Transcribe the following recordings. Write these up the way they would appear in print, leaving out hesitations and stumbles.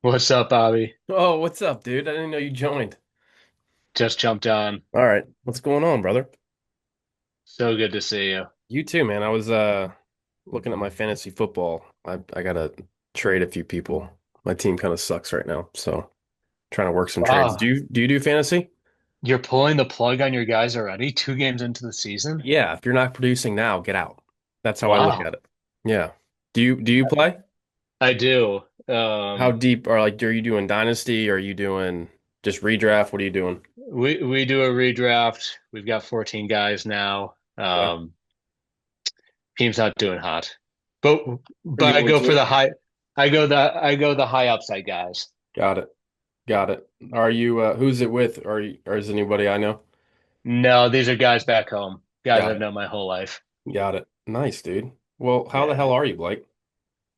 What's up, Bobby? Oh, what's up, dude? I didn't know you joined. Just jumped on. All right. What's going on, brother? So good to see you. You too, man. I was looking at my fantasy football. I gotta trade a few people. My team kind of sucks right now, so trying to work some trades. Wow, Do you do fantasy? you're pulling the plug on your guys already? 2 games into the season? Yeah, if you're not producing now, get out. That's how I look Wow, at it. Yeah. Do you play? I do. How deep are you doing dynasty? Are you doing just redraft? What are you doing? We do a redraft. We've got 14 guys now. Yeah. Team's not doing hot, but Are you I going go for team? the high. I go the high upside guys. Got it. Got it. Are you who's it with? Or is anybody I know? No, these are guys back home. Guys Got I've it. known my whole life. Got it. Nice, dude. Well, how the Yeah, hell are you, Blake?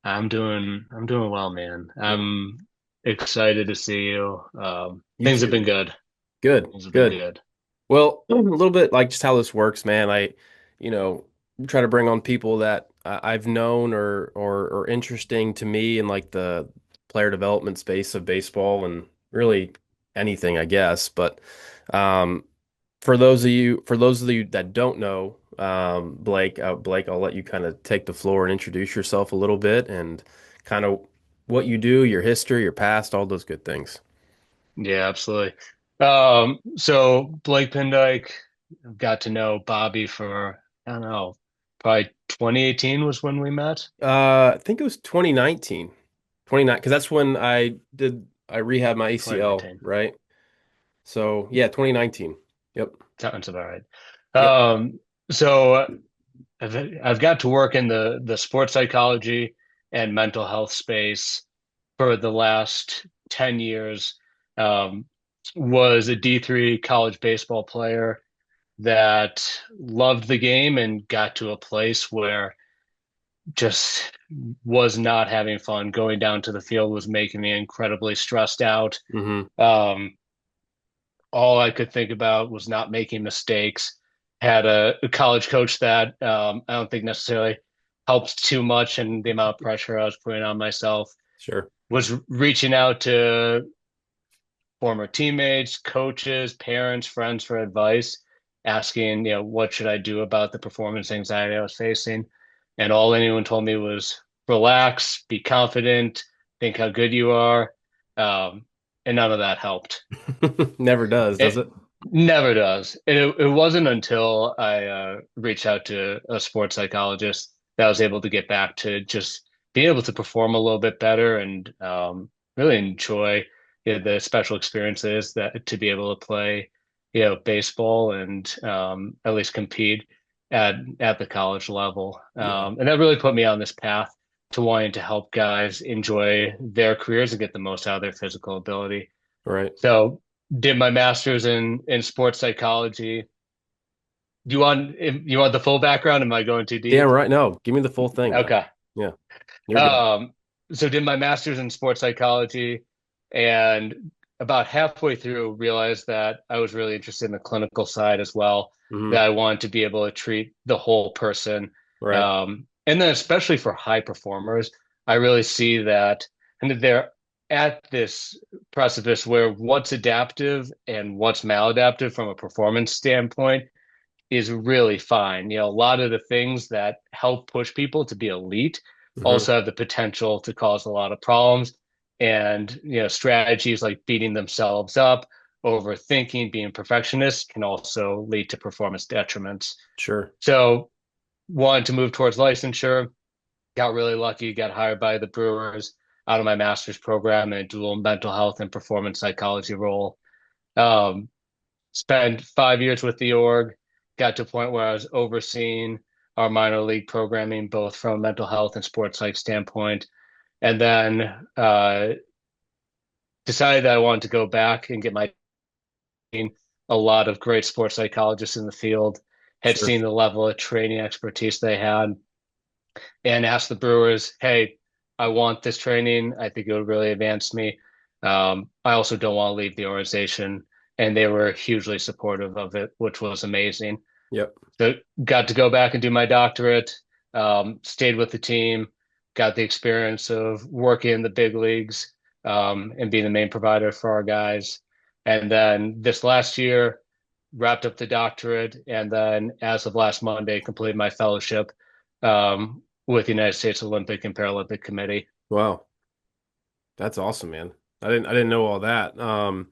I'm doing well, man. Yeah. I'm excited to see you. You Things have too. been good. Good. Things have been Good. good. Well, a little bit like just how this works, man. You know, try to bring on people that I've known or interesting to me in like the player development space of baseball and really anything, I guess. But um, for those of you that don't know, Blake, I'll let you kind of take the floor and introduce yourself a little bit and kind of what you do, your history, your past, all those good things. Yeah, absolutely. So Blake Pindyke got to know Bobby for, I don't know, probably 2018 was when we met. I think it was 2019, 29, because that's when I rehabbed my ACL, 2019. right? So yeah, 2019. Yep. Sounds about right. Yep. So I've got to work in the sports psychology and mental health space for the last 10 years. Um, was a D3 college baseball player that loved the game and got to a place where just was not having fun. Going down to the field was making me incredibly stressed out. Hmm. Um, all I could think about was not making mistakes. Had a college coach that I don't think necessarily helped too much in the amount of pressure I was putting on myself. Sure. Was reaching out to former teammates, coaches, parents, friends for advice, asking, what should I do about the performance anxiety I was facing? And all anyone told me was relax, be confident, think how good you are. Um, and none of that helped. Never does It it? never does. It wasn't until I reached out to a sports psychologist that I was able to get back to just being able to perform a little bit better and really enjoy the special experiences that to be able to play, baseball and at least compete at the college level. Yeah. And that really put me on this path to wanting to help guys enjoy their careers and get the most out of their physical ability. Right. So did my master's in sports psychology. Do you want the full background? Am I going too Yeah, deep? right. No, give me the full thing, man. Okay. Yeah, you're good. Um, so did my master's in sports psychology and about halfway through realized that I was really interested in the clinical side as well, Hmm. that I wanted to be able to treat the whole person. Right. And then especially for high performers, I really see that and that they're at this precipice where what's adaptive and what's maladaptive from a performance standpoint is really fine. A lot of the things that help push people to be elite Hmm. also have the potential to cause a lot of problems. And, strategies like beating themselves up, overthinking, being perfectionists can also lead to performance detriments. Sure. So, wanted to move towards licensure, got really lucky, got hired by the Brewers out of my master's program in a dual mental health and performance psychology role. Um, Spent 5 years with the org, got to a point where I was overseeing our minor league programming, both from a mental health and sports psych standpoint. And then decided that I wanted to go back and get my a lot of great sports psychologists in the field, had Sure. seen the level of training expertise they had, and asked the Brewers, hey, I want this training. I think it would really advance me. I also don't want to leave the organization. And they were hugely supportive of it, which was amazing. Yep. So got to go back and do my doctorate, stayed with the team, got the experience of working in the big leagues, and being the main provider for our guys. And then this last year, wrapped up the doctorate, and then as of last Monday, completed my fellowship with the United States Olympic and Paralympic Committee. Wow, that's awesome, man. I didn't know all that. Yeah, When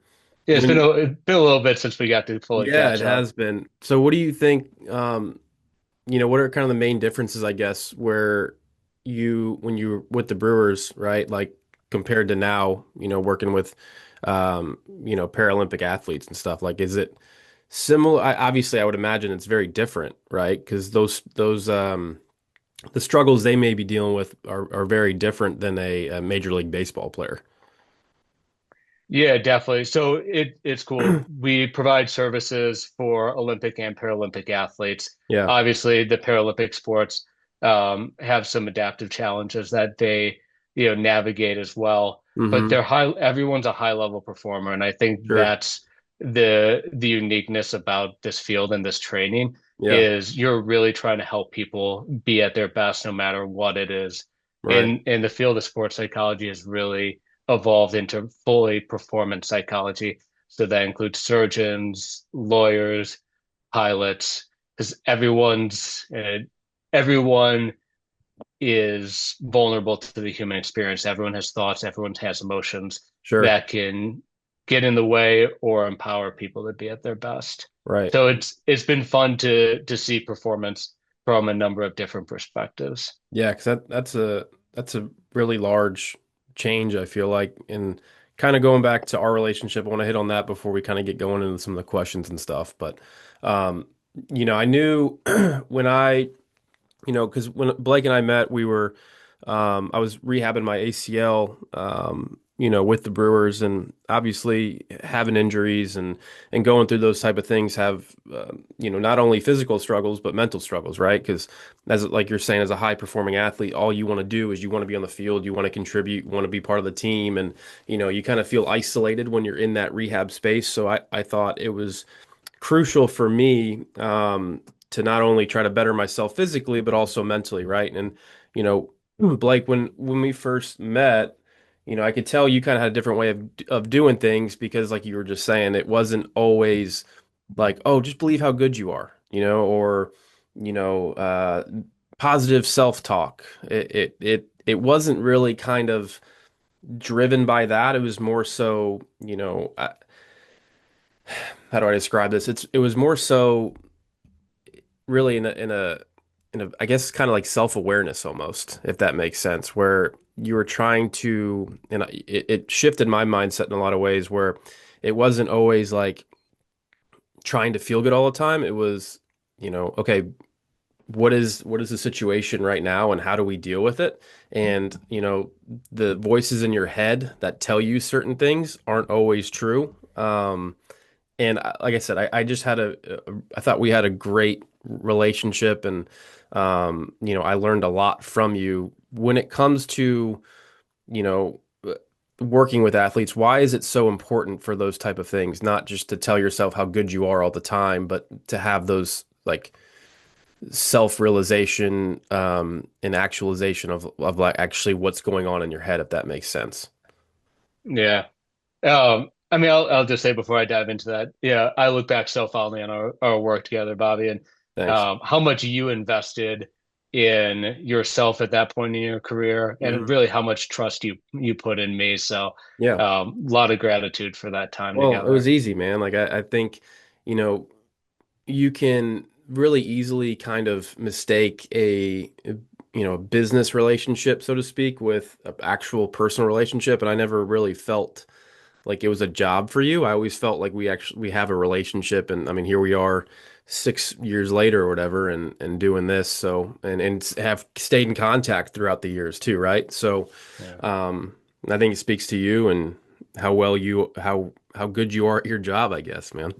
it's been a little bit since we got to fully Yeah, it catch up. has been. So what do you think, what are kind of the main differences, I guess, where when you were with the Brewers, right? Like compared to now, working with, Paralympic athletes and stuff. Like, is it similar? Obviously, I would imagine it's very different, right? Because the struggles they may be dealing with are very different than a Major League Baseball player. Yeah, definitely. So it's cool. We provide services for Olympic and Paralympic athletes. Yeah. Obviously, the Paralympic sports have some adaptive challenges that they, navigate as well. But Mm-hmm. they're high. Everyone's a high level performer, and I think Sure. that's the uniqueness about this field and this training Yeah. is you're really trying to help people be at their best, no matter what it is. Right. In the field of sports psychology is really evolved into fully performance psychology. So that includes surgeons, lawyers, pilots, because everyone is vulnerable to the human experience. Everyone has thoughts, everyone has emotions Sure. that can get in the way or empower people to be at their best. Right. So it's been fun to see performance from a number of different perspectives. Yeah, because that's a really large change, I feel like. And kind of going back to our relationship, I want to hit on that before we kind of get going into some of the questions and stuff. But um, I knew when because when Blake and I met, I was rehabbing my ACL, with the Brewers, and obviously having injuries and going through those type of things have, not only physical struggles but mental struggles, right? Because as like you're saying, as a high performing athlete, all you want to do is you want to be on the field, you want to contribute, you want to be part of the team, and you kind of feel isolated when you're in that rehab space. So I thought it was crucial for me to not only try to better myself physically, but also mentally, right? And, Blake, when we first met, I could tell you kind of had a different way of doing things because, like you were just saying, it wasn't always like, oh, just believe how good you are, or, you know, uh, positive self-talk. It wasn't really kind of driven by that. It was more so, how do I describe this? It was more so really in a I guess kind of like self-awareness almost, if that makes sense, where you were trying to, and it shifted my mindset in a lot of ways where it wasn't always like trying to feel good all the time. It was, okay, what is the situation right now and how do we deal with it? And, the voices in your head that tell you certain things aren't always true. And like I said, I just I thought we had a great relationship, and I learned a lot from you when it comes to, you know, working with athletes. Why is it so important for those type of things? Not just to tell yourself how good you are all the time, but to have those like self-realization, and actualization of like actually what's going on in your head, if that makes sense. Yeah. I mean, I'll just say before I dive into that, yeah, I look back so fondly on our work together, Bobby, and Thanks. how much you invested in yourself at that point in your career, and Mhm. really how much trust you put in me. So, Yeah. a lot of gratitude for that time Well, it was together. easy, man. Like I think, you know, you can really easily kind of mistake a business relationship, so to speak, with an actual personal relationship. And I never really felt like it was a job for you. I always felt like we have a relationship. And I mean, here we are 6 years later or whatever, and doing this. So, and have stayed in contact throughout the years too, right? So, Yeah, I think it speaks to you and how good you are at your job, I guess, man.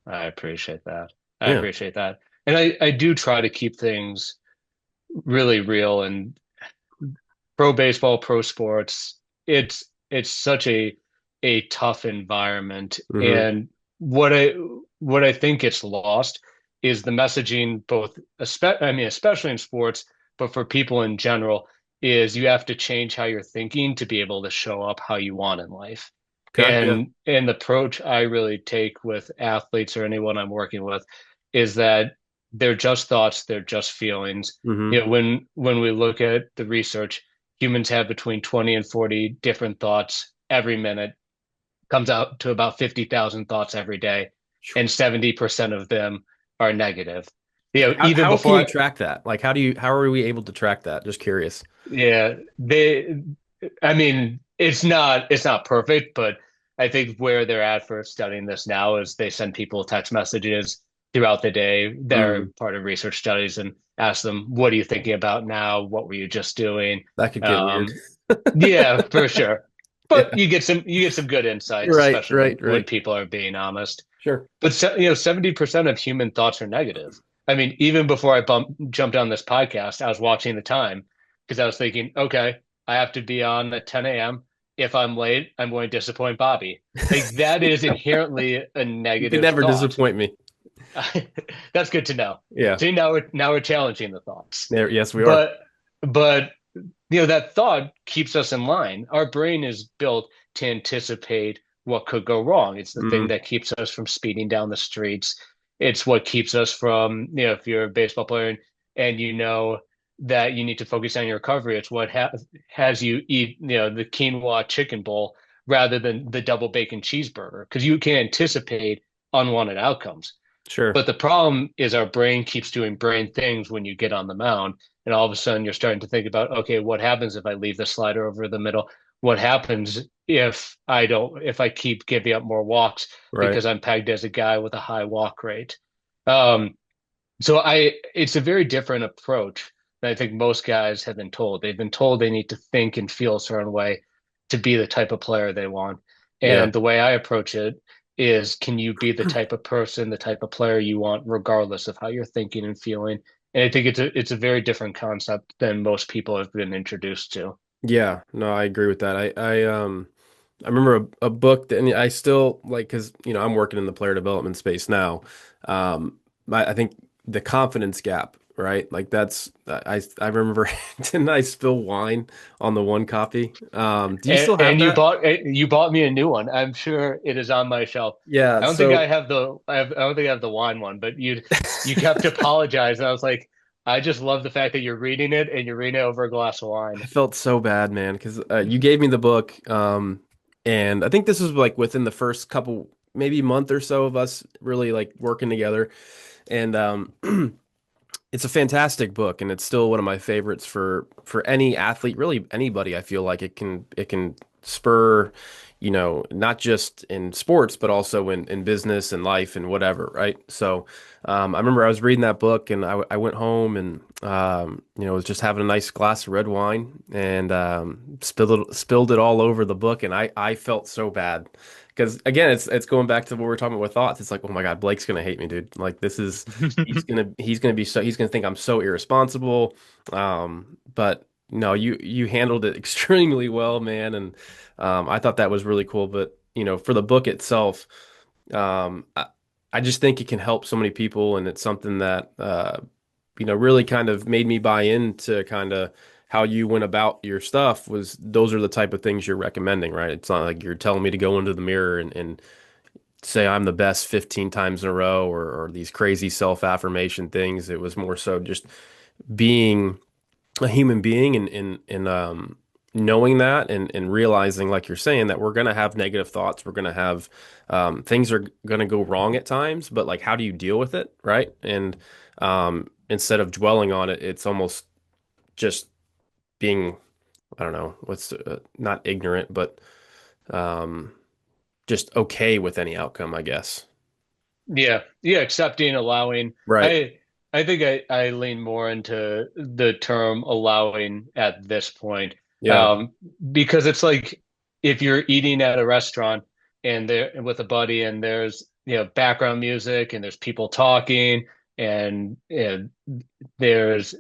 I appreciate that. I Yeah. appreciate that, and I do try to keep things really real and pro baseball, pro sports. It's such a tough environment, Hmm. and what I what I think gets lost is the messaging, both I mean, especially in sports, but for people in general, is you have to change how you're thinking to be able to show up how you want in life. Okay. Yeah. And the approach I really take with athletes or anyone I'm working with is that they're just thoughts, they're just feelings. Hmm. When we look at the research, humans have between 20 and 40 different thoughts every minute, comes out to about 50,000 thoughts every day, and 70% of them are negative. Even How can you before track that? Like, how are we able to track that? Just curious. Yeah, I mean, it's not perfect, but I think where they're at for studying this now is they send people text messages throughout the day. They're Mm, part of research studies and ask them, what are you thinking about now? What were you just doing? that could get weird. Um, yeah, for sure. Yeah. But you get some good insights, Right, especially when right, when right. people are being honest. Sure. But 70% of human thoughts are negative. I mean, even before jumped on this podcast, I was watching the time because I was thinking, okay, I have to be on at 10 a.m. If I'm late, I'm going to disappoint Bobby. Like that is inherently a You can negative never thought. disappoint me. That's good to know. Yeah. See, now we're challenging the thoughts. There, yes, we are. But but that thought keeps us in line. Our brain is built to anticipate what could go wrong. It's the thing Mm, that keeps us from speeding down the streets. It's what keeps us from, if you're a baseball player and you know that you need to focus on your recovery, it's what has you eat, the quinoa chicken bowl rather than the double bacon cheeseburger because you can anticipate unwanted outcomes. sure. But the problem is our brain keeps doing brain things when you get on the mound. And all of a sudden you're starting to think about, okay, what happens if I leave the slider over the middle? What happens if I keep giving up more walks Right. because I'm pegged as a guy with a high walk rate? Um, it's a very different approach than I think most guys have been told. They've been told they need to think and feel a certain way to be the type of player they want. Yeah. And the way I approach it is, can you be the type of person, the type of player you want, regardless of how you're thinking and feeling? And I think it's a very different concept than most people have been introduced to. Yeah. No, I agree with that. I remember a book that, and I still like, because I'm working in the player development space now. I think the confidence gap, right? Like that's I remember didn't I spill wine on the one copy? Do you And, still have and you that? bought me a new one. I'm sure it is on my shelf. Yeah. I don't think I So have I don't think I have the wine one, but you kept apologizing. I was like, I just love the fact that you're reading it and you're reading it over a glass of I wine. felt so bad, man, because you gave me the book, and I think this was like within the first couple, maybe month or so of us really like working together, and it's a fantastic book, and it's still one of my favorites for any athlete, really anybody. I feel like it can spur, not just in sports, but also in business and life and whatever, right? So, I remember I was reading that book, and I went home and was just having a nice glass of red wine and spilled it all over the book, and I felt so bad. Because again, it's going back to what we were talking about with thoughts. It's like, oh my God, Blake's gonna hate me, dude. Like this is he's gonna think I'm so irresponsible. But no, you handled it extremely well, man, and I thought that was really cool. But for the book itself, I just think it can help so many people, and it's something that really kind of made me buy into kind of how you went about your stuff. Was those are the type of things you're recommending, right? It's not like you're telling me to go into the mirror and say I'm the best 15 times in a row, or these crazy self-affirmation things. It was more so just being a human being, and knowing that, and realizing, like you're saying, that we're going to have negative thoughts. We're going to have things are going to go wrong at times, but like, how do you deal with it, right? And instead of dwelling on it, it's almost just being, I don't know, what's not ignorant, but um, just okay with any outcome, I guess. Yeah, yeah, accepting, allowing. Right. I think I lean more into the term allowing at this point. Yeah. Um, because it's like if you're eating at a restaurant and there with a buddy and there's background music and there's people talking and there's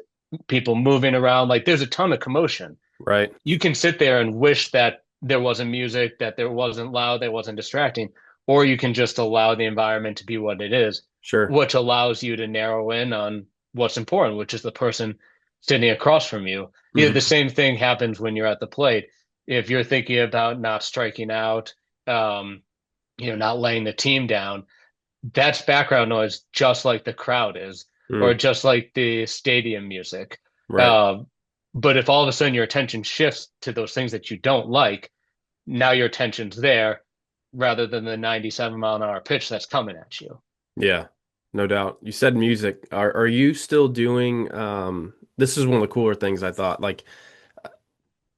people moving around, like there's a ton of commotion. Right. You can sit there and wish that there wasn't music, that there wasn't loud, that wasn't distracting, or you can just allow the environment to be what it is, Sure. which allows you to narrow in on what's important, which is the person sitting across from you. The Hmm. same thing happens when you're at the plate. If you're thinking about not striking out, um, not laying the team down, that's background noise, just like the crowd is, or Mm, just like the stadium music. right. Um, but if all of a sudden your attention shifts to those things that you don't like, now your attention's there rather than the 97-mile-an-hour pitch that's coming at you. Yeah, no doubt. You said music. Are you still doing this is one of the cooler things I thought. Like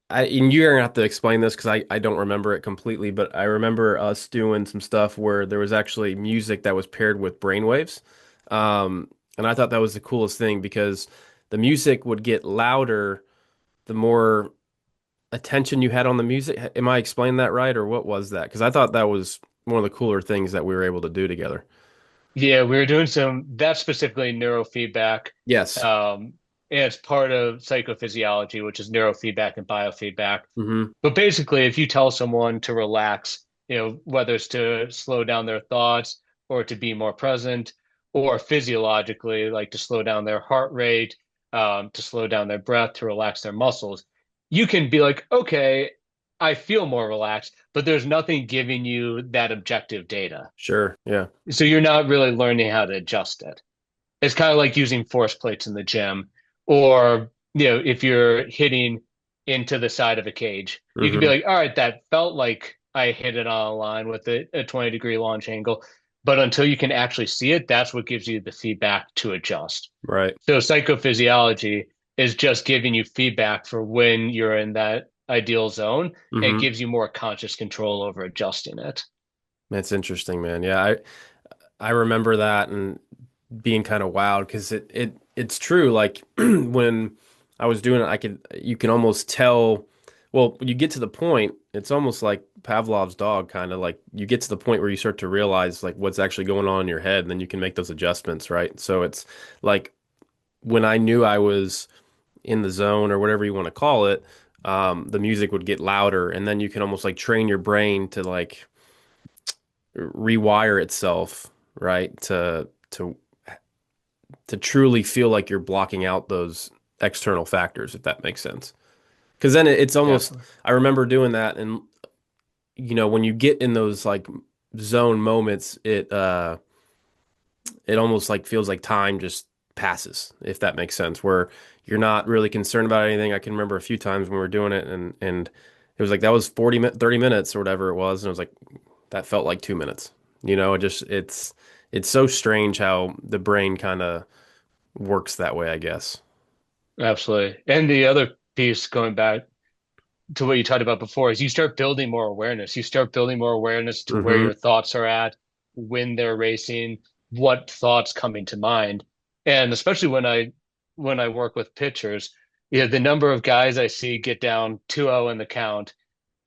and you're gonna have to explain this because I don't remember it completely, but I remember us doing some stuff where there was actually music that was paired with brainwaves. And I thought that was the coolest thing because the music would get louder the more attention you had on the music. Am I explaining that right, or what was that? Because I thought that was one of the cooler things that we were able to do together. Yeah, we were doing that's specifically neurofeedback. Yes. Um, and it's part of psychophysiology, which is neurofeedback and biofeedback. Hmm. But basically, if you tell someone to relax, whether it's to slow down their thoughts or to be more present, or physiologically, like to slow down their heart rate, to slow down their breath, to relax their muscles, you can be like, okay, I feel more relaxed, but there's nothing giving you that objective data. Sure. Yeah. So you're not really learning how to adjust it. It's kind of like using force plates in the gym, or if you're hitting into the side of a cage, you could be Hmm. like, all right, that felt like I hit it on a line with a 20-degree launch angle. But until you can actually see it, that's what gives you the feedback to adjust. Right. So psychophysiology is just giving you feedback for when you're in that ideal zone and Hmm. gives you more conscious control over adjusting it. That's interesting, man. Yeah, I remember that and being kind of wowed because it's true. Like when I was doing it, you can almost tell. Well, when you get to the point, it's almost like Pavlov's dog, kind of like you get to the point where you start to realize like what's actually going on in your head, and then you can make those adjustments, right? So it's like when I knew I was in the zone or whatever you want to call it, the music would get louder, and then you can almost like train your brain to like rewire itself, right? To truly feel like you're blocking out those external factors, if that makes sense. Because then it's almost, Definitely. I remember doing that, and when you get in those like zone moments, it almost like feels like time just passes, if that makes sense, where you're not really concerned about anything. I can remember a few times when we were doing it, and it was like that was 30 minutes or whatever it was, and it was like that felt like 2 minutes. It just it's so strange how the brain kind of works that way, I guess. Absolutely. And the other piece, going back to what you talked about before, is you start building more awareness. You start building more awareness to where Hmm. your thoughts are at, when they're racing, what thoughts coming to mind. And especially when I work with pitchers, the number of guys I see get down 2-0 in the count,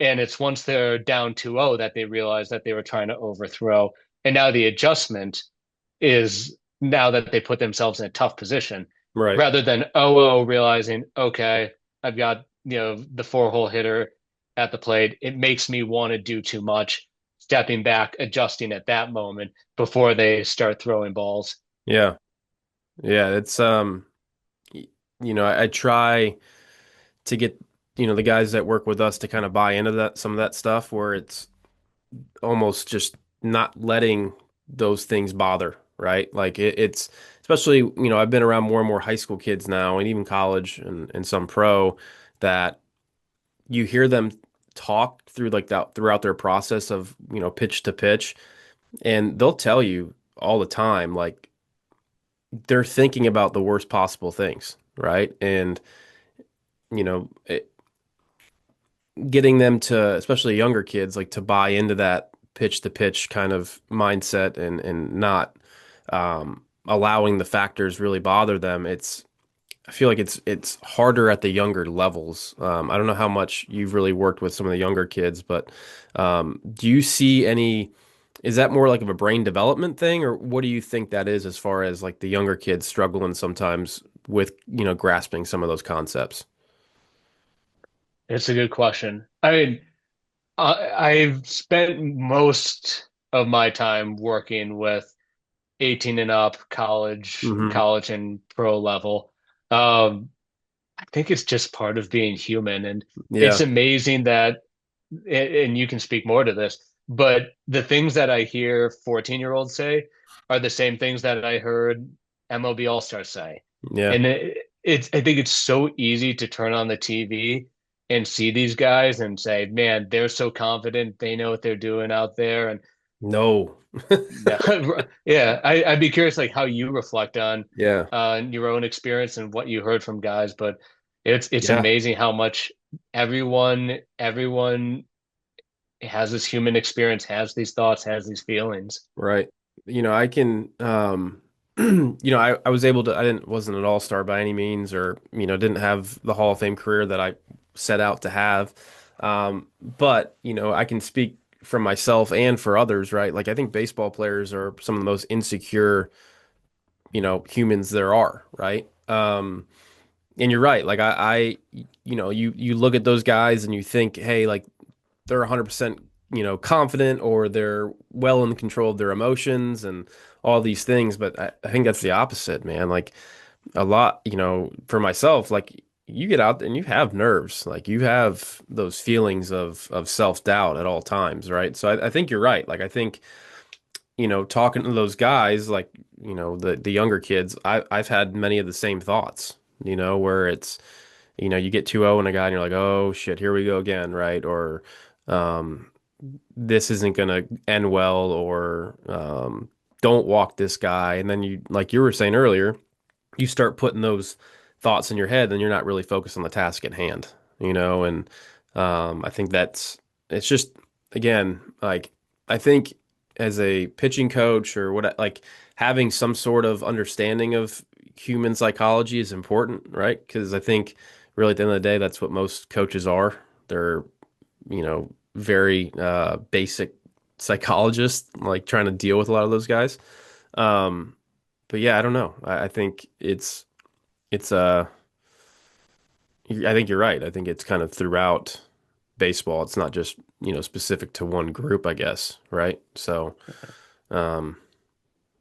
and it's once they're down 2-0 that they realize that they were trying to overthrow. And now the adjustment is now that they put themselves in a tough position Right. rather than 0-0 realizing, okay, I've got, the four-hole hitter at the plate. It makes me want to do too much, stepping back, adjusting at that moment before they start throwing balls. Yeah. Yeah. It's I try to get the guys that work with us to kind of buy into that some of that stuff where it's almost just not letting those things bother, right? Like it's especially, I've been around more and more high school kids now and even college and some pro that you hear them talk through like that throughout their process of, pitch to pitch, and they'll tell you all the time, like they're thinking about the worst possible things, right? And, you know, it, getting them to, especially younger kids, like to buy into that pitch to pitch kind of mindset and not allowing the factors really bother them. I feel like it's harder at the younger levels. I don't know how much you've really worked with some of the younger kids, but do you see any? Is that more like of a brain development thing, or what do you think that is as far as like the younger kids struggling sometimes with, grasping some of those concepts? It's a good question. I mean, I've spent most of my time working with 18 and up college, Hmm. college and pro level. Um, I think it's just part of being human. And it's Yeah. amazing that, and you can speak more to this, but the things that I hear 14-year-olds say are the same things that I heard MLB All-Stars say. Yeah. And I think it's so easy to turn on the TV and see these guys and say, man, they're so confident. They know what they're doing out there. And No. no, yeah, I'd be curious like how you reflect on Yeah. your own experience and what you heard from guys, but it's Yeah. amazing how much everyone has this human experience, has these thoughts, has these feelings. Right. I can I was able to I didn't wasn't an all-star by any means or didn't have the Hall of Fame career that I set out to have. But I can speak from myself and for others, right? Like I think baseball players are some of the most insecure, humans there are, right? And you're right. Like you look at those guys and you think, hey, like they're 100%, confident or they're well in control of their emotions and all these things. But I think that's the opposite, man. Like a lot, for myself, like you get out there and you have nerves, like you have those feelings of self-doubt at all times, right? So I think you're right. Like I think, talking to those guys, like, the younger kids, I've had many of the same thoughts, where it's, you get 2-0 in a guy and you're like, oh shit, here we go again, right? Or um, this isn't going to end well, or don't walk this guy. And then you, like you were saying earlier, you start putting those thoughts in your head, and you're not really focused on the task at hand, and I think it's just, again, like, I think as a pitching coach or what, like having some sort of understanding of human psychology is important, right? Because I think really at the end of the day, that's what most coaches are. They're, very basic psychologists, like trying to deal with a lot of those guys. Um, but yeah, I don't know. I think it's I think you're right. I think it's kind of throughout baseball. It's not just, specific to one group, I guess, right? So, um,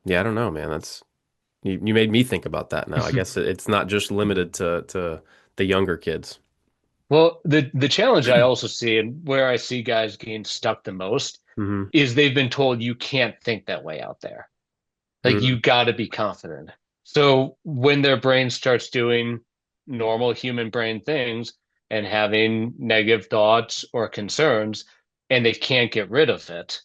yeah, I don't know, man. You made me think about that now. I guess it's not just limited to the younger kids. Well, the challenge I also see and where I see guys getting stuck the most Hmm. is they've been told you can't think that way out there. Like Hmm. you got to be confident. So when their brain starts doing normal human brain things and having negative thoughts or concerns, and they can't get rid of it,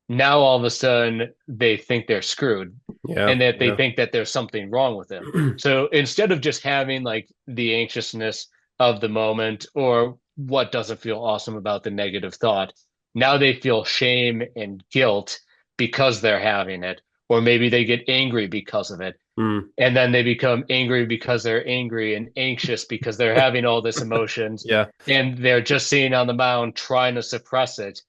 now all of a sudden they think they're screwed Yeah, and that they yeah. think that there's something wrong with them. So instead of just having like the anxiousness of the moment or what doesn't feel awesome about the negative thought, now they feel shame and guilt because they're having it, or maybe they get angry because of it. Mm. And then they become angry because they're angry and anxious because they're having all this emotions Yeah, and they're just sitting on the mound trying to suppress it.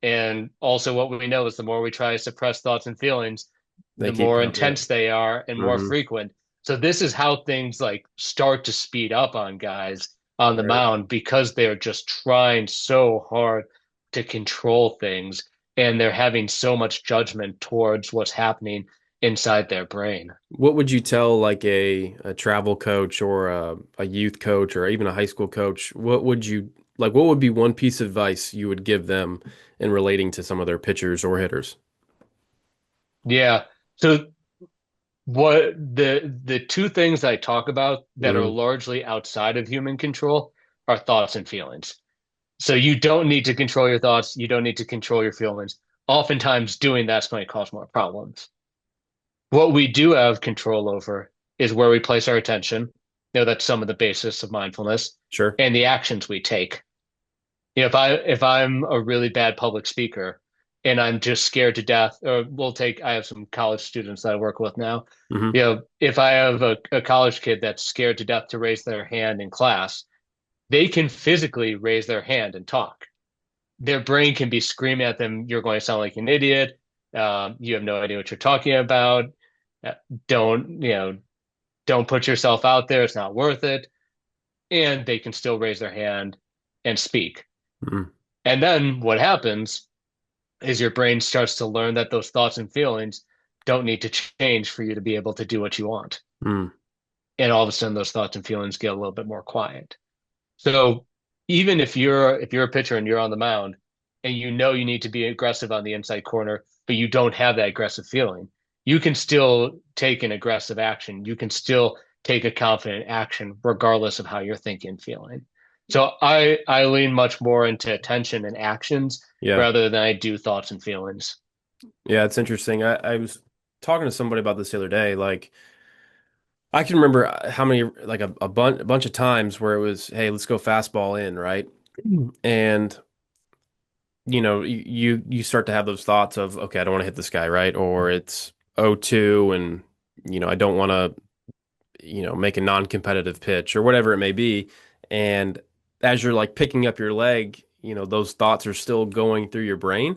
And also, what we know is the more we try to suppress thoughts and feelings, they the keep more coming. Yeah. intense they are and more Hmm. frequent. So, this is how things like start to speed up on guys on the Right. mound because they're just trying so hard to control things and they're having so much judgment towards what's happening inside their brain. What would you tell like a travel coach or a youth coach or even a high school coach? What would you like? What would be one piece of advice you would give them in relating to some of their pitchers or hitters? Yeah. So, what the two things I talk about that are Hmm. largely outside of human control are thoughts and feelings. So you don't need to control your thoughts. You don't need to control your feelings. Oftentimes, doing that's going to cause more problems. What we do have control over is where we place our attention. That's some of the basis of mindfulness Sure. and the actions we take. If I'm a really bad public speaker and I'm just scared to death, or I have some college students that I work with now. Hmm. If I have a college kid that's scared to death to raise their hand in class, they can physically raise their hand and talk. Their brain can be screaming at them, "You're going to sound like an idiot. You have no idea what you're talking about. Uh, Don't, don't put yourself out there. It's not worth it." And they can still raise their hand and speak. Hmm. And then what happens is your brain starts to learn that those thoughts and feelings don't need to change for you to be able to do what you want. Hmm. and all of a sudden those thoughts and feelings get a little bit more quiet. So even if you're a pitcher and you're on the mound and you know you need to be aggressive on the inside corner, but you don't have that aggressive feeling, you can still take an aggressive action. You can still take a confident action regardless of how you're thinking and feeling. So I lean much more into attention and actions Yeah. rather than I do thoughts and feelings. Yeah, it's interesting. I was talking to somebody about this the other day. Like, I can remember how many, like a bunch of times where it was, hey, let's go fastball in, right? And you start to have those thoughts of, okay, I don't want to hit this guy, right? Or it's 0-2 and I don't want to, make a non-competitive pitch or whatever it may be. And as you're like picking up your leg, those thoughts are still going through your brain.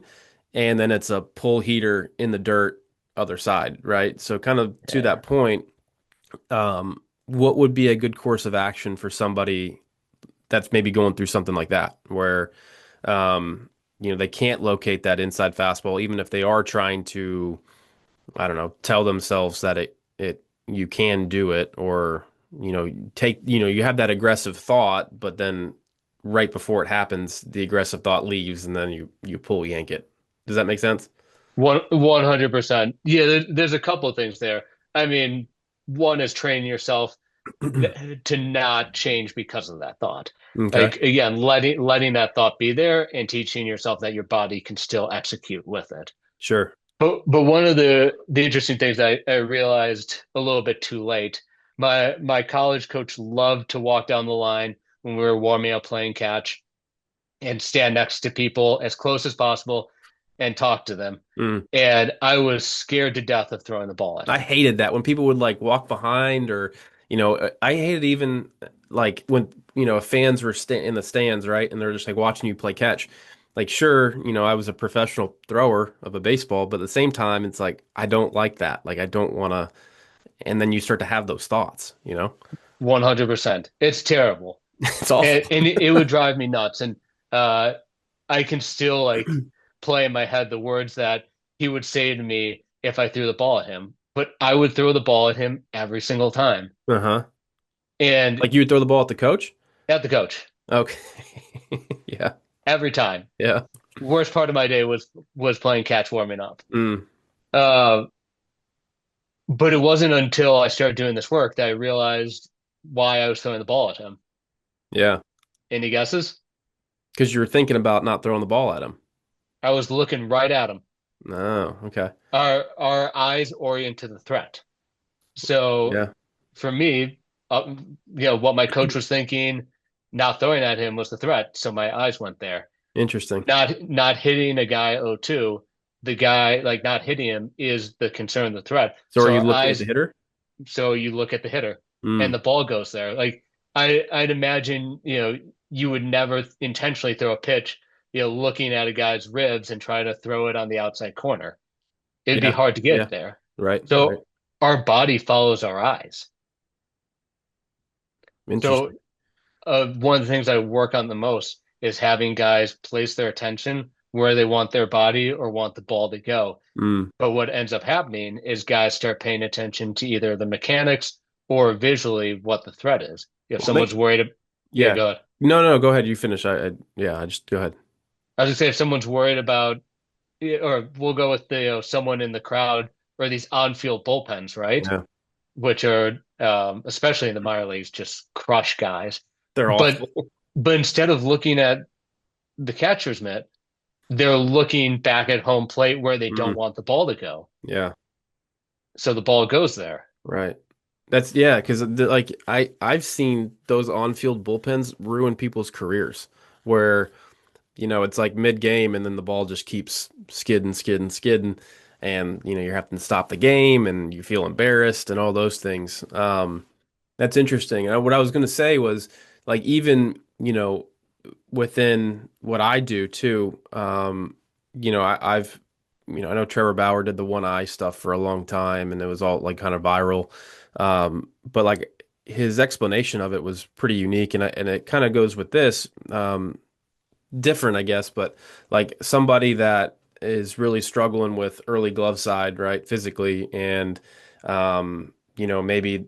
And then it's a pull heater in the dirt other side, right? So kind of to Yeah. that point, what would be a good course of action for somebody that's maybe going through something like that, where they can't locate that inside fastball, even if they are trying to, I don't know, tell themselves that it you can do it, or you have that aggressive thought, but then right before it happens, the aggressive thought leaves, and then you pull yank it. Does that make sense? 100%. Yeah, there's a couple of things there. I mean, one is training yourself to not change because of that thought. Okay, Like again, letting that thought be there and teaching yourself that your body can still execute with it. sure. But one of the interesting things I realized a little bit too late, my college coach loved to walk down the line when we were warming up playing catch and stand next to people as close as possible and talk to them. Mm. And I was scared to death of throwing the ball at I him. hated that when people would like walk behind, or I hated even like when fans were sta in the stands, right, and they're just like watching you play catch. Like, sure, I was a professional thrower of a baseball, but at the same time it's like I don't like that, like I don't want to. And then you start to have those thoughts. 100%. It's terrible. It's awful. And it would drive me nuts. And uh, I can still like play in my head the words that he would say to me if I threw the ball at him. But I would throw the ball at him every single time. Uh-huh. And Like, you would throw the ball at the coach? at the coach, Okay. Yeah. every time. Yeah. Worst part of my day was playing catch warming up. Mm. Uh, but it wasn't until I started doing this work that I realized why I was throwing the ball at him. Yeah. Any guesses? Because you were thinking about not throwing the ball at him. I was looking right at him. Oh, okay. Our eyes orient to the threat. So Yeah. for me, what my coach was thinking, not throwing at him was the threat. So my eyes went there. Interesting. Not hitting a guy 0-2, the guy like not hitting him is the concern, the threat. So are So you our looking at the eyes, hitter? so you look at the hitter and Mm. the ball goes there. Like I'd imagine, you would never intentionally throw a pitch, looking at a guy's ribs and try to throw it on the outside corner. It'd be Yeah. hard to Yeah. get there. Right. Right. So our body follows our eyes. So Interesting. one of the things I work on the most is having guys place their attention where they want their body or want the ball to go. Mm. But what ends up happening is guys start paying attention to either the mechanics or visually what the threat is. If Well, someone's worried, yeah, yeah. go ahead. No, no, go ahead. You finish. Yeah, I just go ahead. I was gonna say if someone's worried about, or we'll go with someone in the crowd or these on-field bullpens, right? Yeah. Which are especially in the minor leagues just crush guys. They're But awful. but instead of looking at the catcher's mitt, they're looking back at home plate where they don't Mm. want the ball to go. Yeah. So the ball goes there. Right. That's yeah, because like I've seen those on-field bullpens ruin people's careers where it's like mid-game and then the ball just keeps skidding, skidding, skidding, and you're having to stop the game and you feel embarrassed and all those things. That's interesting. What I was going to say was like even within what I do too. I've I know Trevor Bauer did the one eye stuff for a long time, and it was all like kind of viral. But like his explanation of it was pretty unique, and it kind of goes with this. Different, I guess, but like somebody that is really struggling with early glove side, right, physically, and maybe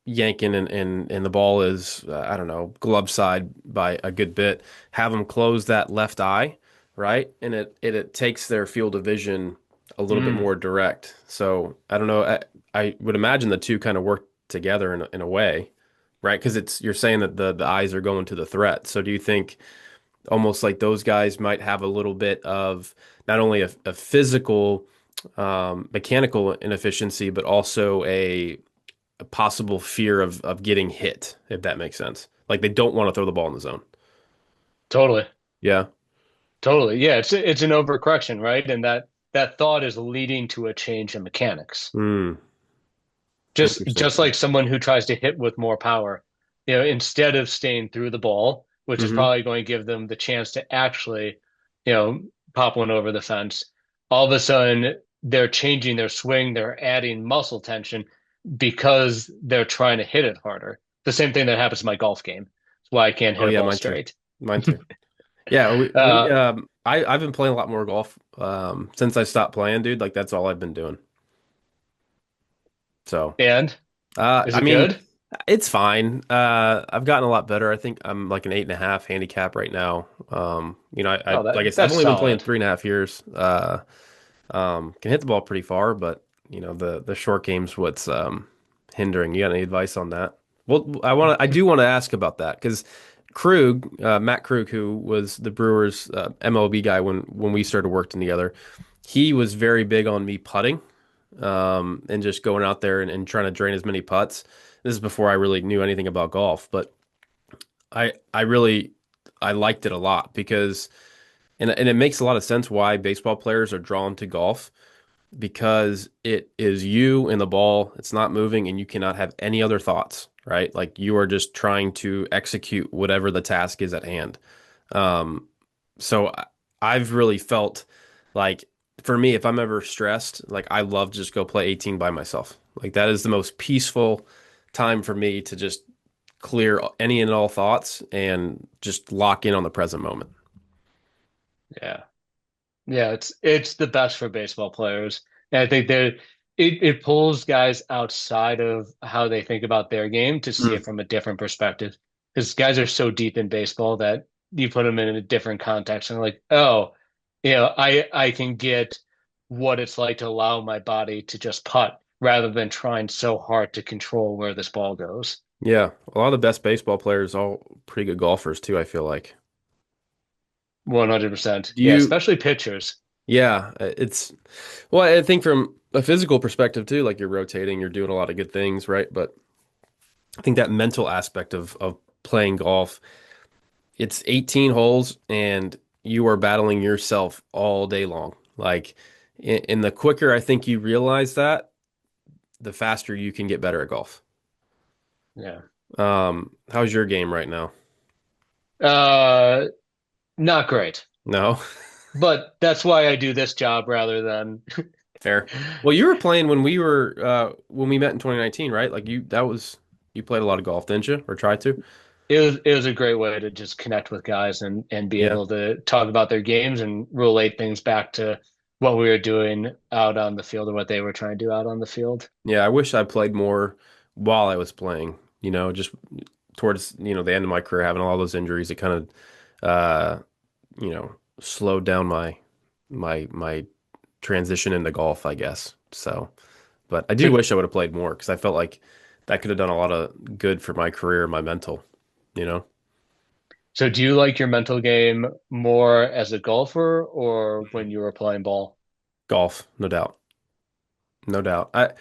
yanking and the ball is I don't know, glove side by a good bit, have them close that left eye, right? And it takes their field of vision a little bit Mm, more direct. So I don't know. I would imagine the two kind of work together in a way, right? Because it's you're saying that the eyes are going to the threat. So do you think almost like those guys might have a little bit of not only a physical mechanical inefficiency, but also a possible fear of getting hit, if that makes sense. Like they don't want to throw the ball in the zone. totally. Yeah. Totally. Yeah, it's an overcorrection, right? And that thought is leading to a change in mechanics. Hmm. Just Interesting. like someone who tries to hit with more power, instead of staying through the ball, which is Hmm. probably going to give them the chance to actually, you know, pop one over the fence. All of a sudden, they're changing their swing, they're adding muscle tension because they're trying to hit it harder. The same thing that happens in my golf game. That's why I can't Oh hit a yeah, ball mine too. straight. Mine too. Yeah, we Uh, I've been playing a lot more golf since I stopped playing, dude. Like that's all I've been doing. So, and is I it mean, good? it's fine. I've gotten a lot better. I think I'm like an 8.5 handicap right now. I Oh, like I said, I've that's only been playing solid. 3.5 years. Can hit the ball pretty far, but the short game's what's hindering. You got any advice on that? Well, I do want to ask about that because Matt Krug, who was the Brewers MLB guy when we started working together, he was very big on me putting, and just going out there and trying to drain as many putts. This is before I really knew anything about golf, but I really I liked it a lot because and it makes a lot of sense why baseball players are drawn to golf because it is you and the ball. It's not moving, and you cannot have any other thoughts, right? Like you are just trying to execute whatever the task is at hand. Um, so I've really felt like for me, if I'm ever stressed, like I love to just go play 18 by myself. Like that is the most peaceful time for me to just clear any and all thoughts and just lock in on the present moment. Yeah. Yeah, it's the best for baseball players. And I think it pulls guys outside of how they think about their game to see Mm. it from a different perspective. Because guys are so deep in baseball that you put them in a different context and like, oh, I can get what it's like to allow my body to just putt rather than trying so hard to control where this ball goes. Yeah, a lot of the best baseball players all pretty good golfers too, I feel like. 100%. Do Yeah, you especially pitchers. Yeah, it's well, I think from a physical perspective too, like you're rotating, you're doing a lot of good things, right? But I think that mental aspect of playing golf, it's 18 holes and you are battling yourself all day long. Like, and the quicker I think you realize that, the faster you can get better at golf. Yeah. How's your game right now? Uh, Not great. No? But that's why I do this job rather than Fair. Well, you were playing when we met in 2019, right? Like you played a lot of golf, didn't you? Or tried to? it was a great way to just connect with guys and be Yeah. able to talk about their games and relate things back to what we were doing out on the field or what they were trying to do out on the field. Yeah, I wish I played more while I was playing, just towards, the end of my career, having all those injuries, it kind of, slowed down my transition into golf, I guess. So, but I So do wish I would have played more because I felt like that could have done a lot of good for my career, my mental, you know, so do you like your mental game more as a golfer or when you were playing ball? golf, no doubt. No doubt. I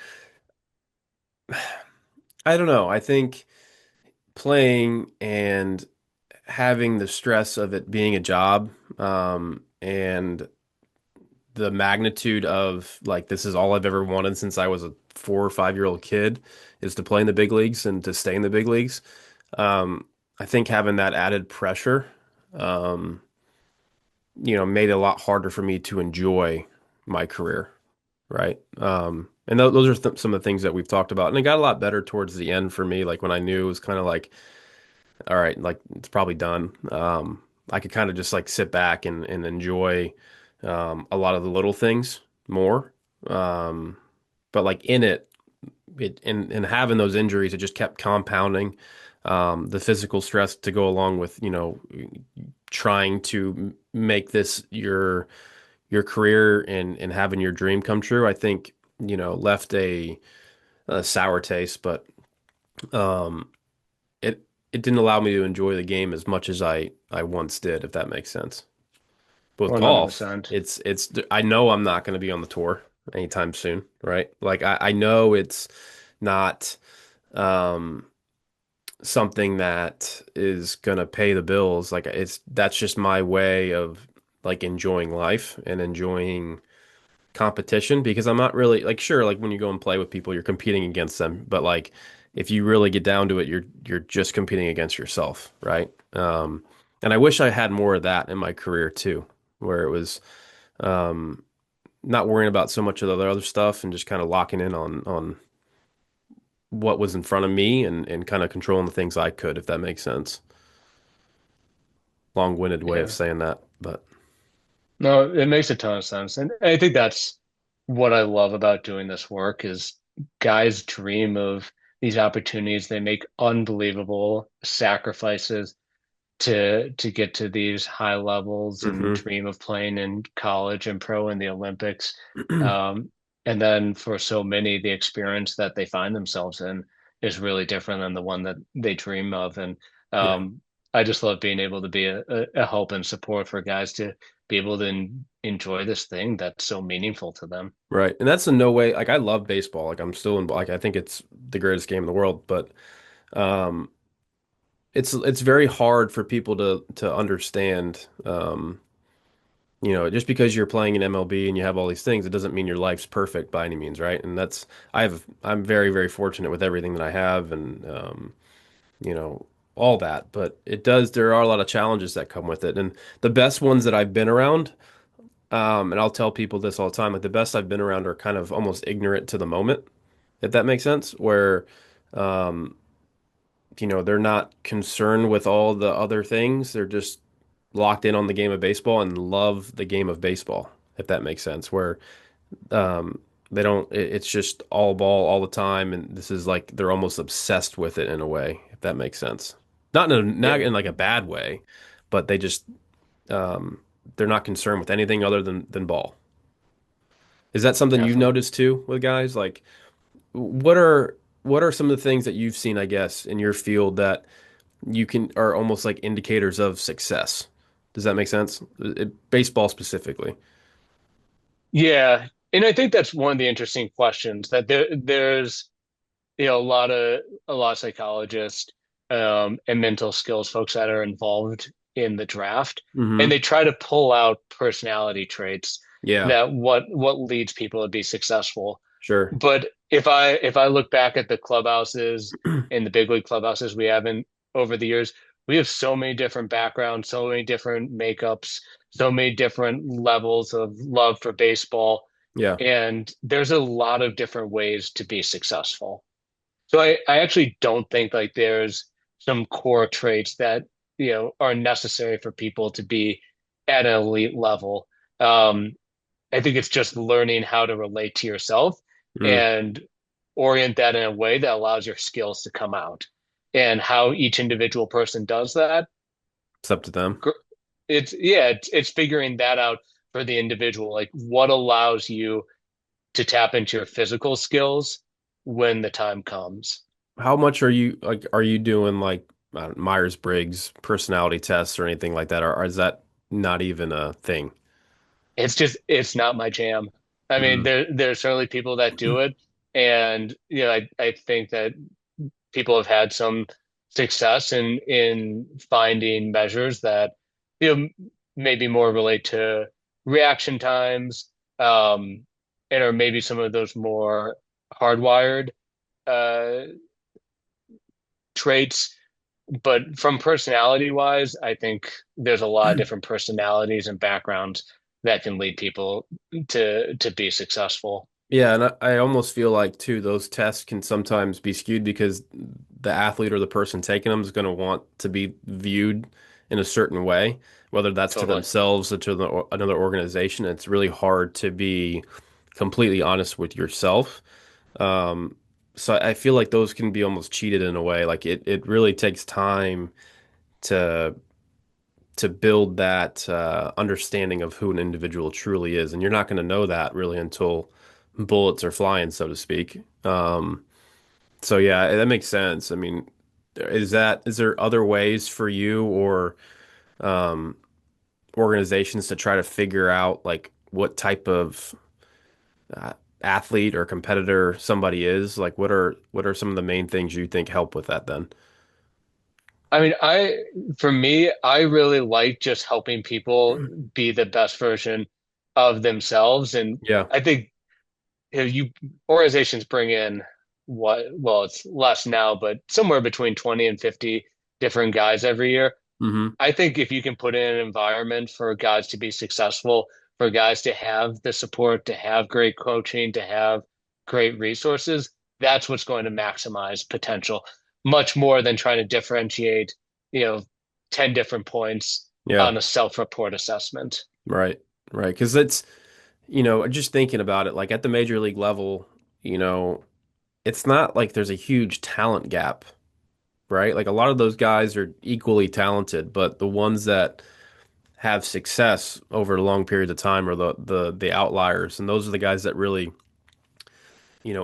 don't know. I think playing and having the stress of it being a job, and the magnitude of like this is all I've ever wanted since I was a 4 or 5 year old kid is to play in the big leagues and to stay in the big leagues. Um, I think having that added pressure, um, made it a lot harder for me to enjoy my career, right? And those are some of the things that we've talked about, and it got a lot better towards the end for me. Like when I knew it was kind of like, all right, like it's probably done. I could kind of just like sit back and enjoy a lot of the little things more. Um, but like in it, and having those injuries, it just kept compounding. The physical stress to go along with, trying to make this your career and having your dream come true, I think, left a sour taste, but um, it didn't allow me to enjoy the game as much as I once did, if that makes sense. But with golf, 100%. it's I know I'm not going to be on the tour anytime soon, right? Like I know it's not um something that is going to pay the bills. Like that's just my way of like enjoying life and enjoying competition because I'm not really like sure like when you go and play with people you're competing against them, but like if you really get down to it you're just competing against yourself, right? And I wish I had more of that in my career too, where it was um not worrying about so much of the other stuff and just kind of locking in on what was in front of me and kind of controlling the things I could, if that makes sense. Long-winded way of Yeah. saying that, but No, it makes a ton of sense. And I think that's what I love about doing this work is guys dream of these opportunities. They make unbelievable sacrifices to get to these high levels and hmm dream of playing in college and pro in the Olympics. Um, and then for so many, the experience that they find themselves in is really different than the one that they dream of. And yeah. um, I just love being able to be a help and support for guys to be able to enjoy this thing that's so meaningful to them. Right. And that's in no way like I love baseball. Like I'm still in like I think it's the greatest game in the world, but um it's very hard for people to understand just because you're playing in MLB and you have all these things, it doesn't mean your life's perfect by any means, right? And I'm very, very fortunate with everything that I have and you know, all that, but there are a lot of challenges that come with it. And the best ones that I've been around, and I'll tell people this all the time, like the best I've been around are kind of almost ignorant to the moment, if that makes sense, where, um, they're not concerned with all the other things. They're just locked in on the game of baseball and love the game of baseball, if that makes sense, where, um, they don't, it's just all ball all the time. And this is like, they're almost obsessed with it in a way, if that makes sense. Not Yeah, in like a bad way, but um, they're not concerned with anything other than ball. Is that something you've definitely. noticed too with guys? Like, what are some of the things that you've seen, I guess, in your field that you can are almost like indicators of success? Does that make sense? Baseball specifically. Yeah. And I think that's one of the interesting questions that there's a lot of psychologists and mental skills folks that are involved in the draft, and hmm they try to pull out personality traits Yeah, that what leads people to be successful. sure. But if I look back at the clubhouses and the big league clubhouses we have in over the years, we have so many different backgrounds, so many different makeups, so many different levels of love for baseball, Yeah. and there's a lot of different ways to be successful. So I actually don't think like there's some core traits that, are necessary for people to be at an elite level. Um, I think it's just learning how to relate to yourself Mm. and orient that in a way that allows your skills to come out. And how each individual person does that, It's up to them. gr- it's figuring that out for the individual. Like what allows you to tap into your physical skills when the time comes. How much are you like? Are you doing like Myers-Briggs personality tests or anything like that, or is that not even a thing? It's not my jam. I mean, Mm. there's certainly people that do it, and I think that people have had some success in finding measures that maybe more relate to reaction times, and or maybe some of those more hardwired uh, traits. But from personality wise, I think there's a lot of different personalities and backgrounds that can lead people to be successful. Yeah, and I almost feel like too those tests can sometimes be skewed because the athlete or the person taking them is going to want to be viewed in a certain way, whether that's to Totally. themselves or to another organization. It's really hard to be completely honest with yourself. Um, So I feel like those can be almost cheated in a way. Like it really takes time to build that understanding of who an individual truly is, and you're not going to know that really until bullets are flying, so to speak. So yeah, that makes sense. I mean, is there other ways for you or um, organizations to try to figure out like what type of uh, athlete or competitor somebody is? Like, what are some of the main things you think help with that then? I mean, for me, I really like just helping people be the best version of themselves. And Yeah. I think you organizations bring in well, it's less now, but somewhere between 20 and 50 different guys every year. Hmm. I think if you can put in an environment for guys to be successful, for guys to have the support, to have great coaching, to have great resources, that's what's going to maximize potential, much more than trying to differentiate, you know, 10 different points Yeah. on a self-report assessment. Right. Right. Because just thinking about it, like at the major league level, you know, it's not like there's a huge talent gap, right? Like a lot of those guys are equally talented, but the ones that have success over long periods of time are the outliers, and those are the guys that really,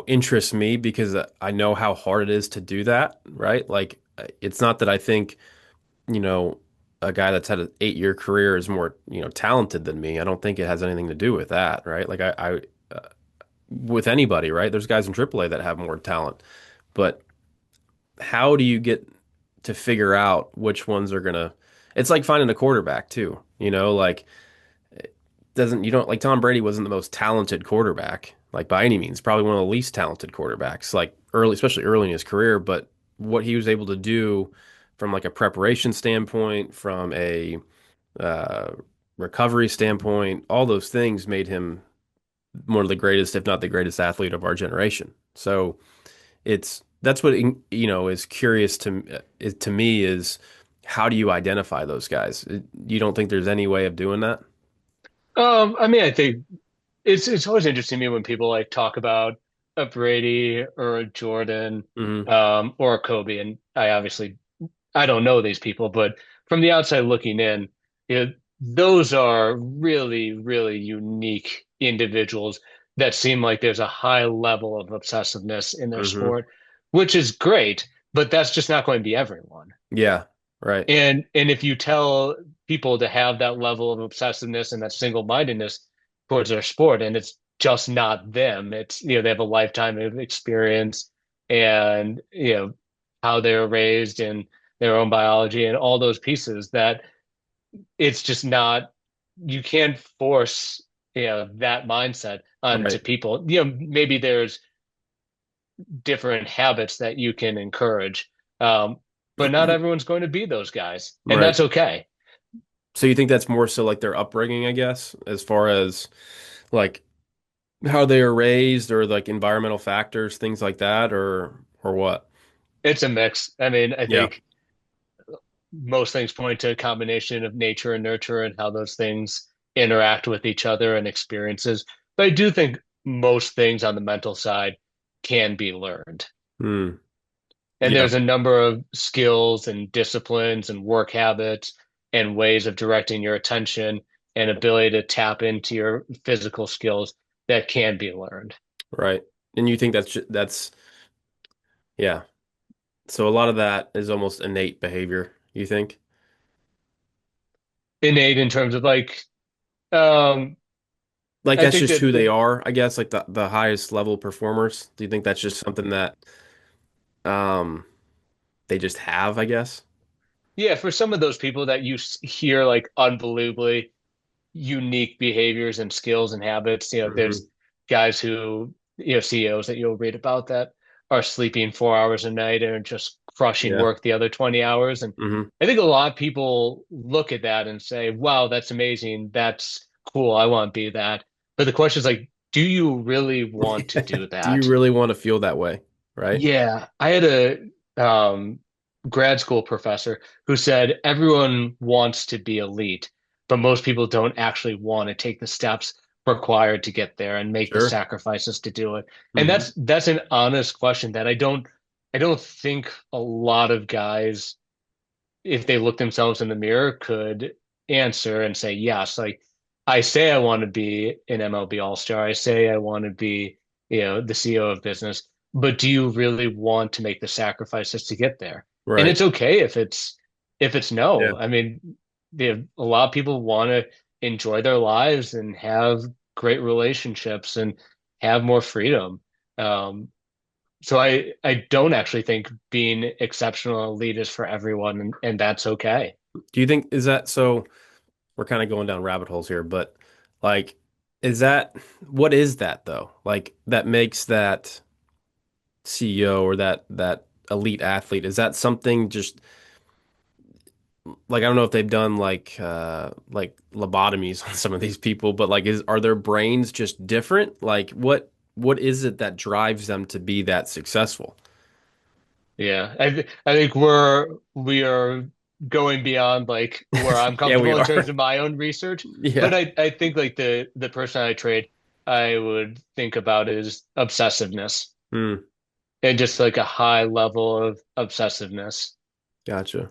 interest me because I know how hard it is to do that, right? Like it's not that I think, you know, a guy that's had an 8-year career is more, talented than me. I don't think it has anything to do with that, right? Like with anybody, right? There's guys in AAA that have more talent, but how do you get to figure out which ones are gonna? It's like finding a quarterback too, like doesn't you don't like Tom Brady wasn't the most talented quarterback, like by any means, probably one of the least talented quarterbacks, like early, especially early in his career, but what he was able to do from like a preparation standpoint, from a uh, recovery standpoint, all those things made him one of the greatest, if not the greatest athlete of our generation. So that's what is curious to me is how do you identify those guys? You don't think there's any way of doing that? I mean, I think it's always interesting to me when people like talk about a Brady or a Jordan, Hmm. or a Kobe, and I don't know these people, but from the outside looking in, those are really, really unique individuals that seem like there's a high level of obsessiveness in their Hmm. sport, which is great, but that's just not going to be everyone. Yeah, right, And if you tell people to have that level of obsessiveness and that single-mindedness towards their sport, and it's just not them, it's they have a lifetime of experience and how they were raised and their own biology and all those pieces that it's just not you can't force that mindset onto right, people. Maybe there's different habits that you can encourage, um, but not everyone's going to be those guys, and right. that's okay. So you think that's more so like their upbringing, I guess, as far as like how they are raised or like environmental factors, things like that, or what? It's a mix. I mean, I Yeah, think most things point to a combination of nature and nurture and how those things interact with each other and experiences. But I do think most things on the mental side can be learned. mm, And yeah, there's a number of skills and disciplines and work habits and ways of directing your attention and ability to tap into your physical skills that can be learned. right. And you think that's yeah. So a lot of that is almost innate behavior, you think? Innate in terms of um, Like I that's think just that who they are, I guess, like the highest level performers. Do you think that's just something that um they just have, I guess? yeah, for some of those people that hear like unbelievably unique behaviors and skills and habits. Hmm. There's guys who, CEOs that you'll read about that are sleeping 4 hours a night and just crushing Yeah. work the other 20 hours. And Hmm. I think a lot of people look at that and say, wow, that's amazing. That's cool. I want to be that. But the question is like, do you really want to do Do you that? really want to feel that way? Right? Yeah, I had a grad school professor who said everyone wants to be elite, but most people don't actually want to take the steps required to get there and make the Sure. sacrifices to do it? And Hmm. that's an honest question that I don't think a lot of guys, if they look themselves in the mirror, could answer and say, yes, like I say I want to be an MLB All-Star. I say I want to be, the CEO of business, but do you really want to make the sacrifices to get there? And Right. it's okay if it's Yeah. no. I mean, a lot of people want to enjoy their lives and have great relationships and have more freedom. Um, so I don't actually think being exceptional elite is for everyone, and that's okay. Do you think is that so? We're kind of going down rabbit holes here, but like, is that what is that though? Like that makes that CEO or that elite athlete, is that something just like I don't know if they've done like lobotomies on some of these people, but like is are their brains just different? Like what is it that drives them to be that successful? Yeah, I think we are going beyond like where I'm Yeah, we comfortable in terms are. of my own research, but Yeah. I think like the person I trade I would think about is obsessiveness Hmm. and just like a high level of obsessiveness. Gotcha.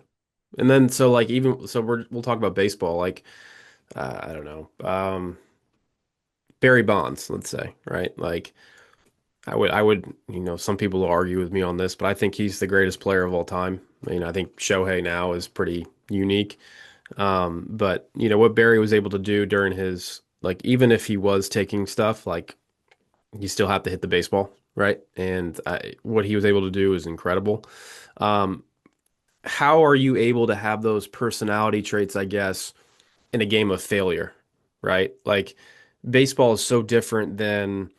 And then so like even so we'll talk about baseball like I don't know. Barry Bonds, let's say, right? Like I would, some people will argue with me on this, but I think he's the greatest player of all time. I mean, I think Shohei now is pretty unique. But what Barry was able to do during his like even if he was taking stuff, like you still have to hit the baseball, right? And what he was able to do is incredible. Um, how are you able to have those personality traits, I guess, in a game of failure, right? Like baseball is so different than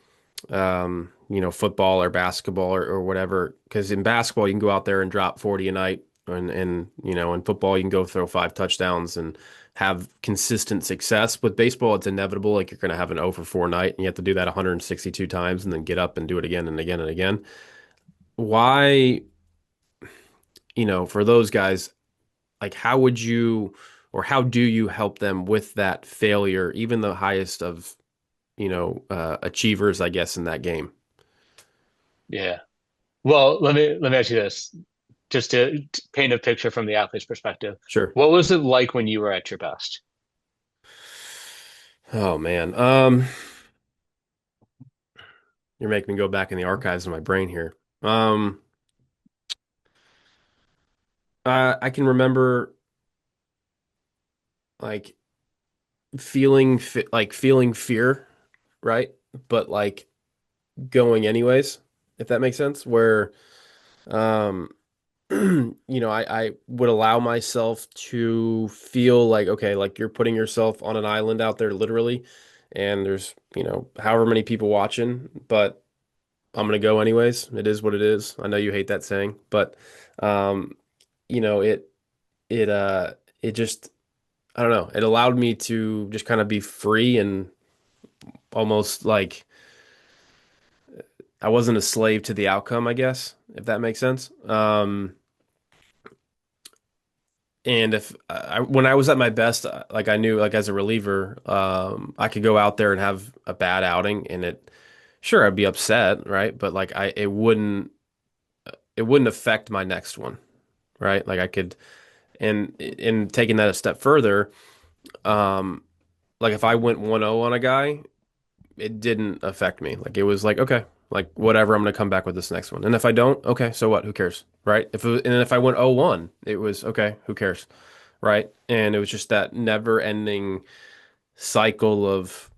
football or basketball or whatever. Because in basketball, you can go out there and drop 40 a night, and in football, you can go throw 5 touchdowns and have consistent success. With baseball, it's inevitable. Like you're going to have an 0 for 4 night, and you have to do that 162 times and then get up and do it again and again and again. Why, for those guys, like how would you or how do you help them with that failure, even the highest of, achievers, I guess, in that game? Yeah. Well, let me ask you this, just to paint a picture from the athlete's perspective. Sure. What was it like when you were at your best? Oh man. You're making me go back in the archives of my brain here. Um, I can remember like feeling fear, right? But like going anyways, if that makes sense. Where, um, I would allow myself to feel like, okay, like you're putting yourself on an island out there, literally, and there's, however many people watching, but I'm gonna go anyways. It is what it is. I know you hate that saying, but, um, you know, it. it it just I don't know. It allowed me to just kind of be free and almost like I wasn't a slave to the outcome, I guess, if that makes sense. And if when I was at my best, like I knew, like as a reliever, I could go out there and have a bad outing, and sure, I'd be upset, right? But like it wouldn't affect my next one, right? Like I could, and in taking that a step further, um, like if I went 1-0 on a guy, it didn't affect me. Like it was like, okay, like whatever, I'm gonna come back with this next one. And if I don't, okay, so what? Who cares? Right? And if I went 0-1, it was okay, who cares? Right? And it was just that never-ending cycle of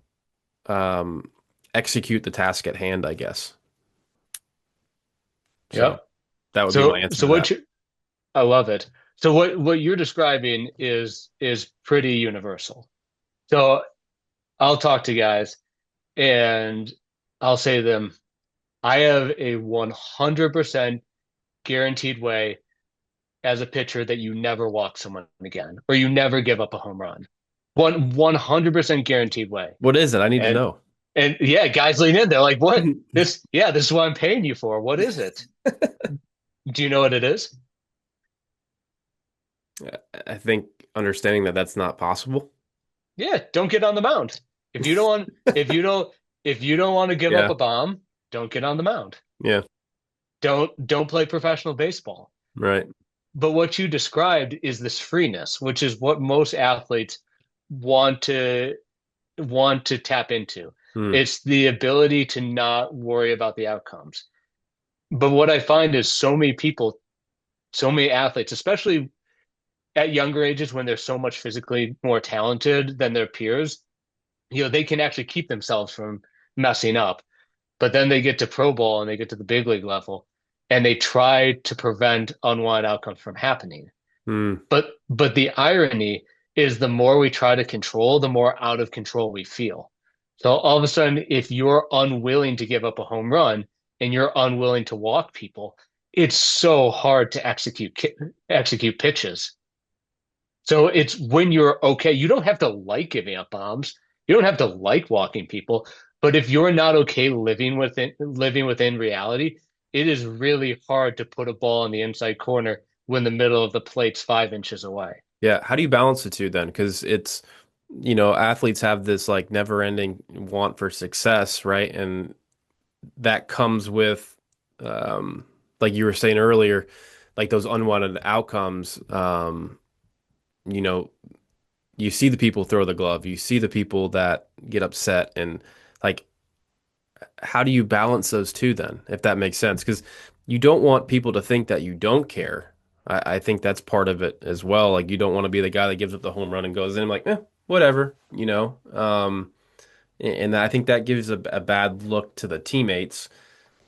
um execute the task at hand, I guess. So Yep. that would be my So answer so to that. I love it. So what you're describing is pretty universal. So I'll talk to guys and I'll say to them, I have a 100% guaranteed way as a pitcher that you never walk someone again or you never give up a home run. 100% guaranteed way. What is it? I need to And know. and yeah, guys lean in. They're like, what? This is what I'm paying you for. What is it? Do you know what it is? I think understanding that that's not possible. Yeah, don't get on the mound. If you don't want, if you don't want to give up Yeah. a bomb, don't get on the mound. Yeah. Don't play professional baseball. Right. But what you described is this freeness, which is what most athletes want to want to tap into. Hmm. It's the ability to not worry about the outcomes. But what I find is so many people, so many athletes, especially at younger ages when they're so much physically more talented than their peers, they can actually keep themselves from messing up. But then they get to pro ball and they get to the big league level and they try to prevent unwanted outcomes from happening. Hmm. But the irony is the more we try to control, the more out of control we feel. So all of a sudden, if you're unwilling to give up a home run and you're unwilling to walk people, it's so hard to execute pitches. So it's when you're okay, you don't have to like giving up bombs. You don't have to like walking people, but if you're not okay living within reality, it is really hard to put a ball in the inside corner when the middle of the plate's 5 inches away. Yeah. How do you balance the two then? Because athletes have this like never-ending want for success, right? And that comes with, um, like you were saying earlier, like those unwanted outcomes. You know, you see the people throw the glove, you see the people that get upset, and like, how do you balance those two then, if that makes sense? Because you don't want people to think that you don't care. I think that's part of it as well. Like, you don't want to be the guy that gives up the home run and goes in like, whatever, you know. And I think that gives a bad look to the teammates.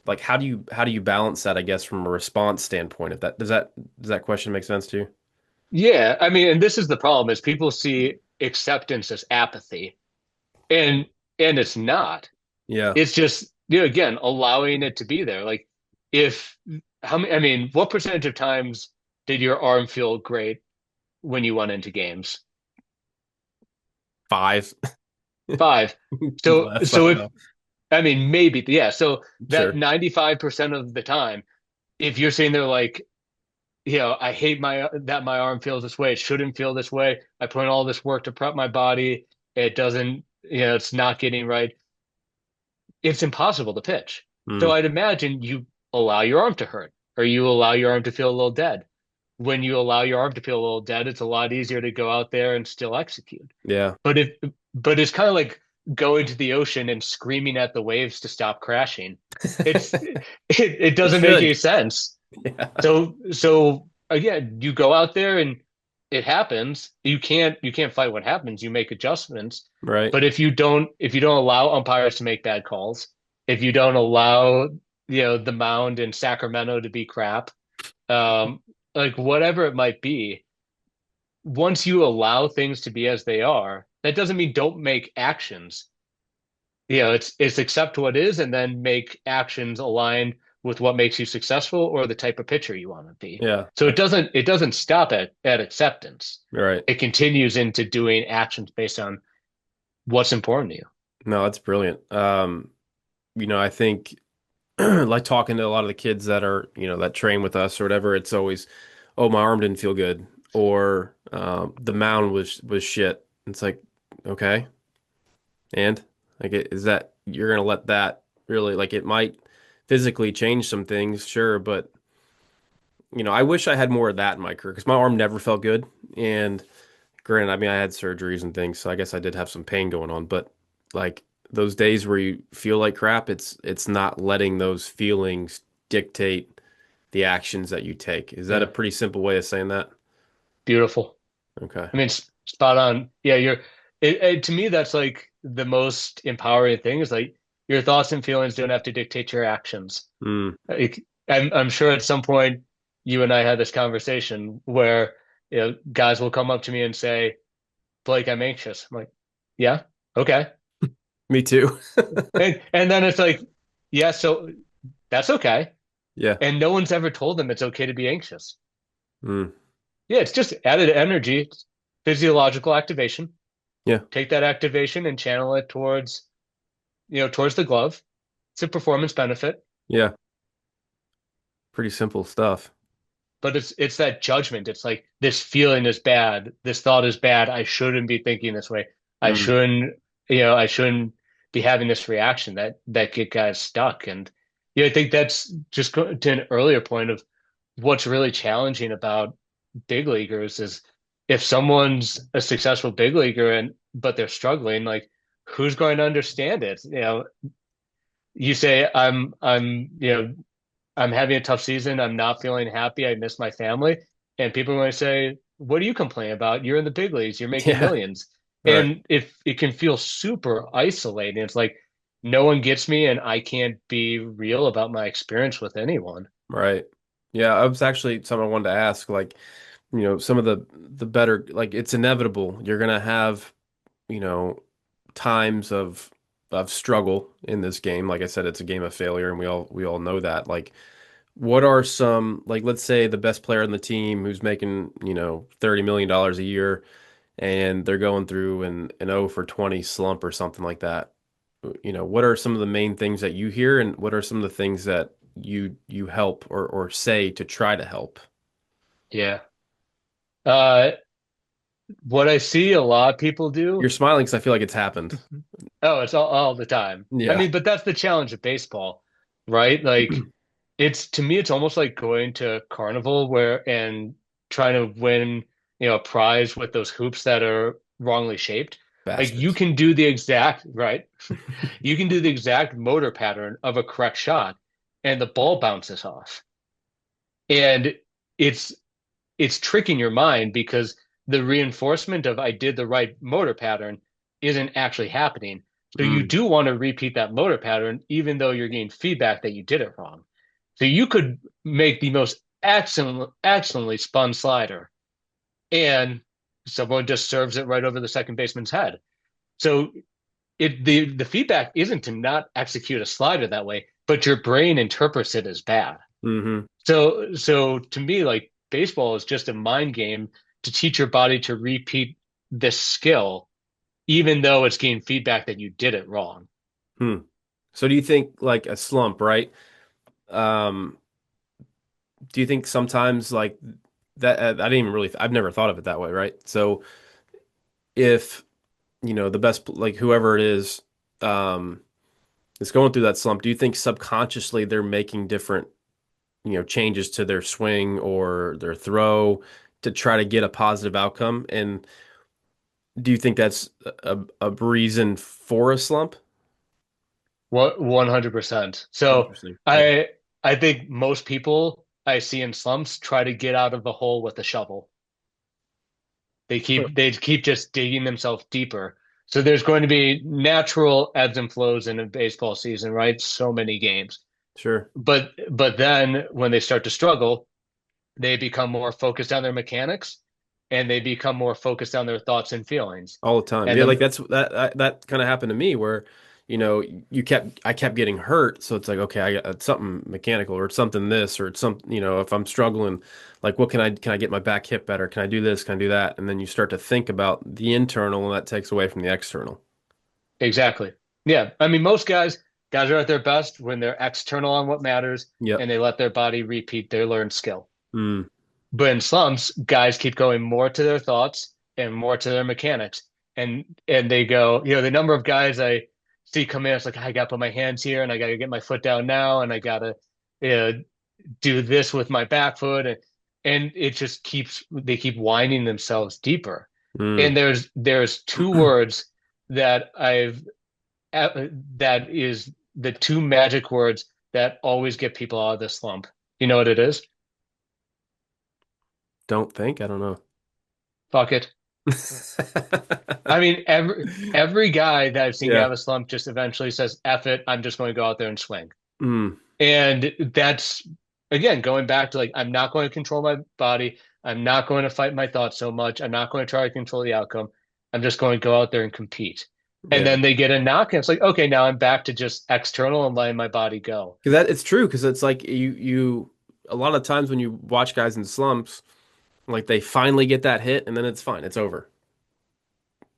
Like, how do you balance that, I guess, from a response standpoint? If that does that question make sense to you? Yeah, I mean, and this is the problem is people see acceptance as apathy, and and it's not. Yeah, It's just, again, allowing it to be there. Like if how many, I mean, what percentage of times did your arm feel great when you went into games? five Five. So less. I so don't if know. I mean maybe, yeah. So that Sure. 95% of the time, if you're sitting there like, I hate my arm feels this way. It shouldn't feel this way. I put in all this work to prep my body. It doesn't, it's not getting right. It's impossible to pitch. So Mm, I'd imagine you allow your arm to hurt or you allow your arm to feel a little dead. When you allow your arm to feel a little dead, it's a lot easier to go out there and still execute. yeah. But if but it's kind of like going to the ocean and screaming at the waves to stop crashing. It It doesn't make any should. sense. Yeah. So again, you go out there and it happens. You can't fight what happens. You make adjustments. Right. But if you don't allow umpires to make bad calls, if you don't allow the mound in Sacramento to be crap, um, like whatever it might be, once you allow things to be as they are, that doesn't mean don't make actions. It's accept what is and then make actions aligned with what makes you successful or the type of pitcher you want to be. Yeah. So it doesn't stop at acceptance. Right. It continues into doing actions based on what's important to you. No, that's brilliant. I think like talking to a lot of the kids that are, that train with us or whatever, it's always, oh, my arm didn't feel good, or the mound was shit. It's like, okay, and like, is that you're gonna let that really, like, it might physically change some things, sure, but I wish I had more of that in my career because my arm never felt good. And granted, I mean, I had surgeries and things, so I guess I did have some pain going on, but like those days where you feel like crap, it's not letting those feelings dictate the actions that you take. Is that a Yeah, pretty simple way of saying that? beautiful. Okay. I mean, spot on. Yeah, to me, that's like the most empowering thing is like your thoughts and feelings don't have to dictate your actions. Mm, Like, I'm sure at some point you and I had this conversation where guys will come up to me and say, Blake, I'm anxious. I'm like, yeah, okay. me too. And then it's like, yeah, so that's okay. Yeah. And no one's ever told them it's okay to be anxious. Mm, Yeah, it's just added energy, it's physiological activation. yeah. Take that activation and channel it towards the glove. It's a performance benefit, Yeah. Pretty simple stuff. but it's that judgment. It's like this feeling is bad, this thought is bad. I shouldn't be thinking this way. I Mm, shouldn't. I shouldn't be having this reaction that get guys stuck. And I think that's just to an earlier point of what's really challenging about big leaguers is if someone's a successful big leaguer and but they're struggling, like who's going to understand it? You say I'm having a tough season. I'm not feeling happy. I miss my family. And people are going to say, what do you complain about? You're in the big leagues. You're making Yeah, millions. right, And if it can feel super isolating, it's like no one gets me and I can't be real about my experience with anyone. right. Yeah, I was actually something I wanted to ask, like, some of the better, like it's inevitable. You're gonna have, you know, times of struggle in this game. Like I said, it's a game of failure, and we all know that. Like, what are some, like, let's say the best player on the team who's making, $30 million a year, and they're going through an 0 for 20 slump or something like that. What are some of the main things that you hear, and what are some of the things that you help or say to try to help? Yeah. Uh, what I see a lot of people You're do, smiling because I feel like it's happened. oh, it's all the time. I Yeah. mean, but that's the challenge of baseball, right? Like to me, it's almost like going to carnival where and trying to win, a prize with those hoops that are wrongly shaped. Like you Bastards. can do the exact, right? You can do the exact motor pattern of a correct shot and the ball bounces off. And it's it's tricking your mind because the reinforcement of I did the right motor pattern isn't actually happening. So you Mm, do want to repeat that motor pattern, even though you're getting feedback that you did it wrong. So you could make the most excellently spun slider, and someone just serves it right over the second baseman's head. So the feedback isn't to not execute a slider that way, but your brain interprets it as bad. hmm. So to me, like baseball is just a mind game to teach your body to repeat this skill, even though it's getting feedback that you did it wrong. Hmm. So do you think like a slump, right? Um, do you think sometimes like that I didn't even really I've never thought of it that way, right? So if, the best like whoever it um is going through that slump, do you think subconsciously they're making different, changes to their swing or their throw to try to get a positive outcome? And do you think that's a reason for a slump? What 100%. So Interesting. Yeah. I think most people I see in slumps try to get out of the hole with a shovel. They keep just digging themselves deeper. So there's going to be natural ebbs and flows in a baseball season, right? So many games. Sure. But then when they start to struggle, they become more focused on their mechanics and they become more focused on their thoughts and feelings. All the time. And Yeah, like the that kind of happened to me where, I kept getting hurt. So it's like, okay, I got it's something mechanical or it's something this or it's some, if I'm struggling, like what can I get my back hip better? Can I do this? Can I do that? And then you start to think about the internal and that takes away from the external. Exactly. Yeah. I mean, most guys are at their best when they're external on what matters Yep. and they let their body repeat their learned skill. Mm, But in slumps, guys keep going more to their thoughts and more to their mechanics. And they go, the number of guys I see come in, it's like, I got to put my hands here and I got to get my foot down now and I got to do this with my back foot. And it just they keep winding themselves deeper. mm. And there's two words that that is the two magic words that always get people out of this slump. You know what it is? Don't think. I don't know. Fuck it. I mean, every guy that I've seen get Yeah. out of a slump just eventually says, "F it, I'm just going to go out there and swing." Mm, And that's again going back to like, I'm not going to control my body. I'm not going to fight my thoughts so much. I'm not going to try to control the outcome. I'm just going to go out there and compete. And yeah. then they get a knock, and it's like, okay, now I'm back to just external and letting my body go. Because that it's true because it's like you a lot of times when you watch guys in slumps, like they finally get that hit and then it's fine. It's over.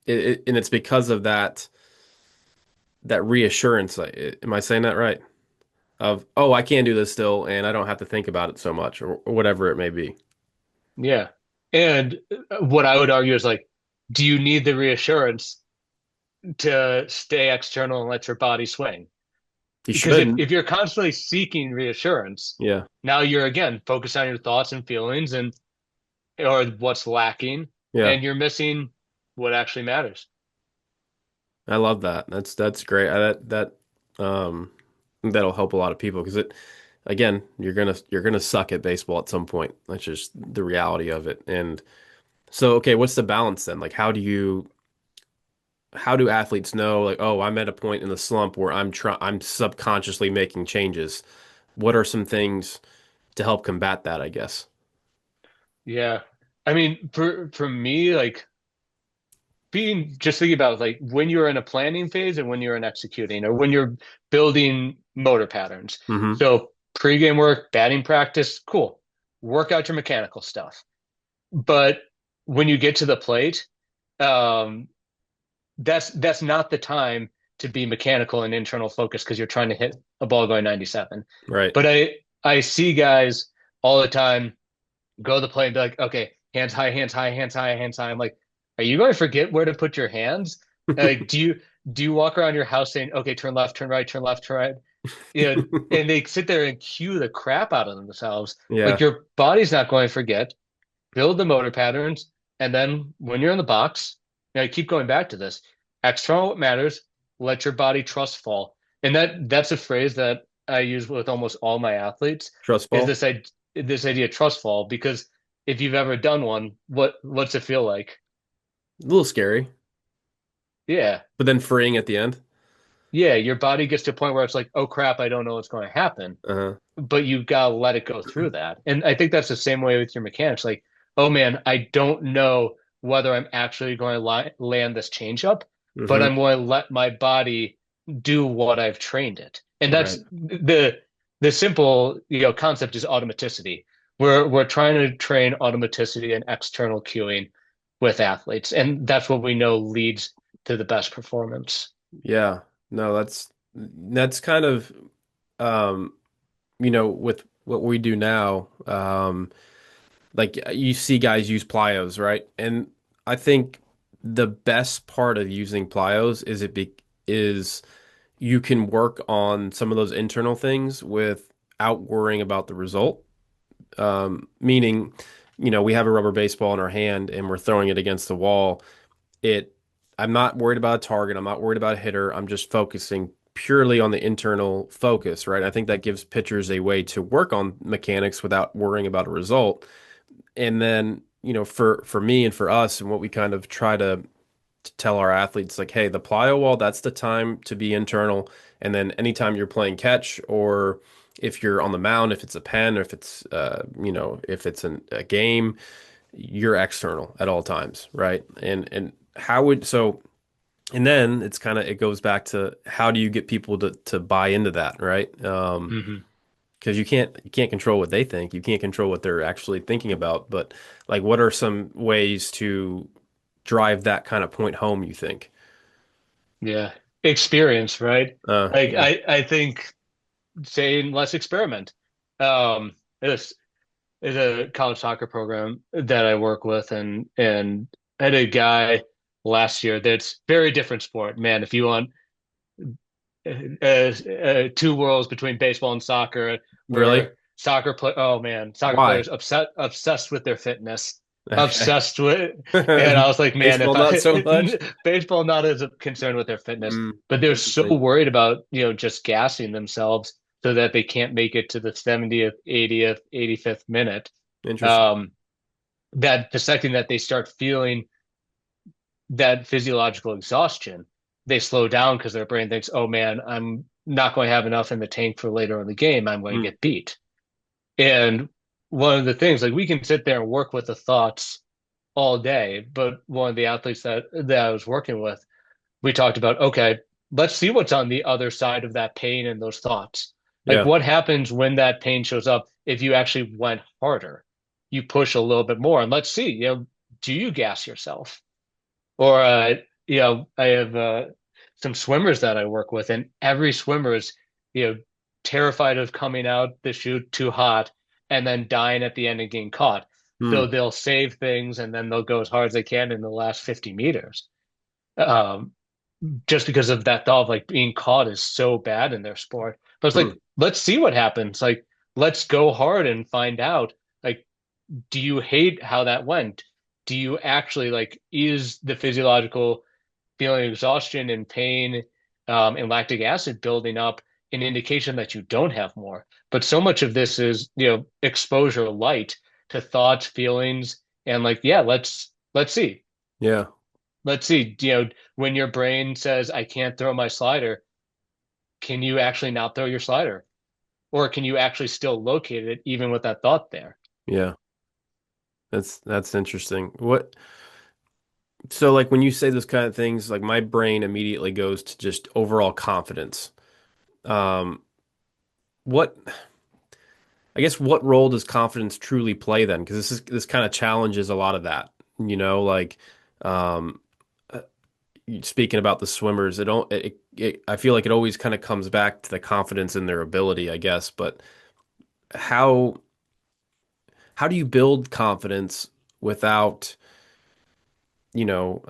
And it's because of that reassurance. Am I saying that right? Of, oh, I can do this still, and I don't have to think about it so much, or whatever it may be. Yeah. And what I would argue is like, do you need the reassurance? to stay external and let your body swing. You Because should. if you're constantly seeking reassurance, Yeah. now you're again focused on your thoughts and feelings and or what's lacking, Yeah. and you're missing what actually matters. I love that. That's great. Um that'll help a lot of people because it again, you're gonna suck at baseball at some point. That's just the reality of it. And so, okay, what's the balance then? Like, how do athletes know, like, oh, I'm at a point in the slump where I'm subconsciously making changes? What are some things to help combat that, I guess? Yeah. I mean, for me, like being just thinking about like when you're in a planning phase and when you're in executing or when you're building motor patterns. Hmm. So pregame work, batting practice, cool. Work out your mechanical stuff. But when you get to the plate, um, that's not the time to be mechanical and internal focus because you're trying to hit a ball going 97. Right. But I see guys all the time go to the plate and be like, okay, hands high, hands high, hands high, hands high. I'm like, are you going to forget where to put your hands? Like, do you walk around your house saying, okay, turn left, turn right, turn left, turn right? You know, and they sit there and cue the crap out of themselves. Like Yeah. your body's not going to forget. Build the motor patterns, and then when you're in the box, you know, keep going back to this. External what matters, let your body trust fall. And that's a phrase that I use with almost all my athletes Trust is fall. this idea of trust fall because if you've ever done one, what's it feel like? A little scary, Yeah. but then freeing at the end. Yeah, your body gets to a point where it's like, oh crap, I don't know what's going to happen. Uh-huh. But you've got to let it go through that. And I think that's the same way with your mechanics. Like, oh man, I don't know whether I'm actually going to land this changeup, but Hmm. I'm going to let my body do what I've trained it. And that's Right. the simple, concept is automaticity. We're trying to train automaticity and external cueing with athletes, and that's what we know leads to the best performance. Yeah. No, that's kind of um, with what we do now, like you see guys use plyos, right? And I think the best part of using plyos is you can work on some of those internal things without worrying about the result. Meaning, we have a rubber baseball in our hand and we're throwing it against the wall. It, I'm not worried about a target. I'm not worried about a hitter. I'm just focusing purely on the internal focus, right? I think that gives pitchers a way to work on mechanics without worrying about a result. And then, for me and for us, and what we kind of try to tell our athletes, like, hey, the plyo wall, that's the time to be internal. And then anytime you're playing catch or if you're on the mound, if it's a pen or if it's, if it's a game, you're external at all times, right? And how would so and then it goes back to how do you get people to buy into that, right? Hmm. Because you can't control what they think. You can't control what they're actually thinking about. But like, what are some ways to drive that kind of point home, you think? Yeah. Experience, right? Like Yeah. I think saying let's experiment. This is a college soccer program that I work with, and I had a guy last year that's very different sport. Man, if you want two worlds between baseball and soccer, Really? oh man, soccer Why? players obsessed with their fitness, Okay. obsessed with, and I was like, man, Baseball, if not so I much. baseball not as concerned with their fitness, Mm, but they're so interesting. worried about just gassing themselves so that they can't make it to the 70th, 80th, 85th minute. Interesting. Um, that the second that they start feeling that physiological exhaustion, they slow down because their brain thinks, oh man, I'm not going to have enough in the tank for later in the game. I'm going to Mm, get beat. And one of the things, like we can sit there and work with the thoughts all day, but one of the athletes that I was working with, we talked about, okay, let's see what's on the other side of that pain and those thoughts. Like yeah. what happens when that pain shows up if you actually went harder, you push a little bit more, and let's see, do you gas yourself? Or I have some swimmers that I work with, and every swimmer is, terrified of coming out the chute too hot and then dying at the end and getting caught. So Mm, they'll save things and then they'll go as hard as they can in the last 50 meters. Um, just because of that thought of like being caught is so bad in their sport. But it's Hmm. like, let's see what happens. Like, let's go hard and find out. Like, do you hate how that went? Do you actually like, is the physiological feeling exhaustion and pain and lactic acid building up an indication that you don't have more? But so much of this is, exposure light to thoughts, feelings, and like, yeah, let's see. Yeah. Let's see, when your brain says, I can't throw my slider, can you actually not throw your slider? Or can you actually still locate it even with that thought there? Yeah. That's interesting. So like when you say those kind of things, like my brain immediately goes to just overall confidence. Um, what I guess what role does confidence truly play then? Because this kind of challenges a lot of that. Like um uh, speaking about the swimmers, I feel like it always kind of comes back to the confidence in their ability, I guess. But how how do you build confidence without, you know,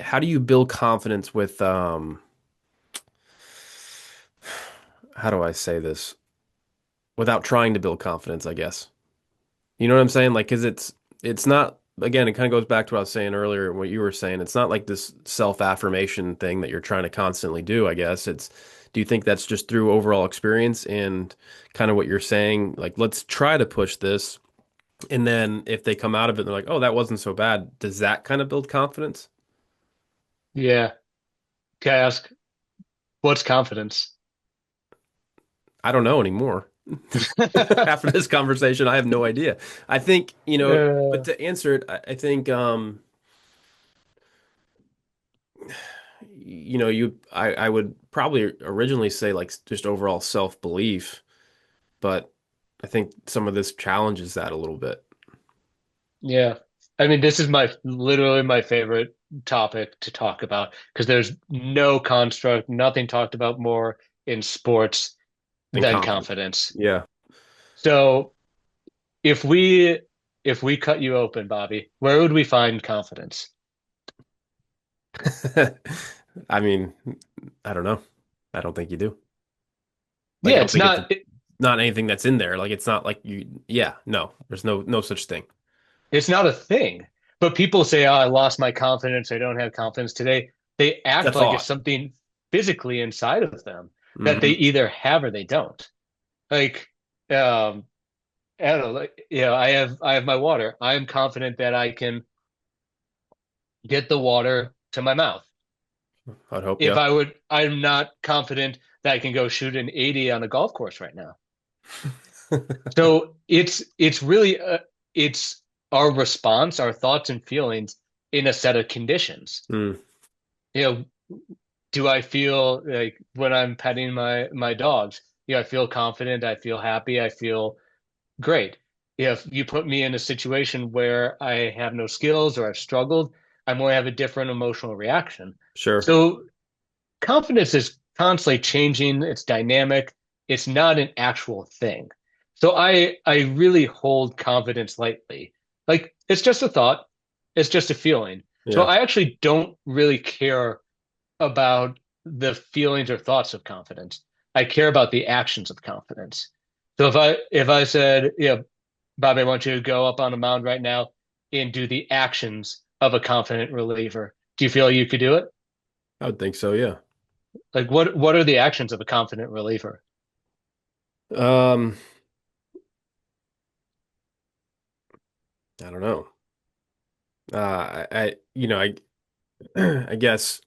how do you build confidence with how do I say this? Without trying to build confidence, I guess. You know what I'm saying? Like, 'cause it's not again, it kind of goes back to what I was saying earlier, what you were saying. It's not like this self-affirmation thing that you're trying to constantly do, I guess. Do you think that's just through overall experience and kind of what you're saying, like, let's try to push this, and then if they come out of it, they're like, oh, that wasn't so bad. Does that kind of build confidence? Yeah. Can I ask, what's confidence? I don't know anymore. After this conversation, I have no idea. I think, but Uh, to answer it, I think I would probably originally say like just overall self-belief, but I think some of this challenges that a little bit. yeah. I mean, this is my literally my favorite topic to talk about because there's no construct, nothing talked about more in sports And than confidence. confidence. Yeah. So if we if we cut you open, Bobby, where would we find confidence? I mean, I don't know. I don't think you do. Like, I Yeah, don't it's think it's not. not anything that's in there. Like, it's not like yeah, no, there's no such thing. It's not a thing. But people say, "Oh, I lost my confidence. I don't have confidence today." They It's a act like it's thought. something physically inside of them that they Hmm. either have or they don't. Like, I don't know. Like, I have my water. I am confident that I can get the water to my mouth. I'd hope, If yeah. I'm not confident that I can go shoot an 80 on a golf course right now. So it's really it's our response, our thoughts and feelings in a set of conditions. Mm, You know, do I feel like when I'm petting my dogs, I feel confident, I feel happy, I feel great. If you put me in a situation where I have no skills or I've struggled, I'm going to have a different emotional reaction. sure. So confidence is constantly changing, it's dynamic, it's not an actual thing. So I really hold confidence lightly. Like it's just a thought, it's just a feeling. So Yeah. I actually don't really care about the feelings or thoughts of confidence. I care about the actions of confidence. So if I said, Bobby, I want you to go up on a mound right now and do the actions of a confident reliever. Do you feel you could do it? I would think so, yeah. Like what are the actions of a confident reliever? Um, I don't know. I guess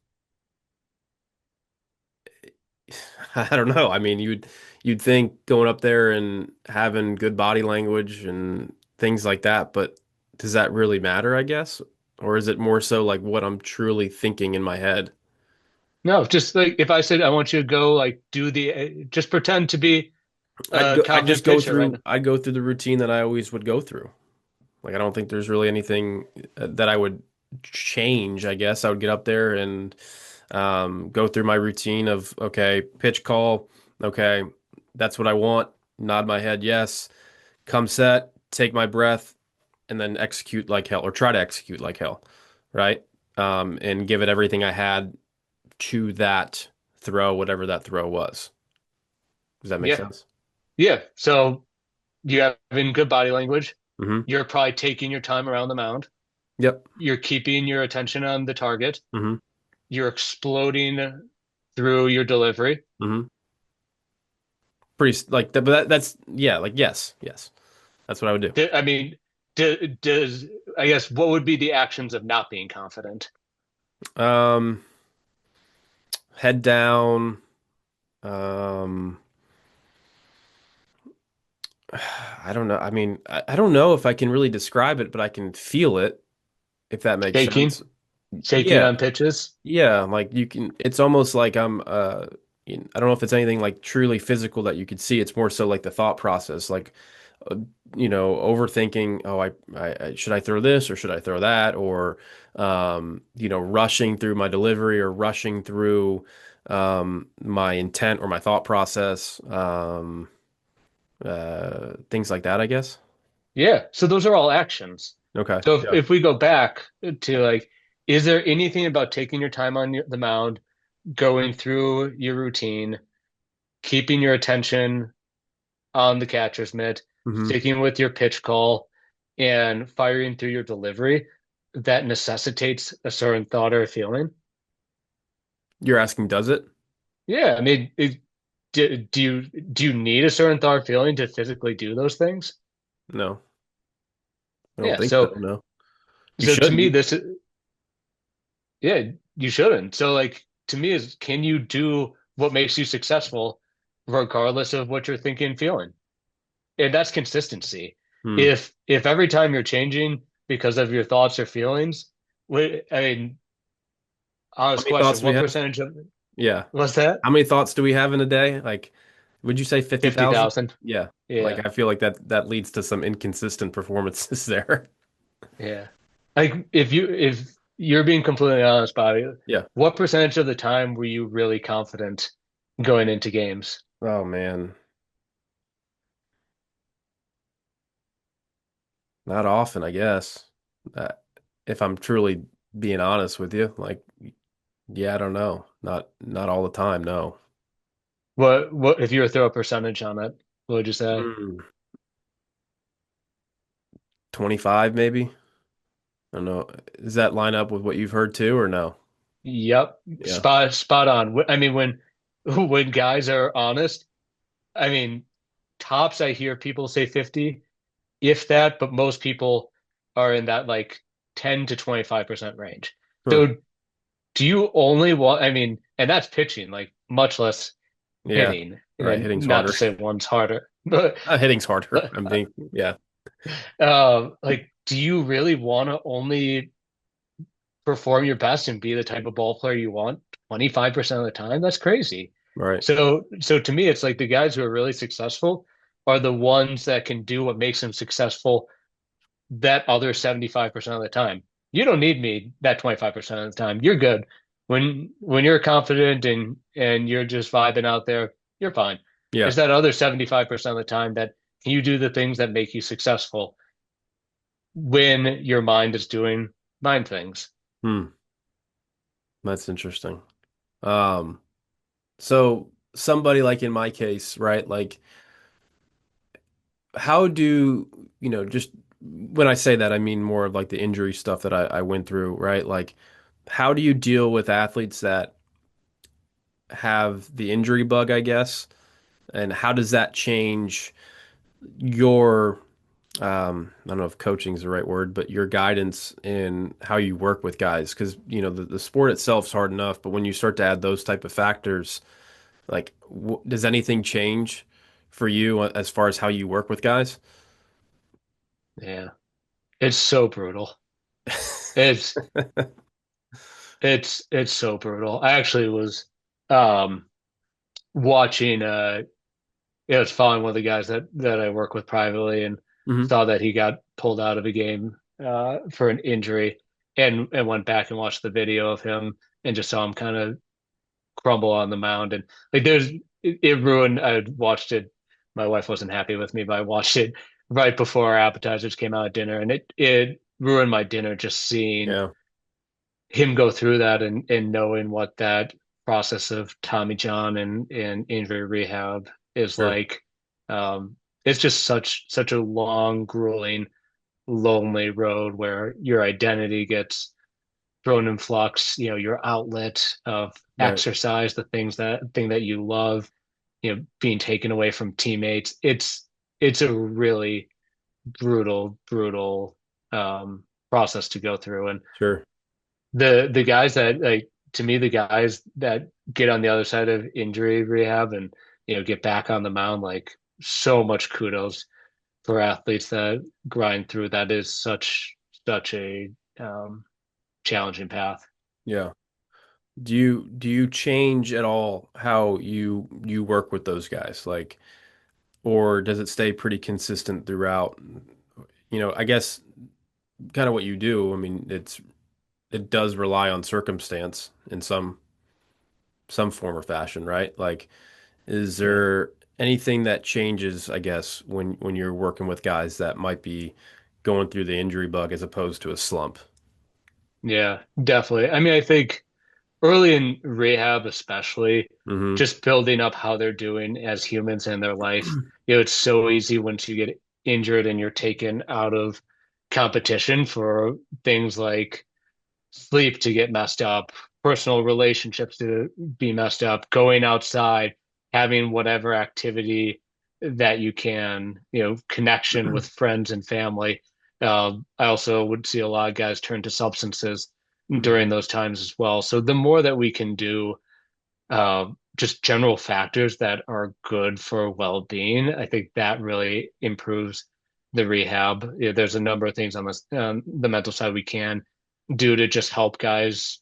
I don't know. I mean, you'd think going up there and having good body language and things like that, but does that really matter, I guess? Or is it more so like what I'm truly thinking in my head? No, just like if I said I want you to go like do the just pretend to be a I'd just confident pitcher right now. I'd go through the routine that I always would go through. Like I don't think there's really anything that I would change, I guess. I would get up there and go through my routine of okay, pitch call, okay, that's what I want. Nod my head, yes. Come set, take my breath, and then execute like hell, or try to execute like hell, right? and give it everything I had to that throw, whatever that throw was. Does that make Yeah. sense? Yeah. So you have in good body language. Hmm. You're probably taking your time around the mound. Yep. You're keeping your attention on the target. Hmm. You're exploding through your delivery. Hmm. Pretty like that, but that's yeah, like yes, yes. That's what I would do. I mean, does I guess what would be the actions of not being confident? Um, Head down. Um, I don't know. I mean, I don't know if I can really describe it, but I can feel it, if that makes Shaking, sense. shaking Yeah. on pitches. Yeah, like you can, it's almost like I don't know if it's anything like truly physical that you could see. It's more so like the thought process, like uh, overthinking, oh, I should I throw this or should I throw that? Or rushing through my delivery or rushing through my intent or my thought process, things like that, I guess. Yeah. So those are all actions. Okay. So Yeah. if we go back to like, is there anything about taking your time on the mound, going through your routine, keeping your attention on the catcher's mitt, Hmm. sticking with your pitch call, and firing through your delivery that necessitates a certain thought or feeling? You're asking, does it? Yeah, I mean, do you need a certain thought or feeling to physically do those things? No, I don't Yeah, think so. so No, you so to me, shouldn't. this is yeah, you shouldn't. So like to me is can you do what makes you successful regardless of what you're thinking and feeling? And that's consistency. Hmm. If every time you're changing because of your thoughts or feelings, I mean, How honest many question, thoughts do we what have? percentage of Yeah. was that? How many thoughts do we have in a day? Like, would you say 50,000? 50,000. Yeah. Like, Yeah. I feel like that leads to some inconsistent performances there. Yeah. Like if you're being completely honest, Bobby, Yeah. what percentage of the time were you really confident going into games? Oh man. Not often, I guess. Uh, if I'm truly being honest with you, like, yeah, I don't know. Not all the time, no. What if you were to throw a percentage on it, what would you say? Hmm. 25 maybe? I don't know. Does that line up with what you've heard too, or no? Yep. Yeah. Spot on. I mean, when when guys are honest, I mean, tops I hear people say 50, if that, but most people are in that like 10 to 25% range. Huh. So do you only want, I mean, and that's pitching, like much less Yeah. hitting, Right. and Hitting's not to harder. say one's harder, but Hitting's harder. I'm being, yeah. like, do you really want to only perform your best and be the type of ball player you want 25% of the time? That's crazy. Right. So to me, it's like the guys who are really successful are the ones that can do what makes them successful that other 75% of the time. You don't need me that 25% of the time. You're good. When you're confident and you're just vibing out there, you're fine. Yeah. It's that other 75% of the time that can you do the things that make you successful when your mind is doing mind things. Hmm. That's interesting. Um, so somebody like in my case, right? Like, how do, just when I say that, I mean more of like the injury stuff that I went through, right? Like, how do you deal with athletes that have the injury bug, I guess? And how does that change your, I don't know if coaching is the right word, but your guidance in how you work with guys? Because, the sport itself is hard enough, but when you start to add those type of factors, like, does anything change for you as far as how you work with guys? Yeah. It's so brutal. It's it's so brutal. I actually was um watching yeah, I was following one of the guys that I work with privately and Hmm. saw that he got pulled out of a game for an injury and went back and watched the video of him and just saw him kind of crumble on the mound and like it ruined I watched it. My wife wasn't happy with me, but I watched it right before our appetizers came out at dinner and it ruined my dinner just seeing Yeah. him go through that and knowing what that process of Tommy John and injury rehab is Sure. like, um, it's just such a long, grueling, lonely road where your identity gets thrown in flux, your outlet of Right. exercise, the thing that you love, being taken away from teammates. It's a really brutal process to go through. And Sure. the guys that like to me, the guys that get on the other side of injury rehab and get back on the mound, like so much kudos for athletes that grind through that is such a um, challenging path. Yeah. Do you change at all how you work with those guys? Like, or does it stay pretty consistent throughout? I guess kind of what you do. I mean, it does rely on circumstance in some form or fashion, right? Like, is Yeah. there anything that changes, I guess, when you're working with guys that might be going through the injury bug as opposed to a slump? Yeah, definitely. I mean, I think early in rehab, especially, Hmm. just building up how they're doing as humans in their life. It's so easy once you get injured and you're taken out of competition for things like sleep to get messed up, personal relationships to be messed up, going outside, having whatever activity that you can, connection with friends and family. I also would see a lot of guys turn to substances during those times as well. So the more that we can do, just general factors that are good for well-being, I think that really improves the rehab. There's a number of things on the mental side we can do to just help guys,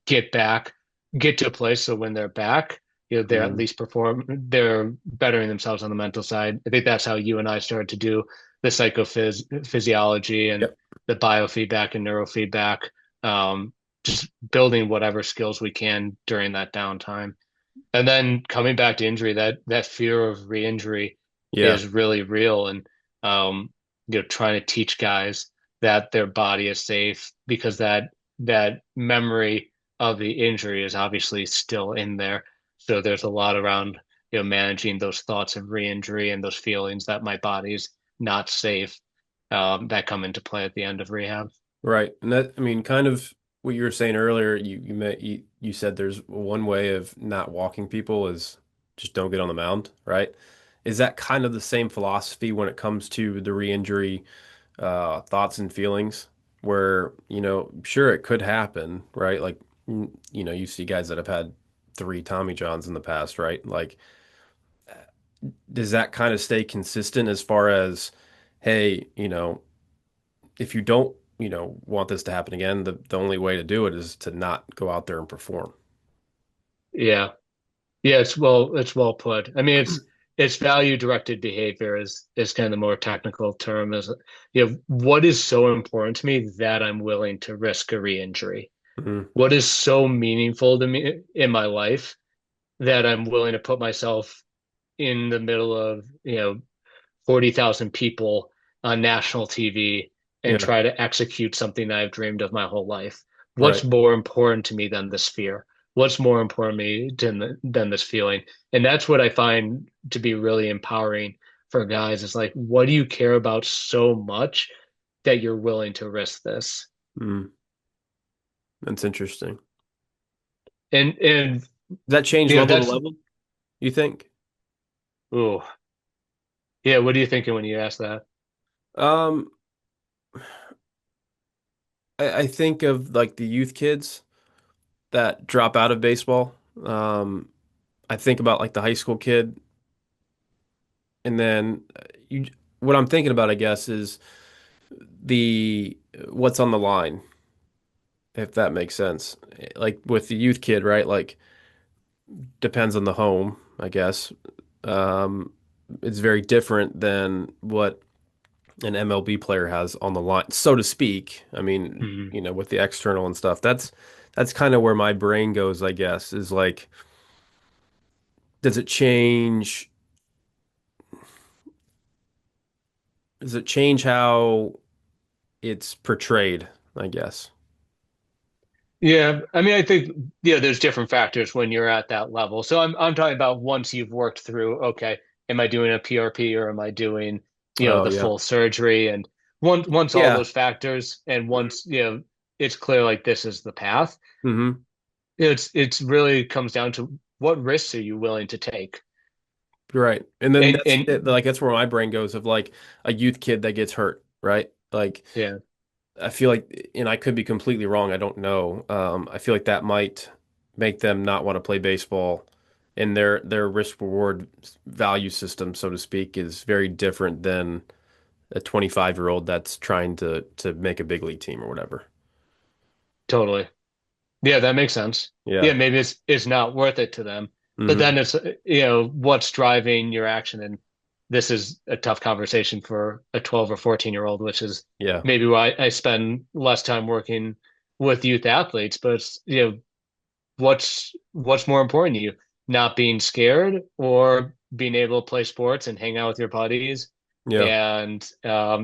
get back, get to a place so when they're back, they're at Hmm. least they're bettering themselves on the mental side. I think that's how you and I started to do the physiology and Yep. the biofeedback and neurofeedback, just building whatever skills we can during that downtime. And then coming back to injury, that fear of re-injury Yeah. is really real. And trying to teach guys that their body is safe because that memory of the injury is obviously still in there. So there's a lot around managing those thoughts of re-injury and those feelings that my body's not safe, that come into play at the end of rehab. Right. And that, I mean, kind of what you were saying earlier, you said there's one way of not walking people is just don't get on the mound, right? Is that kind of the same philosophy when it comes to the re-injury thoughts and feelings where, sure it could happen, right? Like, you see guys that have had three Tommy Johns in the past, right? Like, does that kind of stay consistent as far as, hey, if you don't, want this to happen again, the only way to do it is to not go out there and perform. Yeah. Yeah, it's well put. I mean, it's value directed behavior is kind of the more technical term is, what is so important to me that I'm willing to risk a re-injury? Hmm. What is so meaningful to me in my life that I'm willing to put myself in the middle of, 40,000 people on national TV and Yeah, try to execute something that I've dreamed of my whole life. What's right. more important to me than this fear? What's more important to me than this feeling? And that's what I find to be really empowering for guys. Is like, what do you care about so much that you're willing to risk this? Mm, that's interesting. And Does that change level to that's level, you think? oh yeah. What are you thinking when you ask that? Um, I think of like the youth kids that drop out of baseball. Um, I think about like the high school kid, and then you. What I'm thinking about, I guess, is the what's on the line, if that makes sense. Like with the youth kid, right? Like depends on the home, I guess. Um, it's very different than what an MLB player has on the line, so to speak. I mean, Mhm. with the external and stuff. That's kind of where my brain goes, I guess, is like, does it change? Does it change how it's portrayed, I guess? Yeah, I mean, I think there's different factors when you're at that level. So I'm talking about once you've worked through, okay, am I doing a PRP or am I doing, Oh the yeah. full surgery? And once all Yeah. those factors and Hmm. once, it's clear like this is the path, Hmm. it's really comes down to what risks are you willing to take? Right. And then And and like that's where my brain goes of like a youth kid that gets hurt, right? Like yeah, I feel like, and I could be completely wrong, I don't know. I feel like that might make them not want to play baseball, and their risk reward value system, so to speak, is very different than a 25-year-old that's trying to make a big league team or whatever. totally. Yeah, that makes sense. Yeah, Yeah. maybe it's not worth it to them. But Hmm. then it's what's driving your action, and this is a tough conversation for a 12 or 14-year-old, which is Yeah. maybe why I spend less time working with youth athletes. But it's, what's more important to you? Not being scared or being able to play sports and hang out with your buddies Yeah. and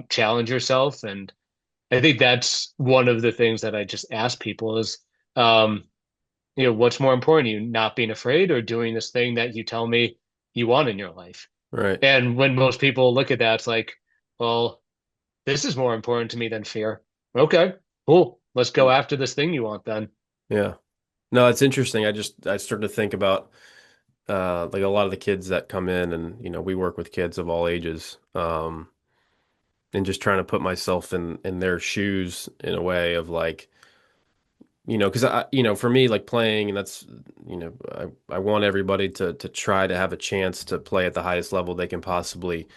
challenge yourself. And I think that's one of the things that I just ask people is um, what's more important to you, not being afraid or doing this thing that you tell me you want in your life? Right. And when most people look at that, it's like, well, this is more important to me than fear. Okay, cool. Let's go after this thing you want then. Yeah. No, it's interesting. I started to think about like a lot of the kids that come in, and we work with kids of all ages. And just trying to put myself in their shoes in a way of like, because for me, like playing, and that's, I want everybody to try to have a chance to play at the highest level they can possibly,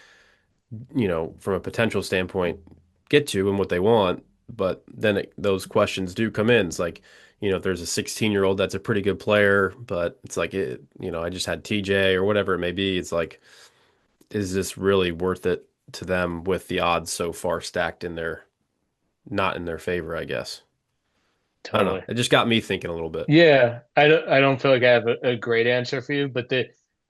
from a potential standpoint, get to and what they want. But then those questions do come in. It's like, if there's a 16-year-old that's a pretty good player, but it's like I just had TJ or whatever it may be. It's like, is this really worth it to them with the odds so far stacked not in their favor, I guess. I don't know. Totally. It just got me thinking a little bit. Yeah, I don't feel like I have a great answer for you, but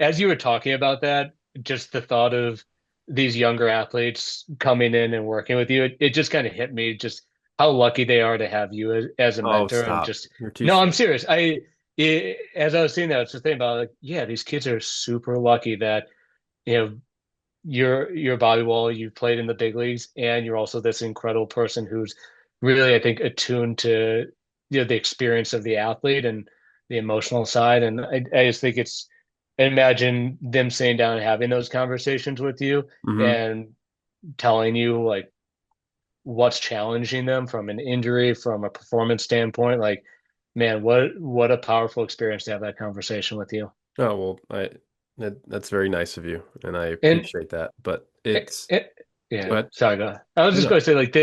as you were talking about that, just the thought of these younger athletes coming in and working with you, it just kind of hit me just how lucky they are to have you as a Oh, mentor and stop. just You're too no, I'm sweet. serious. As I was saying that, I was just thinking about like, yeah, these kids are super lucky that you know you're Bobby Wahl, you've played in the big leagues, and you're also this incredible person who's really, I think, attuned to the experience of the athlete and the emotional side. And I just think I imagine them sitting down and having those conversations with you Hmm. and telling you like what's challenging them from an injury, from a performance standpoint. Like, man, what a powerful experience to have that conversation with you. Oh, well, that's very nice of you, and I And appreciate that. But It, it's it, go yeah, ahead. sorry, go ahead. I was just No. going to say like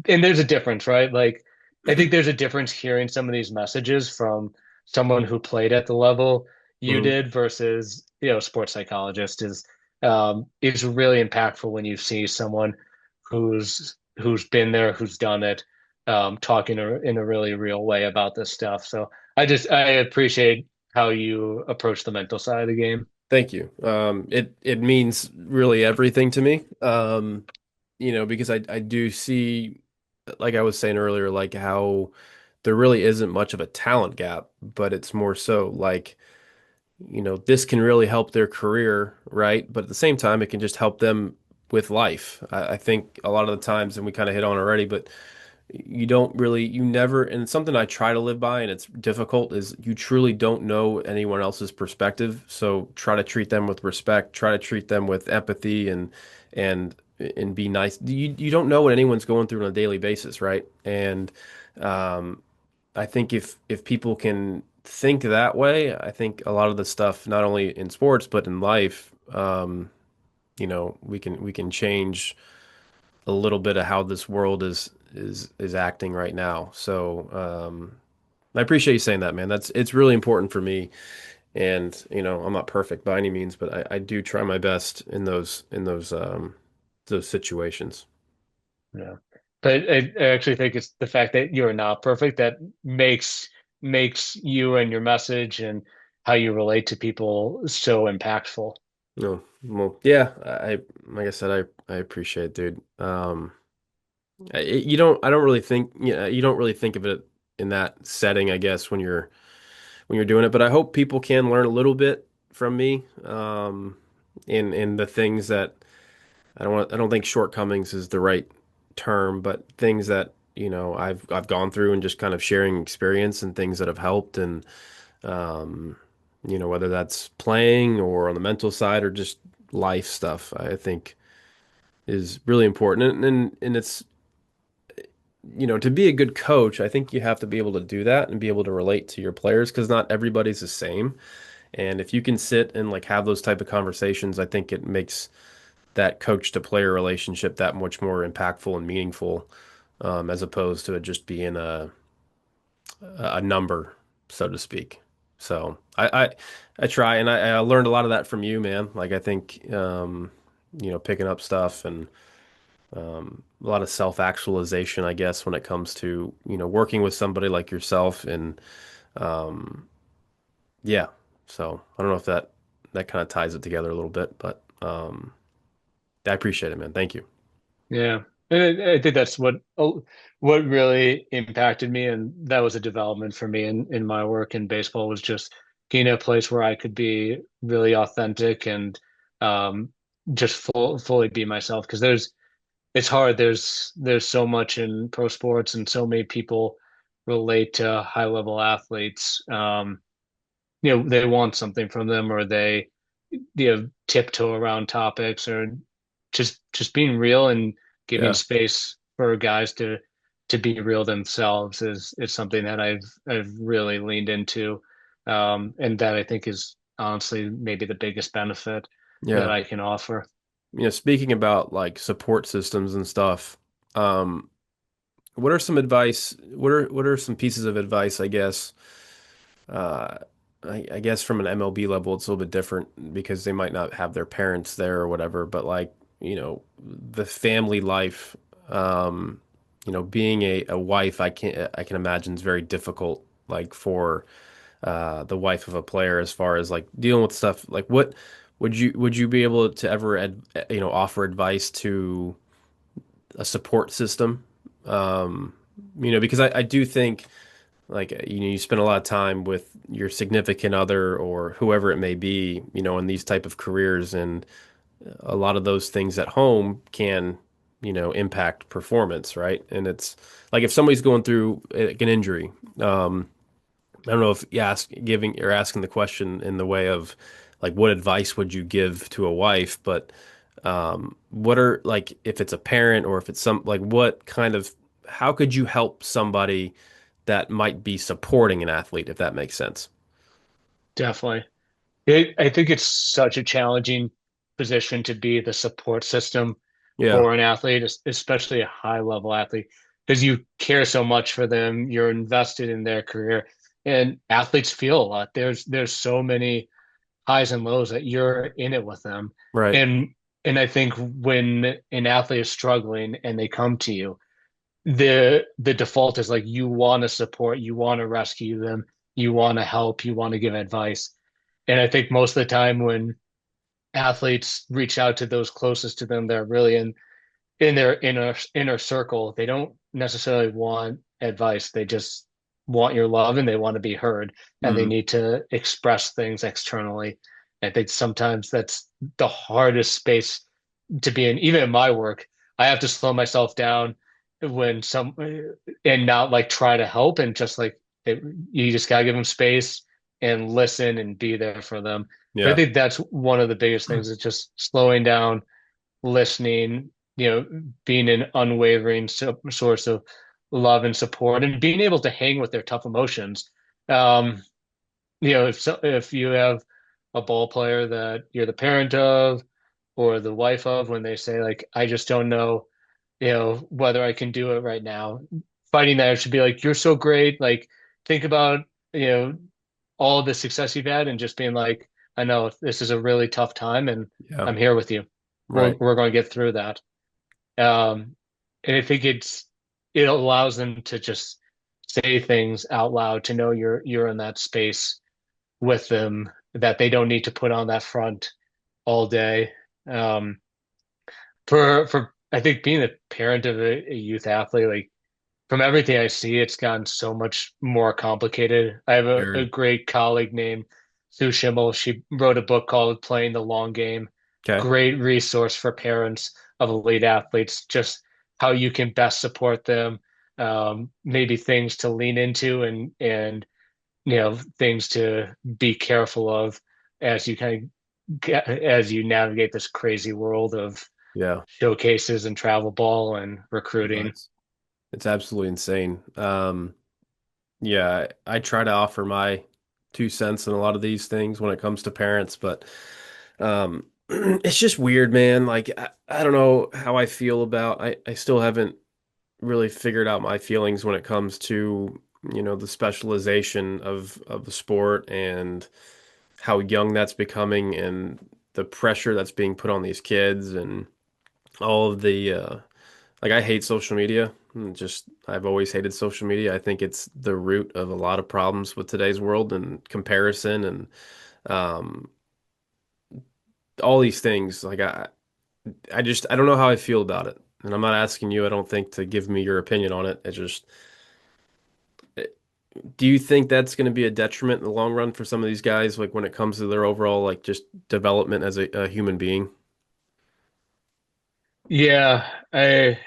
and there's a difference, right? Like I think there's a difference hearing some of these messages from someone who played at the level you Hmm. did versus, a sports psychologist is really impactful when you see someone who's been there, who's done it, talking in a really real way about this stuff. So I appreciate how you approach the mental side of the game. Thank you. It means really everything to me. Because I do see, like I was saying earlier, like how there really isn't much of a talent gap, but it's more so like, this can really help their career, right? But at the same time, it can just help them with life. I think a lot of the times, and we kind of hit on already, but you never, and it's something I try to live by, and it's difficult, is you truly don't know anyone else's perspective. So try to treat them with respect, try to treat them with empathy and and be nice. You don't know what anyone's going through on a daily basis, right? And um, I think if people can think that way, I think a lot of the stuff, not only in sports but in life, we can change a little bit of how this world is acting right now. So I appreciate you saying that, man. It's really important for me. And I'm not perfect by any means, but I do try my best in those situations. Yeah. But I actually think it's the fact that you're not perfect that makes you and your message and how you relate to people so impactful. No, well, yeah, like I said, I appreciate it, dude. You don't I don't really think, you don't really think of it in that setting, I guess, when you're doing it. But I hope people can learn a little bit from me, in the things that I don't think shortcomings is the right term, but things that, I've gone through and just kind of sharing experience and things that have helped and um, whether that's playing or on the mental side or just life stuff, I think is really important. And it's, to be a good coach, I think you have to be able to do that and be able to relate to your players because not everybody's the same. And if you can sit and like have those type of conversations, I think it makes that coach to player relationship that much more impactful and meaningful, as opposed to it just being a number, so to speak. So I try, and I learned a lot of that from you, man. Like I think, picking up stuff and a lot of self-actualization, I guess, when it comes to, working with somebody like yourself. And um, yeah, so I don't know if that kind of ties it together a little bit, but I appreciate it, man. Thank you. Yeah. And I think that's what really impacted me, and that was a development for me in my work in baseball was just getting a place where I could be really authentic and um, just fully be myself. Because it's hard. There's so much in pro sports, and so many people relate to high level athletes. They want something from them, or they tiptoe around topics, or just being real and giving Yeah. space for guys to be real themselves is something that I've really leaned into, and that I think is honestly maybe the biggest benefit that Yeah. I can offer. Speaking about like support systems and stuff, um, what are some pieces of advice, I guess, uh, I guess from an MLB level, it's a little bit different because they might not have their parents there or whatever, but like, the family life, being a wife, I can imagine is very difficult, like for the wife of a player as far as like dealing with stuff. Like what would you be able to ever offer advice to a support system? Um, because I do think like you spend a lot of time with your significant other or whoever it may be, in these type of careers, and a lot of those things at home can, impact performance, right? And it's like if somebody's going through like an injury, I don't know if you giving or asking the question in the way of like what advice would you give to a wife, but what are like if it's a parent or if it's some like what kind of how could you help somebody that might be supporting an athlete, if that makes sense? Definitely. I think it's such a challenging position to be the support system Yeah, for an athlete, especially a high level athlete, because you care so much for them. You're invested in their career, and athletes feel a lot. There's so many highs and lows that you're in it with them, right. and and I think when an athlete is struggling and they come to you, the default is like you want to support, you want to rescue them, you want to help, you want to give advice. And I think most of the time when athletes reach out to those closest to them, they're really in their inner circle. They don't necessarily want advice. They just want your love and they want to be heard and they Mm, need to express things externally. I think sometimes that's the hardest space to be in. Even in my work, I have to slow myself down when some and not like try to help and just like you just gotta give them space and listen and be there for them. But I yeah. think that's one of the biggest things is just slowing down, listening, being an unwavering source of love and support, and being able to hang with their tough emotions. Um, if you have a ball player that you're the parent of or the wife of, when they say like, I just don't know, whether I can do it right now, fighting that should be like, you're so great. Like, think about, you know, all the success you've had and just being like, I know this is a really tough time and Yeah, I'm here with you. We're, right. we're going to get through that. And I think it allows them to just say things out loud to know you're in that space with them, that they don't need to put on that front all day. For I think being a parent of a youth athlete, like from everything I see, it's gotten so much more complicated. I have a Sure. great colleague named Sue Schimmel. She wrote a book called Playing the Long Game. Okay. Great resource for parents of elite athletes, just how you can best support them, maybe things to lean into and things to be careful of as you as you navigate this crazy world of Yeah. showcases and travel ball and No, recruiting. it's absolutely insane. Yeah, I try to offer my 2 cents in a lot of these things when it comes to parents, but it's just weird, man. Like I don't know how I feel about I still haven't really figured out my feelings when it comes to, the specialization of the sport and how young that's becoming and the pressure that's being put on these kids and all of the like I hate social media. Just I've always hated social media. I think it's the root of a lot of problems with today's world and comparison and um, all these things. Like I don't know how I feel about it. And I'm not asking you, I don't think, to give me your opinion on it. Do you think that's going to be a detriment in the long run for some of these guys, like when it comes to their overall like just development as a human being? Yeah, I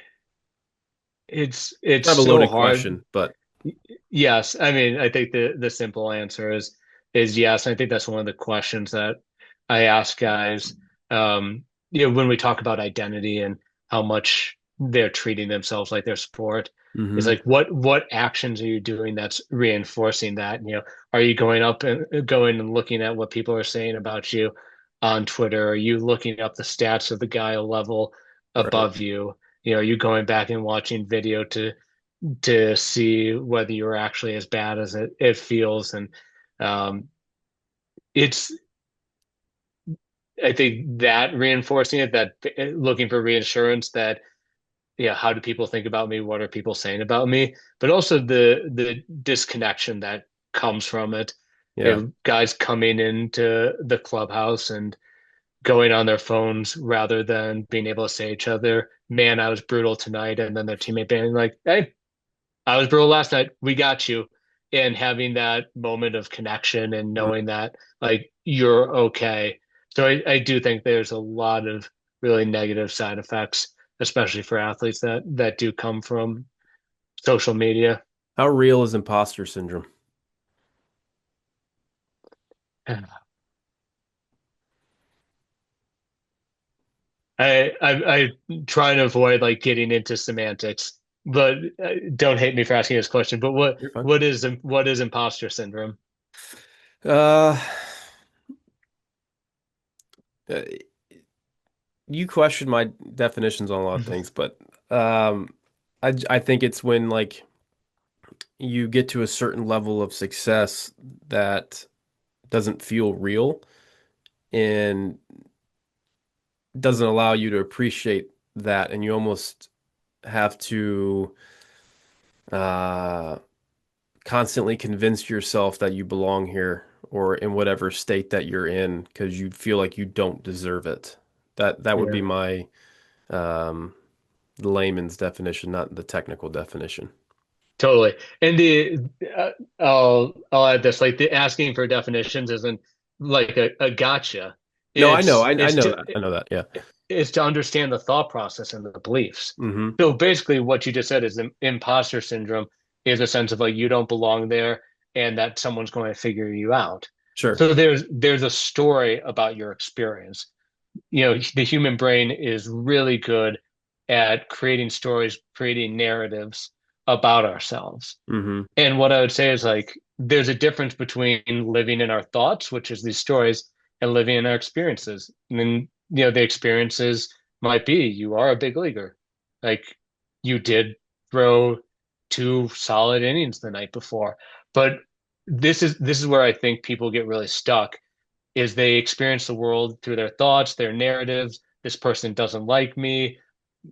it's Kind of a so loaded hard. question, but Yes, I mean, I think the simple answer is yes. I think that's one of the questions that I ask guys. When we talk about identity and how much they're treating themselves like their sport, is hmm like what actions are you doing that's reinforcing that? Are you going and looking at what people are saying about you on Twitter? Are you looking up the stats of the guy a level right. above you? Are you going back and watching video to see whether you're actually as bad as it feels. And um, it's, I think that reinforcing it, that looking for reassurance that, yeah, how do people think about me? What are people saying about me? But also the disconnection that comes from it. Yeah. Guys coming into the clubhouse and going on their phones rather than being able to say to each other, man, I was brutal tonight. And then their teammate being like, hey, I was brutal last night. We got you. And having that moment of connection and knowing that like you're okay. So I do think there's a lot of really negative side effects, especially for athletes that do come from social media. How real is imposter syndrome? I try to avoid like getting into semantics, but don't hate me for asking this question. But what You're fine. what is imposter syndrome? Uh, uh, you question my definitions on a lot of things, but um, I think it's when like you get to a certain level of success that doesn't feel real and doesn't allow you to appreciate that, and you almost have to uh, constantly convince yourself that you belong here or in whatever state that you're in because you feel like you don't deserve it. That would be Yeah. my um, layman's definition, not the technical definition. Totally. And I'll add this, like the asking for definitions isn't like a gotcha. No, I know. It's I it's know to that. I know that. Yeah. it's to understand the thought process and the beliefs. hmm So basically what you just said is imposter syndrome is a sense of like you don't belong there and that someone's going to figure you out. Sure. So there's a story about your experience. The human brain is really good at creating stories, creating narratives about ourselves. hmm And what I would say is like there's a difference between living in our thoughts, which is these stories, and living in our experiences. And then, the experiences might be you are a big leaguer. Like you did throw two solid innings the night before. But this is where I think people get really stuck is they experience the world through their thoughts, their narratives. This person doesn't like me.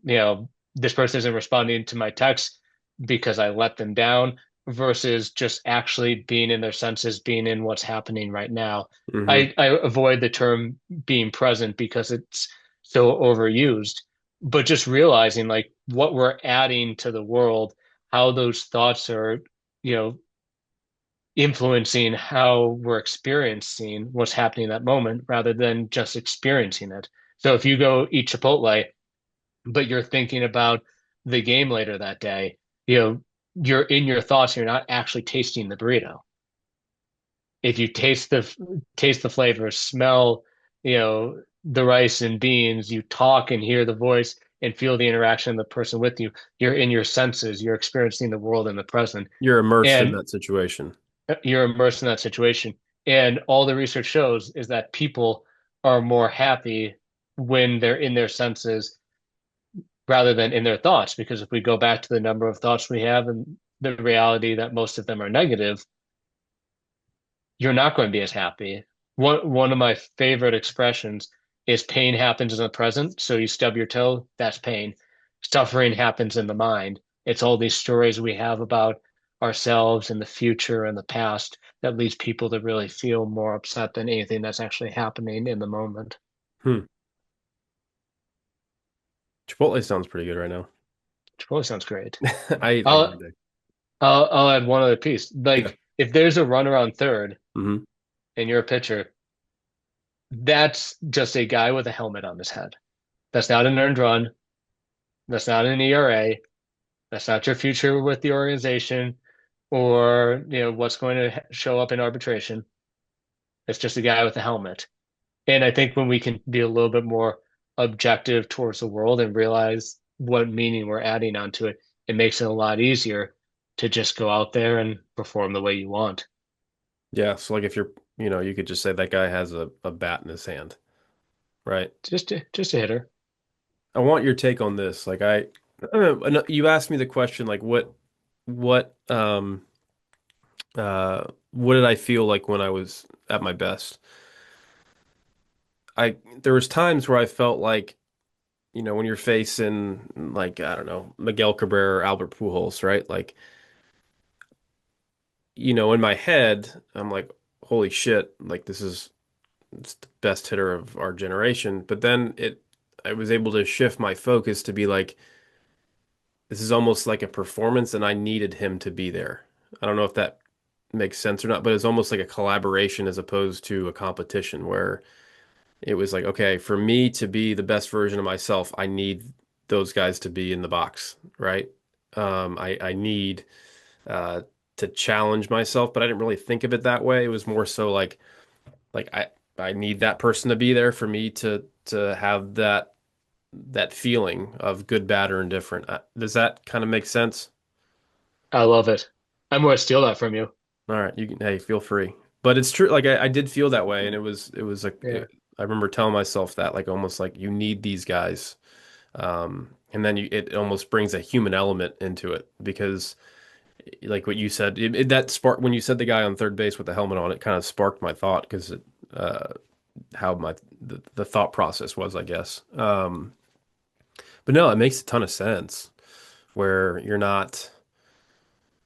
This person isn't responding to my text because I let them down versus just actually being in their senses, being in what's happening right now. hmm I avoid the term being present because it's so overused, but just realizing like what we're adding to the world, how those thoughts are, you know, influencing how we're experiencing what's happening in that moment rather than just experiencing it. So if you go eat Chipotle, but you're thinking about the game later that day, you know, you're in your thoughts, you're not actually tasting the burrito. If you taste the flavor, smell, the rice and beans, you talk and hear the voice and feel the interaction of the person with you, you're in your senses, you're experiencing the world in the present. You're immersed in And that situation. you're immersed in that situation. And all the research shows is that people are more happy when they're in their senses rather than in their thoughts. Because if we go back to the number of thoughts we have and the reality that most of them are negative, you're not going to be as happy. One of my favorite expressions is pain happens in the present. So you stub your toe, that's pain. Suffering happens in the mind. It's all these stories we have about ourselves and the future and the past that leads people to really feel more upset than anything that's actually happening in the moment. Hmm. Chipotle sounds pretty good right now. Which probably sounds great. I eat like every I'll day. I'll add one other piece. Yeah. Like if there's a runner on third Hmm. and you're a pitcher, that's just a guy with a helmet on his head. That's not an earned run. That's not an ERA. That's not your future with the organization or, what's going to show up in arbitration. It's just a guy with a helmet. And I think when we can be a little bit more objective towards the world and realize what meaning we're adding onto it, it makes it a lot easier to just go out there and perform the way you want. Yeah. So like if you're, you could just say that guy has a bat in his hand, right? Just a hitter. I want your take on this. Like you asked me the question, like what, what did I feel like when I was at my best? There was times where I felt like, when you're facing like, I don't know, Miguel Cabrera or Albert Pujols, right? Like, in my head, I'm like, holy shit, like it's the best hitter of our generation. But then I was able to shift my focus to be like, this is almost like a performance and I needed him to be there. I don't know if that makes sense or not, but it's almost like a collaboration as opposed to a competition where it was like, okay, for me to be the best version of myself, I need those guys to be in the box, right? I need uh, to challenge myself, but I didn't really think of it that way. It was more so like I need that person to be there for me to have that feeling of good, bad, or indifferent. Does that kind of make sense? I love it. I'm going to steal that from you. All right, you can, hey, feel free. But it's true. Like I did feel that way, and it was like Yeah. I remember telling myself that, like almost like you need these guys, and then it almost brings a human element into it because, like what you said, that spark when you said the guy on third base with the helmet on, it kind of sparked my thought because uh, how the thought process was, I guess. But no, it makes a ton of sense where you're not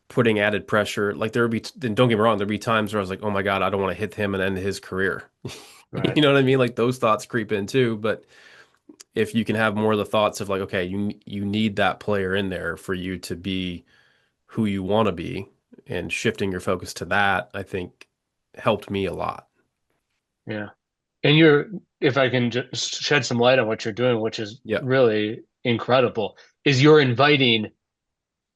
putting added pressure. Like there would be, and don't get me wrong, there'd be times where I was like, oh my God, I don't want to hit him and end his career. You Right. know what I mean? Like those thoughts creep in too. But if you can have more of the thoughts of like, okay, you need that player in there for you to be who you want to be, and shifting your focus to that, I think helped me a lot. Yeah. And if I can just shed some light on what you're doing, which is Yeah. really incredible, is you're inviting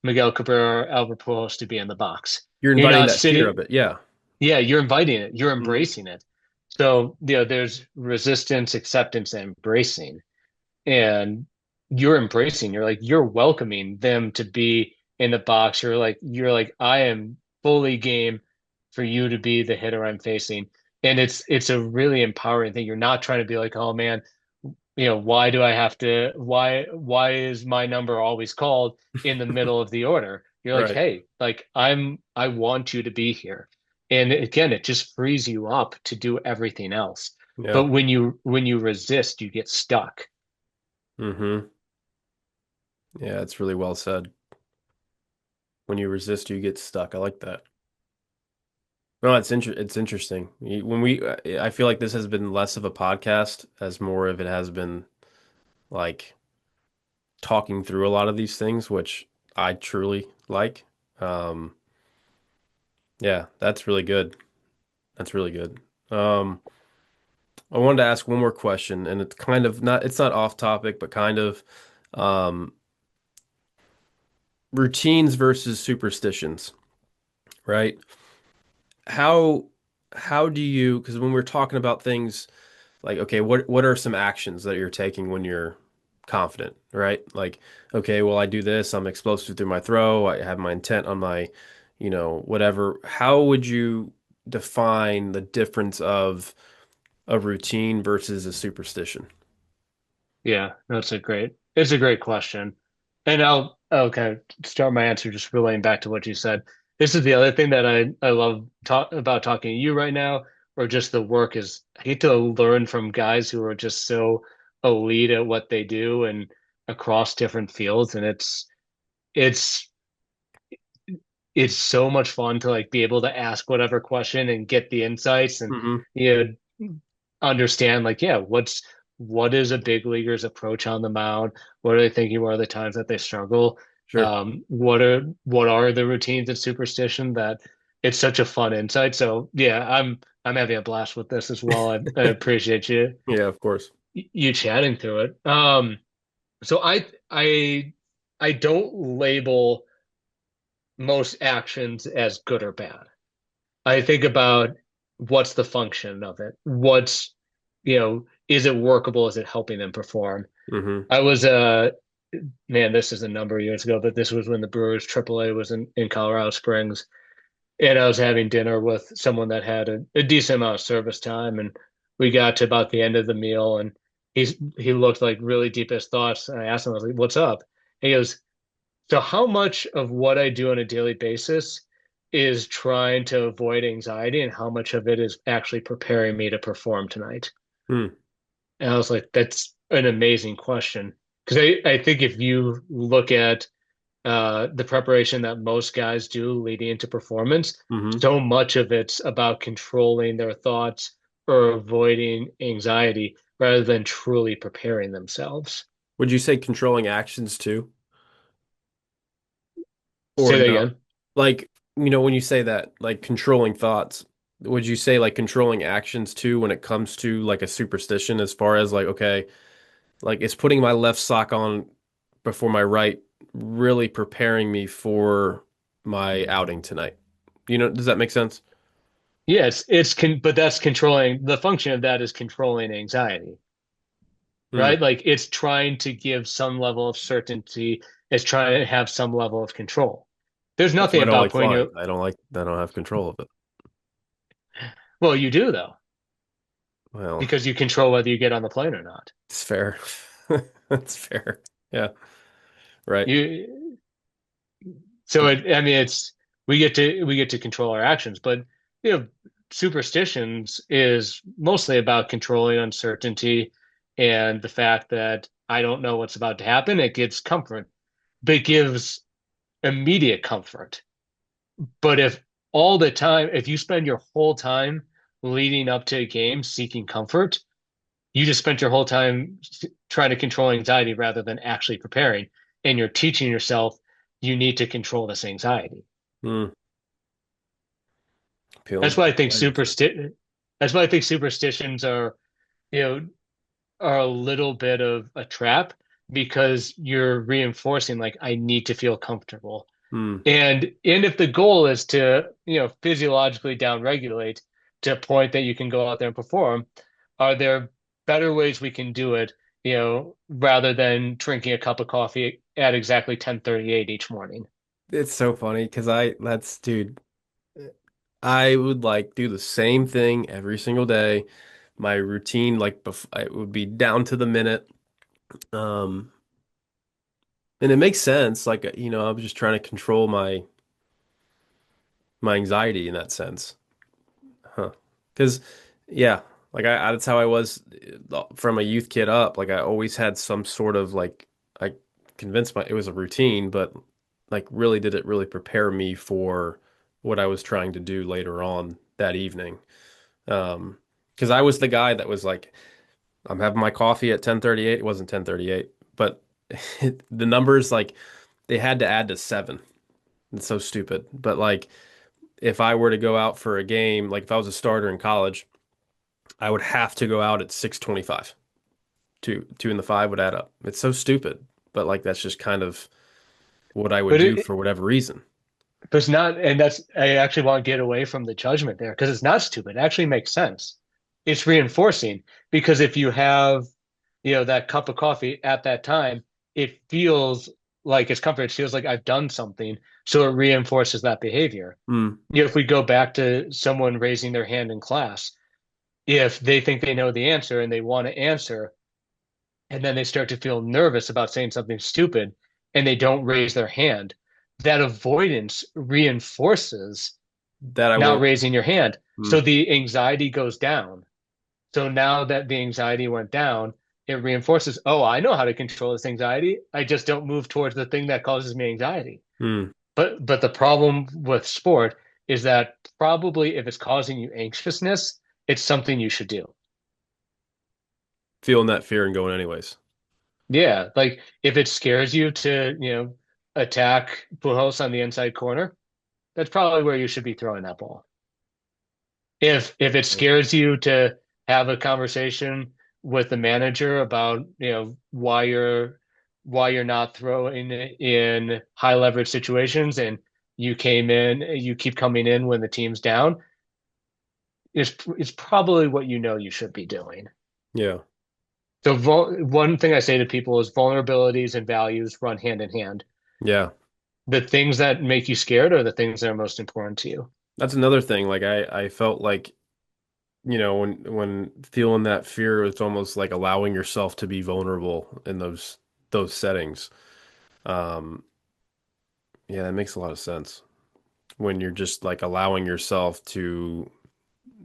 Miguel Cabrera or Albert Pujols to be in the box. You're You're inviting not that fear sitting, of it. Yeah. yeah, you're inviting it, you're Hmm. embracing it. So, there's resistance, acceptance, and embracing. And you're like, you're welcoming them to be in the box. You're like, I am fully game for you to be the hitter I'm facing. And it's a really empowering thing. You're not trying to be like, oh man, why do I have to, why is my number always called in the middle of the order? You're like, Right. hey, like I want you to be here. And again, it just frees you up to do everything else. Yeah. But when you resist, you get stuck. Hmm. Yeah, it's really well said. When you resist, you get stuck. I like that. No, it's interesting. When I feel like this has been less of a podcast as more of it has been like talking through a lot of these things, which I truly like. Um, yeah, that's really good. That's really good. Um, I wanted to ask one more question, and it's kind of not, it's not off topic, but kind of um, routines versus superstitions, right? How how do you, because when we're talking about things like, okay, what are some actions that you're taking when you're confident, right? Like, okay, well, I do this, I'm explosive through my throw, I have my intent on my, whatever. How would you define the difference of a routine versus a superstition? Yeah, it's a great question. And I'll kind of start my answer just relating back to what you said. This is the other thing that I love about talking to you right now, or just the work is I get to learn from guys who are just so elite at what they do and across different fields. And it's it's so much fun to like be able to ask whatever question and get the insights and Hmm. you know understand like yeah what is a big leaguer's approach on the mound, what are they thinking, what are the times that they struggle, Sure. what are the routines and superstition that it's such a fun insight. So yeah, I'm having a blast with this as well. I appreciate Yeah, of course. you chatting through it. So I don't label most actions as good or bad. I think about what's the function of it? Is it workable? Is it helping them perform? Hmm. I was man, this is a number of years ago, but this was when the Brewers AAA was in Colorado Springs. And I was having dinner with someone that had a decent amount of service time. And we got to about the end of the meal and he looked like really deep in his thoughts. And I asked him, I was like, what's up? And he goes, so how much of what I do on a daily basis is trying to avoid anxiety and how much of it is actually preparing me to perform tonight? Mm. And I was like, that's an amazing question. Because I think if you look at the preparation that most guys do leading into performance, Hmm. so much of it's about controlling their thoughts or avoiding anxiety rather than truly preparing themselves. Would you say controlling actions too? Or Say that no? again. Like, when you say that, like controlling thoughts, would you say like controlling actions too when it comes to like a superstition as far as like, okay, like is putting my left sock on before my right really preparing me for my outing tonight? Does that make sense? Yes, but that's controlling the function of that is controlling anxiety, Hmm. right? Like it's trying to give some level of certainty, it's trying to have some level of control. There's That's why nothing I don't about like putting flying. your, I don't have control of it. well, you do though, Well, because you control whether you get on the plane or not. it's fair. That's fair. Yeah, right. You, so I mean, we get to control our actions, but you know, superstitions is mostly about controlling uncertainty and the fact that I don't know what's about to happen. It gives comfort, but it gives immediate comfort. But if you spend your whole time leading up to a game seeking comfort, you just spent your whole time trying to control anxiety rather than actually preparing. And you're teaching yourself you need to control this anxiety. Hmm. That's Peeling why I think layers here. superstitions are, you know, are a little bit of a trap because you're reinforcing like I need to feel comfortable. Hmm. And if the goal is to, physiologically downregulate to a point that you can go out there and perform, are there better ways we can do it, rather than drinking a cup of coffee at exactly 10:38 each morning? It's so funny because dude, I would like do the same thing every single day. My routine, like, it would be down to the minute. Um, and it makes sense. Like, I was just trying to control my anxiety in that sense. Huh. Because, yeah, like that's how I was from a youth kid up. Like I always had some sort of like I convinced it was a routine, but like really did it really prepare me for what I was trying to do later on that evening. Because I was the guy that was like, I'm having my coffee at 10:38. It wasn't 10:38, but the numbers like they had to add to 7. It's so stupid. But like if I were to go out for a game, like if I was a starter in college, I would have to go out at 6:25. Two and the five would add up. It's so stupid, but like that's just kind of what I would But do it, for whatever reason. but it's not, and that's, I actually want to get away from the judgment there because it's not stupid. It actually makes sense. It's reinforcing because if you have, that cup of coffee at that time, it feels like it's comfort. It feels like I've done something. So it reinforces that behavior. Mm, If we go back to someone raising their hand in class, if they think they know the answer and they want to answer, and then they start to feel nervous about saying something stupid and they don't raise their hand, that avoidance reinforces that I not won't. raising your hand. So Mm, the anxiety goes down. So now that the anxiety went down, it reinforces, oh, I know how to control this anxiety. I just don't move towards the thing that causes me anxiety. mm. But the problem with sport is that probably if it's causing you anxiousness, it's something you should do. Feeling that fear and going anyways. Yeah, like if it scares you to, attack Pujols on the inside corner, that's probably where you should be throwing that ball. If it Yeah. scares you to have a conversation with the manager about, why you're not throwing in high leverage situations and you keep coming in when the team's down, it's probably what you should be doing. Yeah. So one thing I say to people is vulnerabilities and values run hand in hand. Yeah. The things that make you scared are the things that are most important to you. That's another thing. Like I felt like, when feeling that fear, it's almost like allowing yourself to be vulnerable in those settings. Um, yeah, that makes a lot of sense. When you're just like allowing yourself to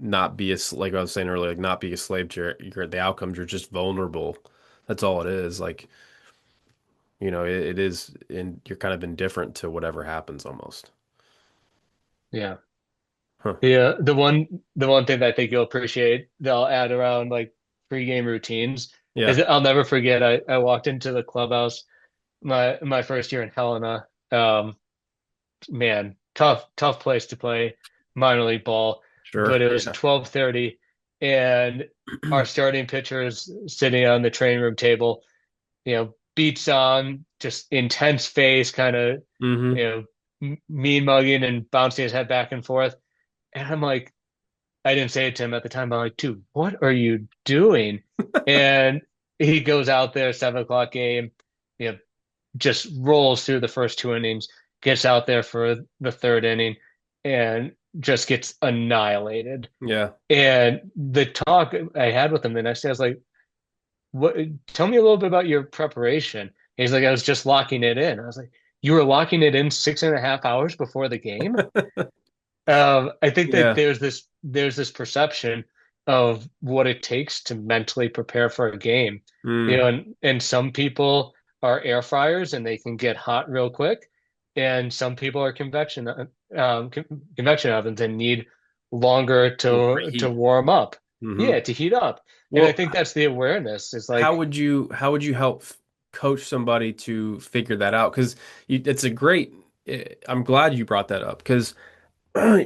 not be like I was saying earlier, like not be a slave to the outcomes. You're just vulnerable. That's all it is. Like, it is, and you're kind of indifferent to whatever happens almost. Yeah. Huh. The one thing that I think you'll appreciate they'll add around like pregame routines is Yeah, that I'll never forget I walked into the clubhouse my first year in Helena. Man, tough place to play minor league ball, sure. but it was Yeah. 12:30 and our starting pitcher is sitting on the training room table, beats on, just intense face, kind of, Hmm. mean mugging and bouncing his head back and forth. And I'm like, I didn't say it to him at the time, but I'm like, dude, what are you doing? And he goes out there, 7 o'clock game, you know, just rolls through the first 2 innings, gets out there for the third inning, and just gets annihilated. Yeah. And the talk I had with him the next day, I was like, what, tell me a little bit about your preparation. And he's like, I was just locking it in. I was like, you were locking it in 6.5 hours before the game? I think that Yeah. there's this perception of what it takes to mentally prepare for a game. Mm. And some people are air fryers and they can get hot real quick, and some people are convection ovens and need longer Little to preheat. warm up. Hmm. Yeah, to heat up. And I Well, think that's the awareness. It's how like, would you help coach somebody to figure that out? Because it's a great. I'm glad you brought that up because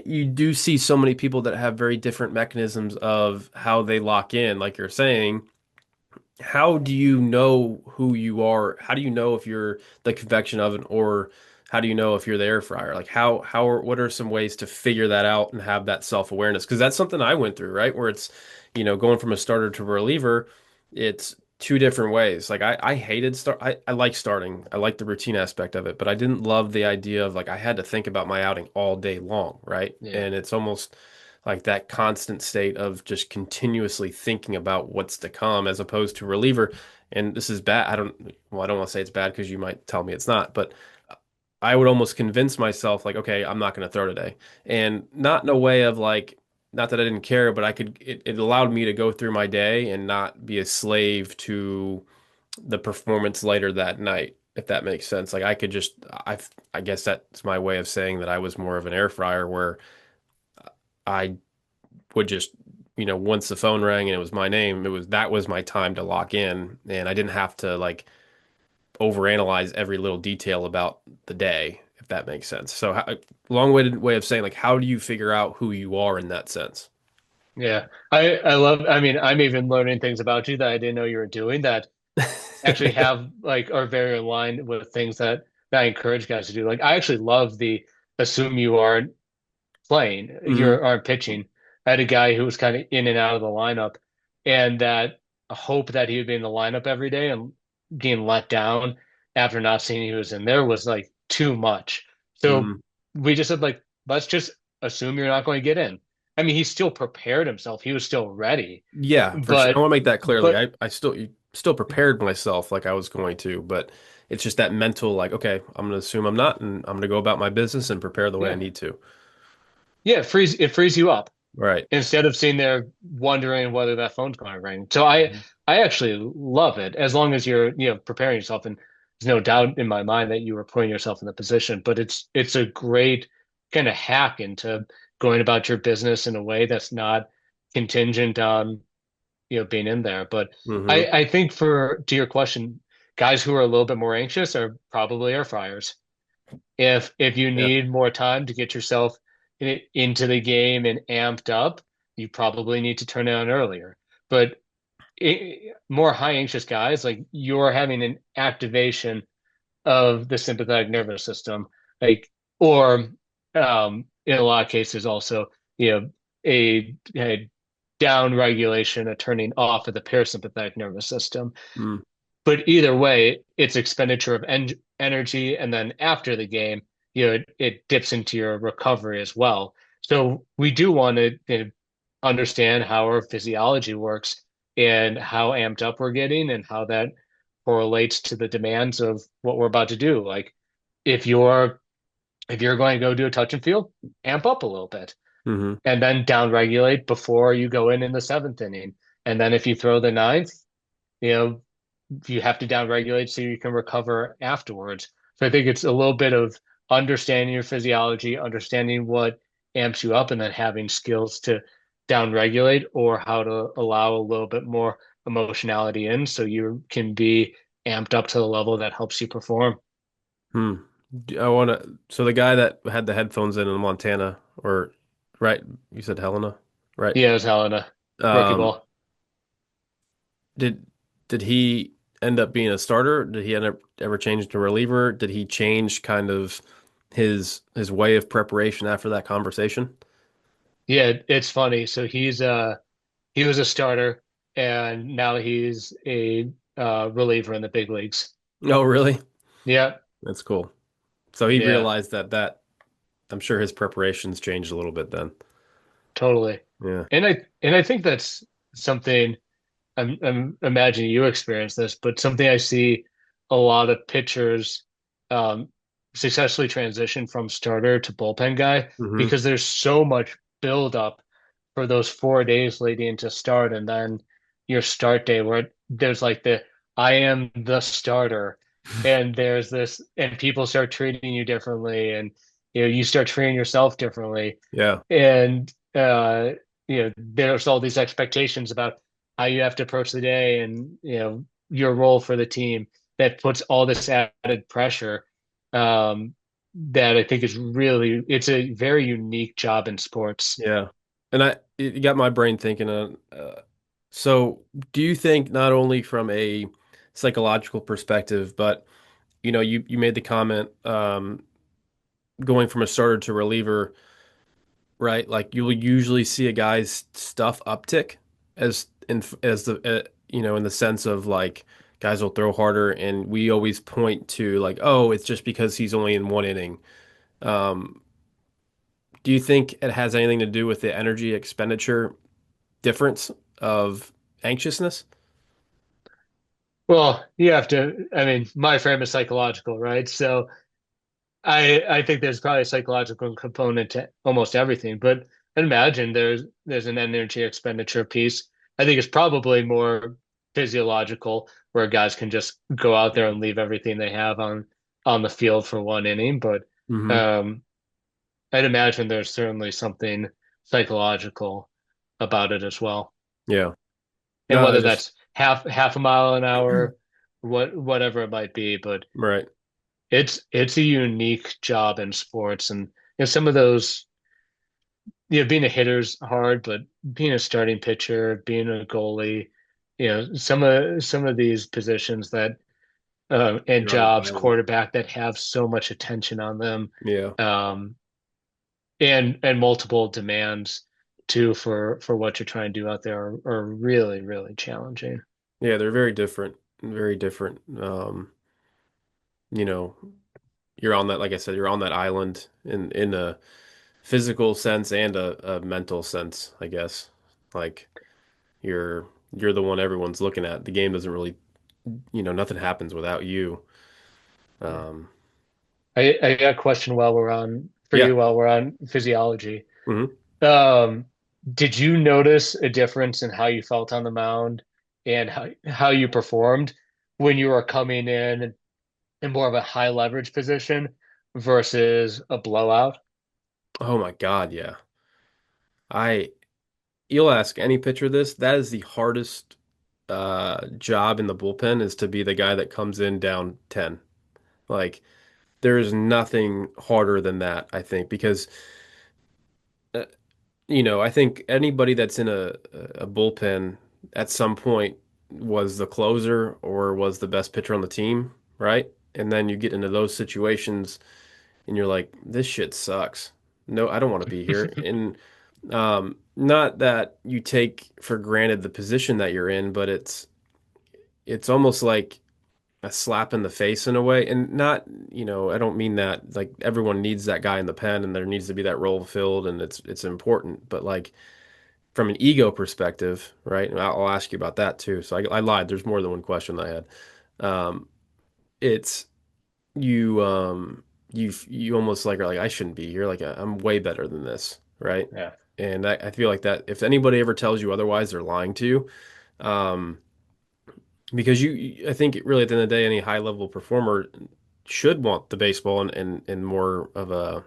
you do see so many people that have very different mechanisms of how they lock in, like you're saying. How do you know who you are? How do you know if you're the convection oven, or how do you know if you're the air fryer? Like what are some ways to figure that out and have that self-awareness? Because that's something I went through, right? Where it's, going from a starter to a reliever, it's two different ways. Like I hated I like starting. I like the routine aspect of it, but I didn't love the idea of like I had to think about my outing all day long, right? yeah, And it's almost like that constant state of just continuously thinking about what's to come as opposed to reliever. And this is bad. I don't want to say it's bad because you might tell me it's not, but I would almost convince myself like, okay, I'm not going to throw today. And not in a way of like, not that I didn't care, but it allowed me to go through my day and not be a slave to the performance later that night, if that makes sense. Like I could just, I guess that's my way of saying that I was more of an air fryer where I would just, once the phone rang and it was my name, that was my time to lock in, and I didn't have to like overanalyze every little detail about the day, if that makes sense. So, long-winded way of saying, like, how do you figure out who you are in that sense? Yeah. I love, I mean, I'm even learning things about you that I didn't know you were doing that actually have like are very aligned with things that I encourage guys to do. Like I actually love the assume you aren't playing, you Hmm. aren't pitching. I had a guy who was kind of in and out of the lineup, and that hope that he would be in the lineup every day and getting let down after not seeing he was in there was like too much. So Hmm. we just said like, let's just assume you're not going to get in. I mean, he still prepared himself. He was still ready, Yeah, for sure. I but want to make that clearly. but I still prepared myself like I was going to, but it's just that mental, like, okay, I'm gonna assume I'm not, and I'm gonna go about my business and prepare the way I yeah, need to. yeah, it frees you up Right. instead of sitting there wondering whether that phone's going to ring. So I actually love it as long as you're preparing yourself, and there's no doubt in my mind that you were putting yourself in the position. But it's a great kind of hack into going about your business in a way that's not contingent on being in there. But Hmm. I think for to your question, guys who are a little bit more anxious are probably air fryers. If you Yeah. need more time to get yourself into the game and amped up, you probably need to turn it on earlier. But more high anxious guys, like you're having an activation of the sympathetic nervous system, like or in a lot of cases also, a down regulation, a turning off of the parasympathetic nervous system. Mm. But either way, it's expenditure of energy, and then after the game, it dips into your recovery as well. So we do want to understand how our physiology works and how amped up we're getting and how that correlates to the demands of what we're about to do. Like if you're if you're going to go do a touch and field, amp up a little bit Hmm. and then down regulate before you go in the seventh inning. And then if you throw the ninth, you know, you have to down regulate so you can recover afterwards. So I think it's a little bit of understanding your physiology, understanding what amps you up, and then having skills to down regulate or how to allow a little bit more emotionality in so you can be amped up to the level that helps you perform. Hmm. I want to. So the guy that had the headphones in Montana, or right? You said Helena, right? Yeah, it was Helena, rookie Um, ball. did did he end up being a starter? Did he end up ever change to reliever? Did he change kind of his way of preparation after that conversation? Yeah, it's funny. So he was a starter and now he's a reliever in the big leagues. Oh, really? Yeah, That's cool. So he yeah, realized that I'm sure his preparations changed a little bit then. totally. Yeah. And I think that's something I'm imagining you experience this, but something I see a lot of pitchers um, successfully transition from starter to bullpen guy Hmm. because there's so much buildup for those 4 days leading into start, and then your start day where there's like the I am the starter, and there's this, and people start treating you differently, and you start treating yourself differently, Yeah. and there's all these expectations about how you have to approach the day and your role for the team that puts all this added pressure that I think is really it's a very unique job in sports. Yeah. And it got my brain thinking, so do you think not only from a psychological perspective, but you made the comment, going from a starter to reliever, right? Like you'll usually see a guy's stuff uptick as the in the sense of like guys will throw harder, and we always point to like, oh, it's just because he's only in one inning. Um, do you think it has anything to do with the energy expenditure difference of anxiousness? Well, you have to, I mean, my frame is psychological, right? So I think there's probably a psychological component to almost everything, but I'd imagine there's an energy expenditure piece. I think it's probably more physiological, where guys can just go out there and leave everything they have on the field for one inning. But Hmm. um, I'd imagine there's certainly something psychological about it as well. Yeah. And No, I whether just that's half a mile an hour whatever it might be. But Right. it's a unique job in sports, and some of those, being a hitter's hard, but being a starting pitcher, being a goalie, some of these positions that and You're on an jobs, island. quarterback, that have so much attention on them, Yeah. um, and multiple demands too for what you're trying to do out there are really, really challenging. Yeah, they're very different. Very different. You know, you're on that, like I said, you're on that island in a physical sense and a mental sense, I guess. Like you're you're the one everyone's looking at. The game doesn't really, nothing happens without you. Yeah. Um, I got a question while we're on for yeah. you while we're on physiology. Hmm. Um, did you notice a difference in how you felt on the mound and how you performed when you were coming in more of a high leverage position versus a blowout? Oh my God, yeah. I You'll ask any pitcher this. That is the hardest job in the bullpen is to be the guy that comes in down 10. Like there is nothing harder than that, I think, because uh, I think anybody that's in a bullpen at some point was the closer or was the best pitcher on the team, right? And then you get into those situations and you're like, this shit sucks. No, I don't want to be here. And not that you take for granted the position that you're in, but it's almost like a slap in the face in a way. And not, I don't mean that like everyone needs that guy in the pen and there needs to be that role filled and it's important, but like from an ego perspective, right? And I'll ask you about that too. So I lied. There's more than one question I had. Um, it's you you almost like are like I shouldn't be here. Like I'm way better than this, right? Yeah. And I feel like that if anybody ever tells you otherwise, they're lying to you. Um, because I think really at the end of the day, any high level performer should want the baseball in more of a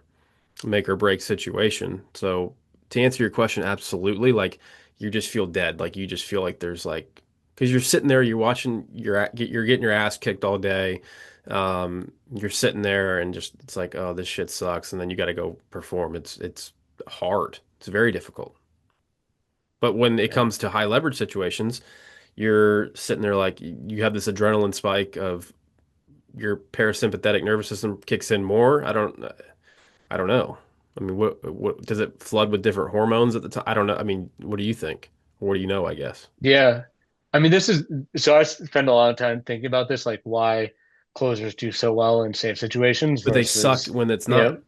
make or break situation. So to answer your question, absolutely. Like you just feel dead. Like you just feel like there's like because you're sitting there, you're watching, you're getting your ass kicked all day. You're sitting there and just it's like, oh, this shit sucks, and then you got to go perform. It's hard. It's very difficult. But when it Yeah. comes to high leverage situations, you're sitting there like you have this adrenaline spike of your parasympathetic nervous system kicks in more. I don't know. I mean, what does it flood with different hormones at the time? I don't know. I mean, what do you think? Or what do you know, I guess? Yeah. I mean, this is so I spend a lot of time thinking about this, like why closers do so well in safe situations But they suck versus, when it's yeah, not.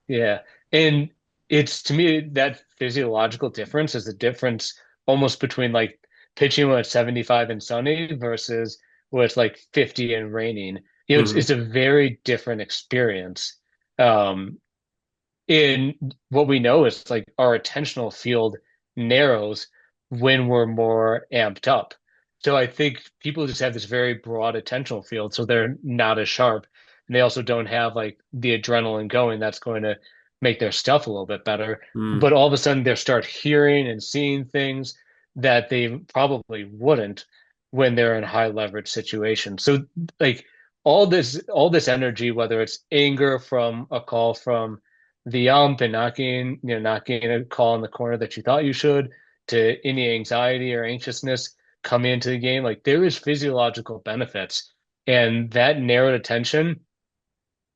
yeah. And it's to me that physiological difference is the difference almost between like pitching when it's 75 and sunny versus when it's like 50 and raining. Hmm. It's a very different experience. Um, in what we know is like our attentional field narrows when we're more amped up. So I think people just have this very broad attentional field, so they're not as sharp. And they also don't have like the adrenaline going that's going to make their stuff a little bit better. Mm. But all of a sudden they start hearing and seeing things that they probably wouldn't when they're in high leverage situations. So like all this energy, whether it's anger from a call from the ump and not getting a call in the corner that you thought you should, to any anxiety or anxiousness coming into the game, like there is physiological benefits. And that narrowed attention,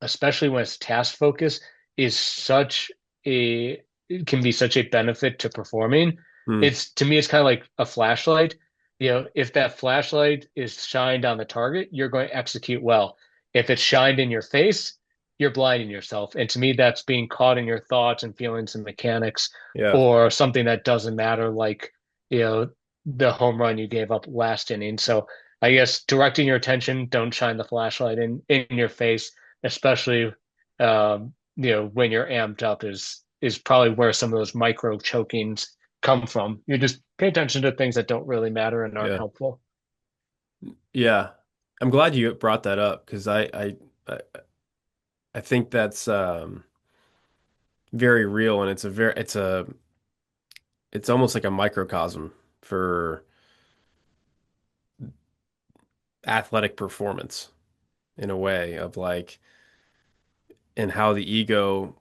especially when it's task focused, is such a it can be such a benefit to performing. Mm. It's to me, it's kind of like a flashlight. If that flashlight is shined on the target, you're going to execute well. If it's shined in your face, you're blinding yourself. And to me, that's being caught in your thoughts and feelings and mechanics, Yeah. or something that doesn't matter, like, you know, the home run you gave up last inning. So I guess directing your attention, don't shine the flashlight in your face, especially when you're amped up is probably where some of those micro chokings come from. You just pay attention to things that don't really matter and aren't Yeah. helpful. Yeah. I'm glad you brought that up because I I think that's very real and it's almost like a microcosm for athletic performance in a way of like, and how the ego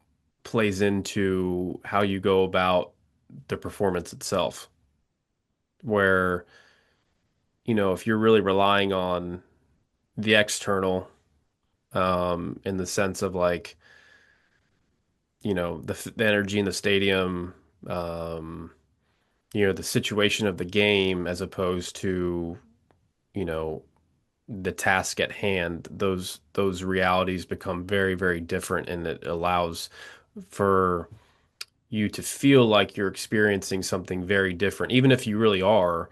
plays into how you go about the performance itself. Where, if you're really relying on the external, in the sense of like, the energy in the stadium, um, the situation of the game as opposed to, you know, the task at hand, those realities become very, very different, and it allows for you to feel like you're experiencing something very different, even if you really are.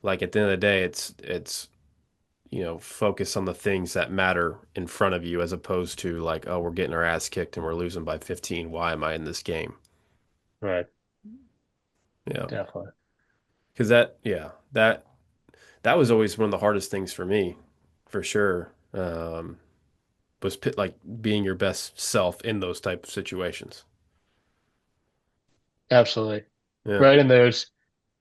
Like at the end of the day, it's focus on the things that matter in front of you as opposed to like, oh, we're getting our ass kicked and we're losing by 15. Why am I in this game? Right. Yeah. Definitely. Because that was always one of the hardest things for me, for sure. Was like being your best self in those type of situations. Absolutely. Yeah. Right. And there's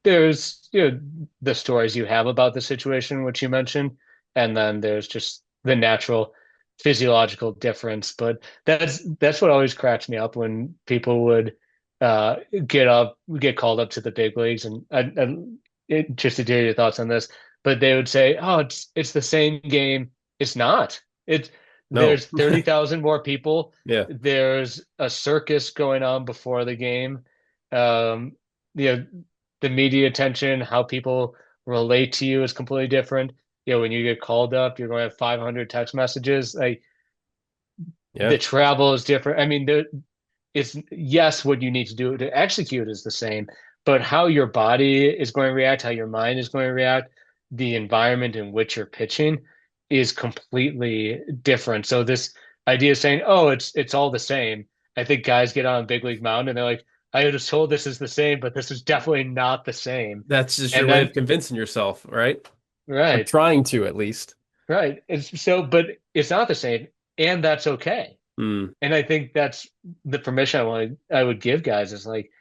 the stories you have about the situation which you mentioned, and then there's just the natural physiological difference. But that's what always cracks me up when people would uh get called up to the big leagues, and just to hear your thoughts on this, but they would say, oh, it's the same game. It's not. It's No. There's 30,000 more people. Yeah. There's a circus going on before the game. um you know the media attention, how people relate to you is completely different. When you get called up, you're going to have 500 text messages. Like, Yeah. the travel is different. I mean, it's, yes, what you need to do to execute is the same, but how your body is going to react, how your mind is going to react, the environment in which you're pitching is completely different. So this idea of saying, oh, it's all the same. I think guys get on a big league mound and they're like, I was told this is the same, but this is definitely not the same. That's just your And way of then, convincing yourself, right? Or right, trying to at least. right. But it's not the same, and that's okay. Hmm. And I think that's the permission I would give guys is like,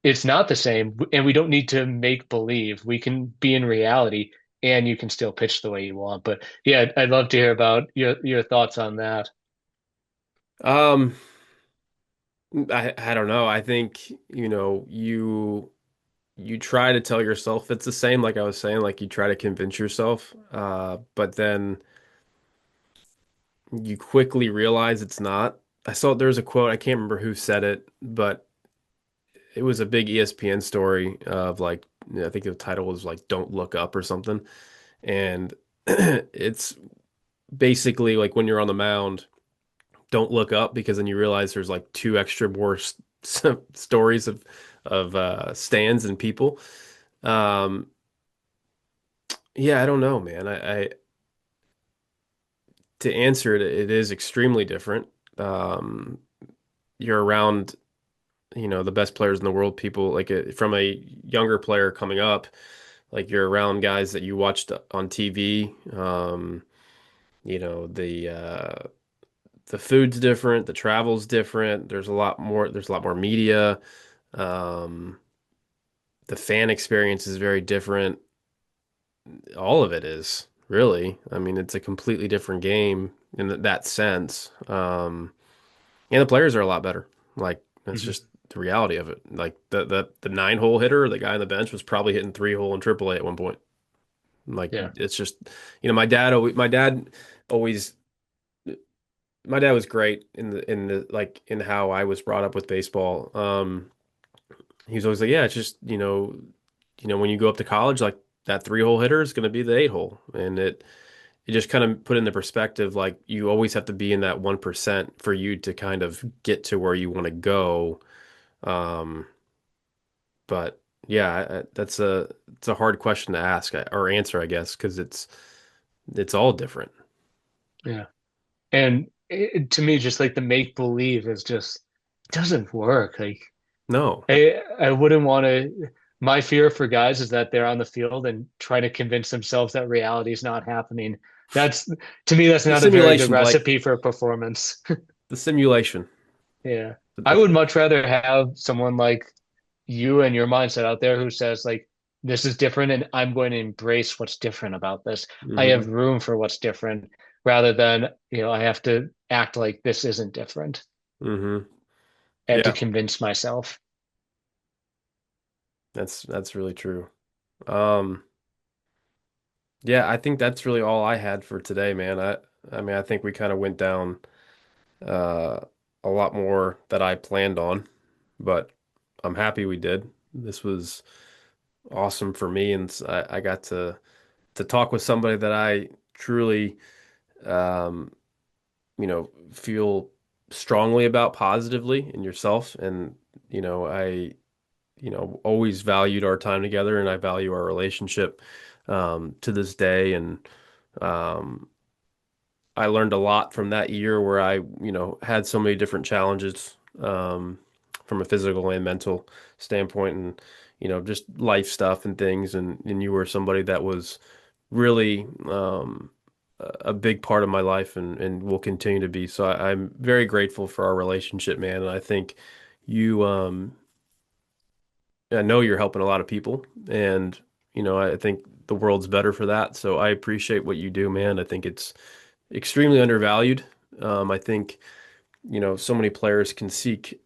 it's not the same, and we don't need to make believe. We can be in reality, and you can still pitch the way you want. But yeah, I'd love to hear about your thoughts on that. Um, I don't know. I think, you try to tell yourself it's the same, like I was saying, like you try to convince yourself, but then you quickly realize it's not. I saw there's a quote, I can't remember who said it, but it was a big ESPN story of like, I think the title was like "Don't Look Up" or something, and it's basically like when you're on the mound, don't look up because then you realize there's like two extra more stories of stands and people. Um, yeah, I don't know, man. I To answer it, it is extremely different. Um, you're around, the best players in the world, people like from a younger player coming up, like you're around guys that you watched on TV. The food's different, the travel's different. There's a lot more media. Um, the fan experience is very different. All of it is really. I mean, it's a completely different game in that sense. And the players are a lot better. Like that's Mhm. just the reality of it. Like the 9-hole hitter, the guy on the bench was probably hitting 3-hole in AAA at one point. Like Yeah. it's just, always my dad was great in the like in how I was brought up with baseball. He was always like, yeah, it's just, when you go up to college, like that 3-hole hitter is going to be the 8-hole. And it just kind of put into perspective, like you always have to be in that 1% for you to kind of get to where you want to go. Um, but yeah, it's a hard question to ask or answer, I guess, because it's all different. Yeah. And to me, just like the make believe is just doesn't work. Like, No, I wouldn't want to. My fear for guys is that they're on the field and trying to convince themselves that reality is not happening. That's To me, that's the not a very good simulation, Blake, recipe for a performance. the simulation. Yeah. I The would much rather have someone like you and your mindset out there who says like, this is different and I'm going to embrace what's different about this. I Hmm. have room for what's different rather than, I have to act like this isn't different Hmm. and to Yeah, convince myself. that's really true. Um, yeah, I think that's really all I had for today, man. I mean, I think we kind of went down uh a lot more that I planned on, but I'm happy we did. This was awesome for me, and I got to talk with somebody that I truly um feel strongly about positively in yourself. And, I, always valued our time together and I value our relationship to this day. And um, I learned a lot from that year where I, had so many different challenges from a physical and mental standpoint and, just life stuff and things. And you were somebody that was really a big part of my life and will continue to be. So I'm very grateful for our relationship, man. And I think you, I know you're helping a lot of people, and I think the world's better for that. So I appreciate what you do, man. I think it's extremely undervalued. I think so many players can seek,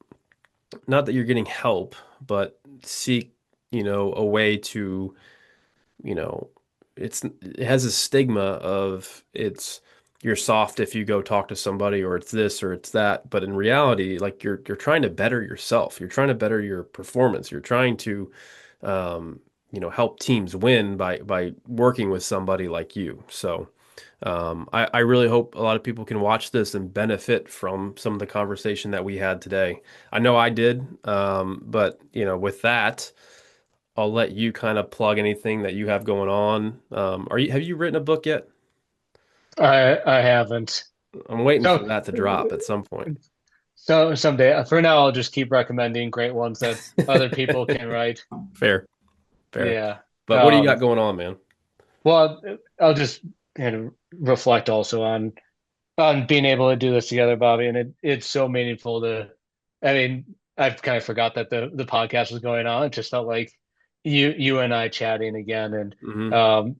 not that you're getting help, but seek a way to you know, it has a stigma of it's you're soft if you go talk to somebody or it's this or it's that. But in reality, like you're trying to better yourself. You're trying to better your performance. You're trying to um, help teams win by working with somebody like you. So I really hope a lot of people can watch this and benefit from some of the conversation that we had today. I know I did, but with that. I'll let you kind of plug anything that you have going on. Have you written a book yet? I haven't. I'm waiting for So that to drop at some point. someday, for now, I'll just keep recommending great ones that other people can write. Fair, fair. Yeah. But what do you got going on, man? Well, I'll just kind of reflect also on being able to do this together, Bobby, and it's so meaningful to. I mean, I've kind of forgot that the podcast was going on. It just felt like you and I chatting again, and Hmm. um,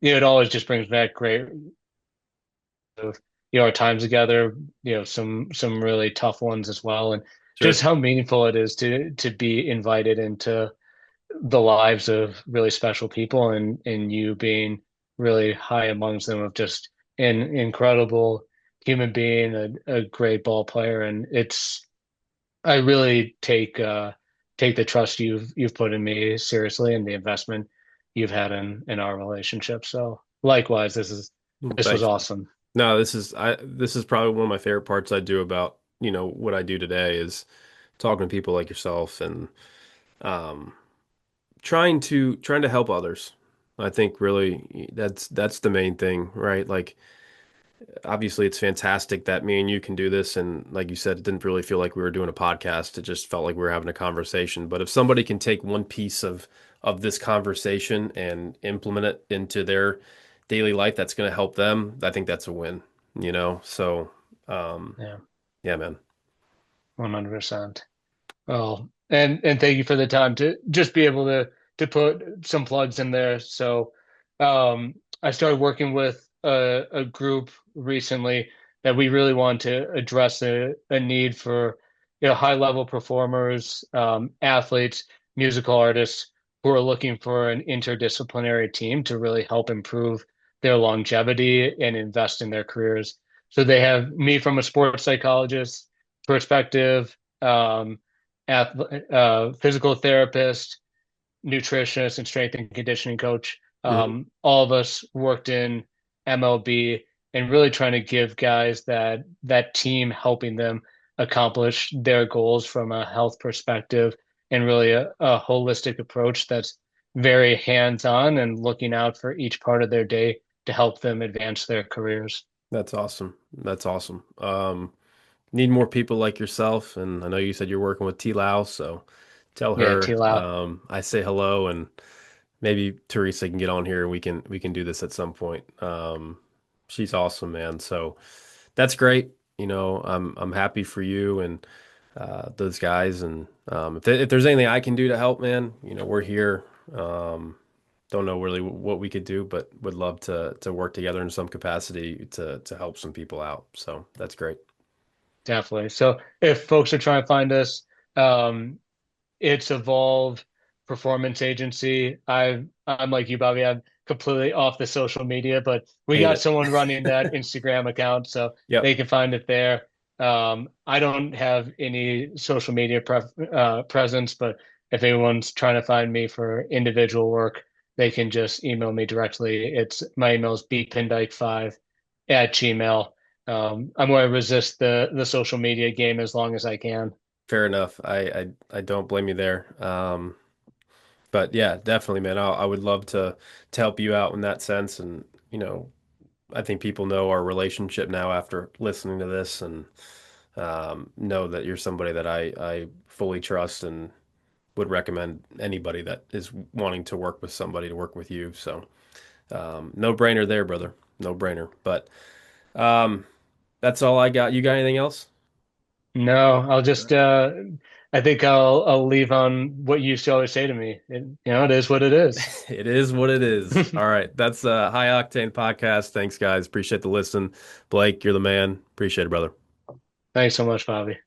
it always just brings back great of our time together. Some really tough ones as well, and just Sure. how meaningful it is to be invited into the lives of really special people, and you being really high amongst them of just an incredible human being, a great ball player, and I really take the trust you've put in me seriously and the investment you've had in our relationship. So likewise, Well, this was thanks, man. awesome. No, this is probably one of my favorite parts I do about, what I do today is talking to people like yourself and um trying to help others. I think really that's the main thing, right? Like obviously it's fantastic that me and you can do this. And like you said, it didn't really feel like we were doing a podcast. It just felt like we were having a conversation. But if somebody can take one piece of this conversation and implement it into their daily life, that's going to help them. I think that's a win. So, um, Yeah, yeah, man. 100%. Well, and thank you for the time to just be able to put some plugs in there. So, I started working with a group recently that we really want to address a need for high level performers, athletes, musical artists who are looking for an interdisciplinary team to really help improve their longevity and invest in their careers. So they have me from a sports psychologist perspective. Physical therapist, nutritionist, and strength and conditioning coach. Hmm. All of us worked in MLB and really trying to give guys that team helping them accomplish their goals from a health perspective and really a holistic approach that's very hands-on and looking out for each part of their day to help them advance their careers. That's awesome. That's awesome. Need more people like yourself. And I know you said you're working with T Lau, so tell Yeah, her T-Low. I say hello and maybe Teresa can get on here and we can do this at some point. She's awesome, man. So that's great. I'm happy for you and those guys. And if there's anything I can do to help, man, we're here. Don't know really what we could do, but would love to work together in some capacity to help some people out. So that's great. Definitely. So if folks are trying to find us, um, it's Evolve Performance Agency. I'm like you, Bobby. I'm completely off the social media, but we Hate got it. someone running that Instagram account, so Yep. they can find it there. I don't have any social media presence, but if anyone's trying to find me for individual work, they can just email me directly. It's my email is bpindyke5 at Gmail. I'm going to resist the social media game as long as I can. Fair enough. I don't blame you there. But yeah, definitely, man. I would love to help you out in that sense. And, I think people know our relationship now after listening to this and know that you're somebody that I fully trust and would recommend anybody that is wanting to work with somebody to work with you. So no brainer there, brother. No brainer. But um, that's all I got. You got anything else? No, I'll just I think I'll leave on what you used to always say to me. It is what it is. It is what it is. All right. That's High Octane Podcast. Thanks, guys. Appreciate the listen. Blake, you're the man. Appreciate it, brother. Thanks so much, Bobby.